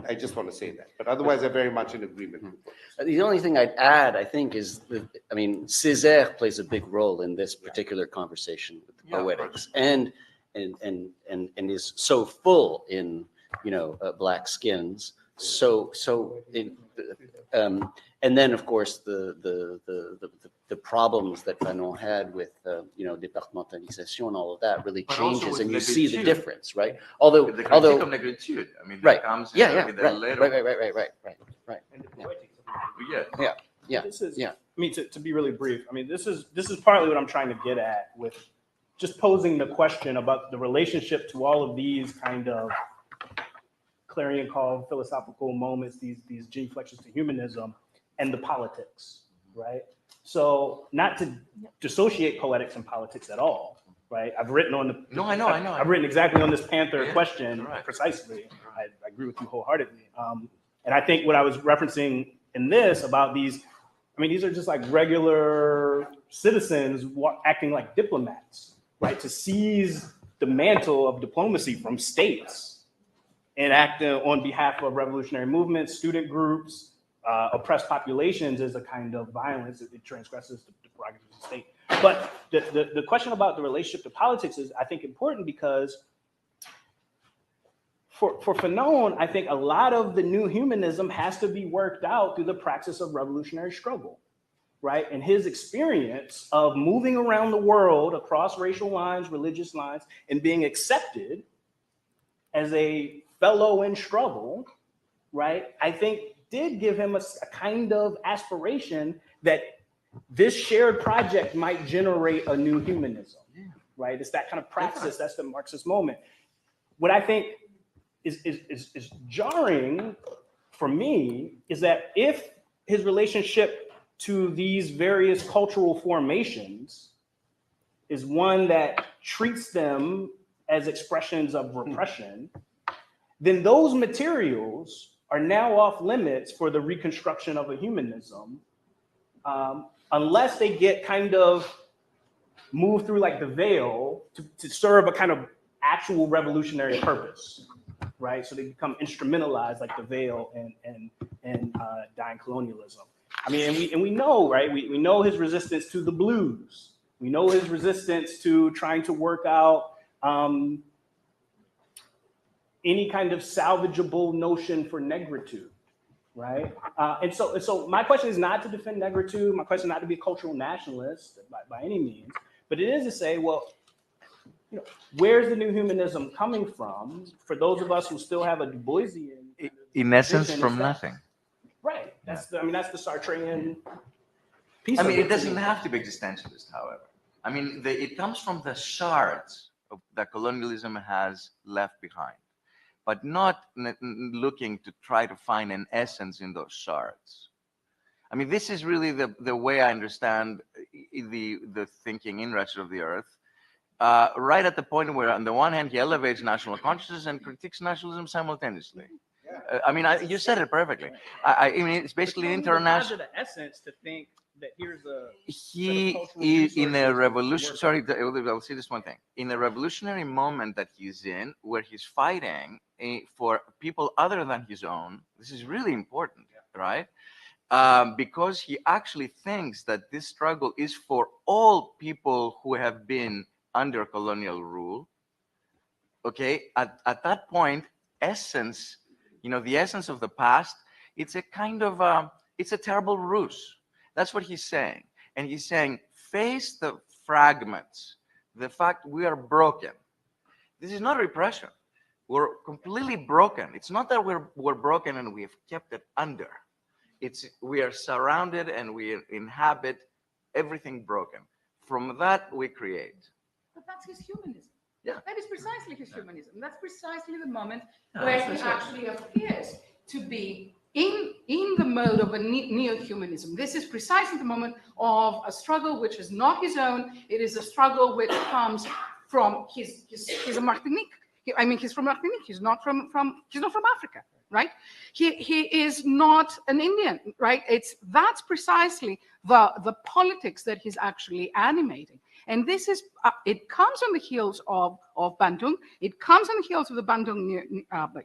I just want to say that. But otherwise, I'm very much in agreement. The only thing I'd add, I think, is that, Césaire plays a big role in this particular conversation with the poetics, and is so full in, black skins. And then, of course, the problems that Fanon had with, departementalisation and all of that really changes, and you see the difference, right? Although, the negritude, right, comes right. This is, to be really brief, this is partly what I'm trying to get at with just posing the question about the relationship to all of these kind of clarion call philosophical moments, these genuflections to humanism and the politics, right? So not to dissociate poetics and politics at all, right? I've written on the I know. I've written exactly on this Panther question precisely. I agree with you wholeheartedly. And I think what I was referencing in this about these, these are just like regular citizens acting like diplomats, right? To seize the mantle of diplomacy from states and act on behalf of revolutionary movements, student groups, oppressed populations is a kind of violence. It transgresses the prerogatives of the state. But the question about the relationship to politics is, I think, important because for Fanon, I think a lot of the new humanism has to be worked out through the praxis of revolutionary struggle, right? And his experience of moving around the world across racial lines, religious lines, and being accepted as a fellow in struggle, right? I think did give him a kind of aspiration that this shared project might generate a new humanism, right? It's that kind of praxis, that's the Marxist moment. What I think is jarring for me is that if his relationship to these various cultural formations is one that treats them as expressions of repression, then those materials are now off limits for the reconstruction of a humanism unless they get kind of moved through like the veil to serve a kind of actual revolutionary purpose, right? So they become instrumentalized like the veil and dying colonialism. I mean, and we know, right? We know his resistance to the blues. We know his resistance to trying to work out any kind of salvageable notion for negritude, right? And so my question is not to defend negritude. My question is not to be a cultural nationalist by any means, but it is to say, well, you know, where's the new humanism coming from? For those of us who still have a Du Boisian, In essence, vision, from is that- nothing. right? That's the, I mean, that's the Sartrean piece. I of mean, it to doesn't me. have to be existentialist, however. I mean, it comes from the shards that colonialism has left behind, but not looking to try to find an essence in those shards. I mean, this is really the way I understand the thinking in Wretched of the Earth. Right at the point where, on the one hand, he elevates national consciousness and critiques nationalism simultaneously. I mean, you said it perfectly. I mean, it's basically international. The essence to think that here's a He cultural is in a resources revolution. to Sorry, I'll say this one thing. In a revolutionary moment that he's in, where he's fighting for people other than his own. This is really important, right? Because he actually thinks that this struggle is for all people who have been under colonial rule. Okay, at that point, essence, you know, the essence of the past, it's a kind of it's a terrible ruse. That's what he's saying. And he's saying, face the fragments, the fact we are broken. This is not repression. We're completely broken. It's not that we're broken and we have kept it under. It's we are surrounded and we inhabit everything broken. From that we create. But that's his humanism. Yeah. That is precisely his humanism. That's precisely the moment Yeah, where that's he right. actually appears to be in the mode of a neo-humanism. This is precisely the moment of a struggle which is not his own. It is a struggle which comes from he's a Martinique. I mean, he's from Martinique. He's not from Africa, right? He is not an Indian, right? That's precisely the politics that he's actually animating. And this is, it comes on the heels of Bandung. It comes on the heels of the Bandung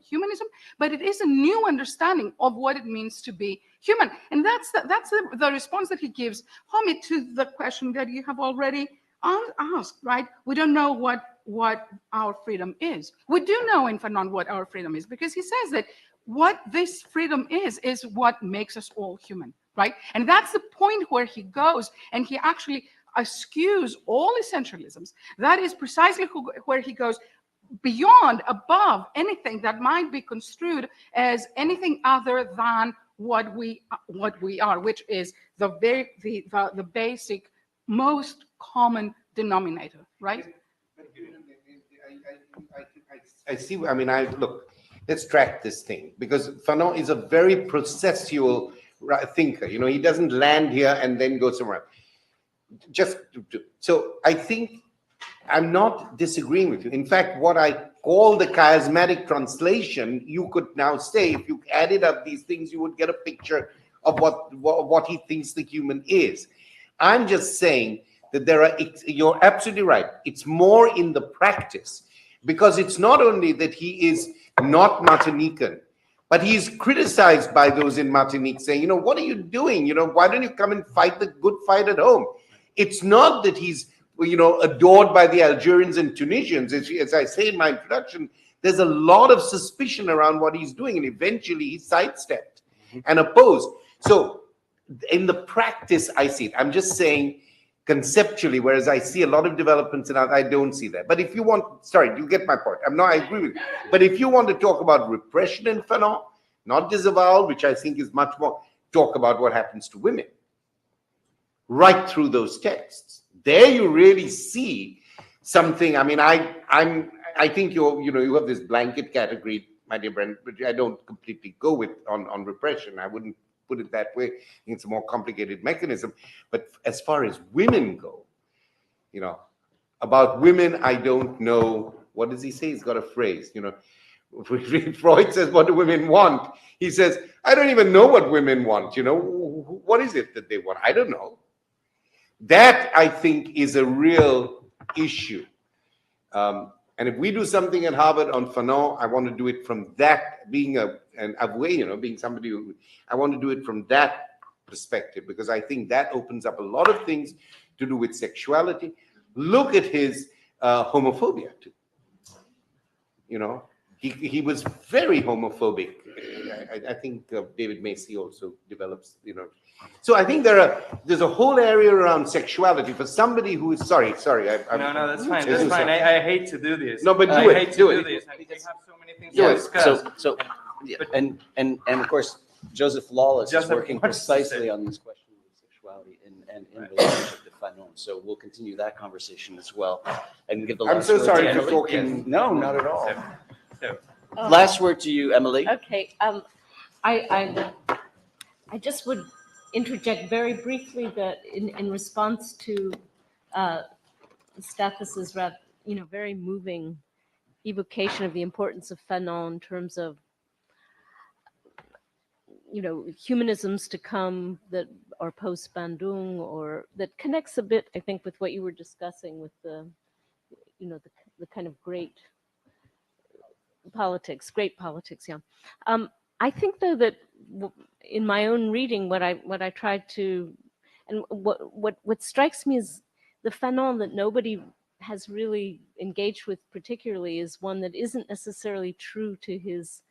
humanism, but it is a new understanding of what it means to be human. And that's the response that he gives, Hamid, to the question that you have already asked, right? We don't know what our freedom is. We do know in Fanon what our freedom is, because he says that what this freedom is what makes us all human, right? And that's the point where he goes and he actually eschews all essentialisms. That is precisely where he goes beyond, above anything that might be construed as anything other than what we are, which is the basic, most common denominator, right? I see. I mean, look. Let's track this thing, because Fanon is a very processual thinker. You know, he doesn't land here and then go somewhere. So I think I'm not disagreeing with you. In fact, what I call the chiasmatic translation, you could now say, if you added up these things, you would get a picture of what he thinks the human is. I'm just saying that you're absolutely right. It's more in the practice, because it's not only that he is not Martinican, but he's criticized by those in Martinique saying, you know, what are you doing? You know, why don't you come and fight the good fight at home? It's not that he's, you know, adored by the Algerians and Tunisians. As I say in my introduction, there's a lot of suspicion around what he's doing, and eventually he sidestepped and opposed. So in the practice, I see it. I'm just saying conceptually, whereas I see a lot of developments and I don't see that. But if you want, sorry, you get my point. I agree with you. But if you want to talk about repression in Fanon, not disavowal, which I think is much more, talk about what happens to women right through those texts. There you really see something. I mean, I think you have this blanket category, my dear Brent, which I don't completely go with on repression. I wouldn't put it that way. It's a more complicated mechanism. But as far as women go, you know, about women, I don't know. What does he say? He's got a phrase, you know. Freud says, what do women want? He says, I don't even know what women want, you know. What is it that they want? I don't know. That, I think, is a real issue. And if we do something at Harvard on Fanon, I want to do it from that, being an Apoie, being somebody who, I want to do it from that perspective, because I think that opens up a lot of things to do with sexuality. Look at his homophobia too. He was very homophobic. I think David Macy also develops, So I think there's a whole area around sexuality for somebody who is sorry. No, that's fine. That's fine. I hate to do this. No, but do I it. hate to Do do it. this. And we have so many things Do to it. discuss. So yeah, and of course, Joseph Lawless is Joseph working wants to precisely say- on these questions of sexuality and in relationship to Fanon. So we'll continue that conversation as well. And give the I'm last so word sorry to for Emily. talking. Yes. No, not at all. So, Last word to you, Emily. Okay, I just would interject very briefly that in response to Stathis's very moving evocation of the importance of Fanon in terms of humanisms to come that are post Bandung, or that connects a bit, I think, with what you were discussing with the kind of great politics, yeah. I think though that in my own reading, what I tried to, and what strikes me is the Fanon that nobody has really engaged with particularly is one that isn't necessarily true to his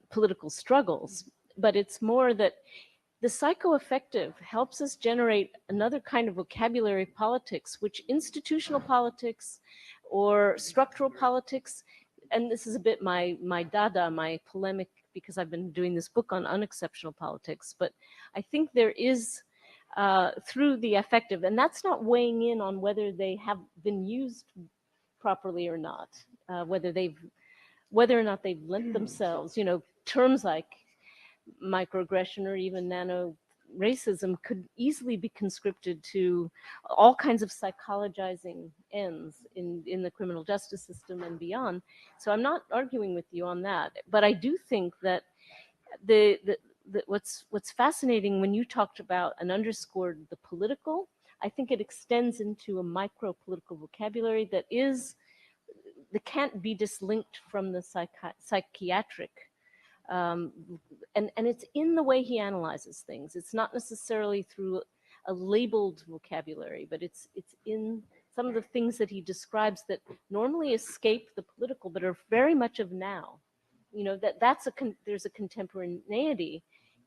political struggles, but it's more that the psychoaffective helps us generate another kind of vocabulary politics, which institutional politics or structural politics, and this is a bit my polemic, because I've been doing this book on unexceptional politics, but I think there is through the affective, and that's not weighing in on whether they have been used properly or not, whether or not they've lent themselves, terms like microaggression or even nano racism could easily be conscripted to all kinds of psychologizing ends in the criminal justice system and beyond. So I'm not arguing with you on that, but I do think that what's fascinating when you talked about and underscored the political, I think it extends into a micro political vocabulary that can't be dislinked from the psychiatric. And it's in the way he analyzes things. It's not necessarily through a labeled vocabulary, but it's in some of the things that he describes that normally escape the political, but are very much of now. There's a contemporaneity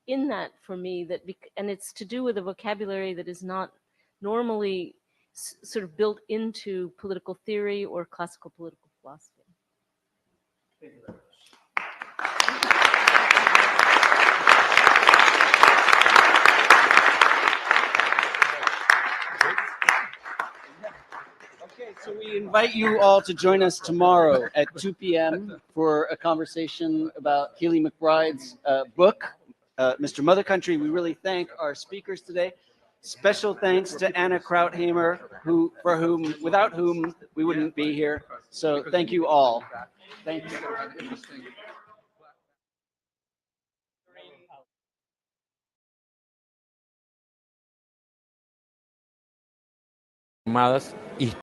in that for me, and it's to do with a vocabulary that is not normally sort of built into political theory or classical political philosophy. Thank you very much. Okay, so we invite you all to join us tomorrow at 2 p.m. for a conversation about Keely McBride's book, Mr. Mother Country. We really thank our speakers today. Special thanks to Anna Krautheimer, without whom we wouldn't be here. So thank you all. Thank you. Tomadas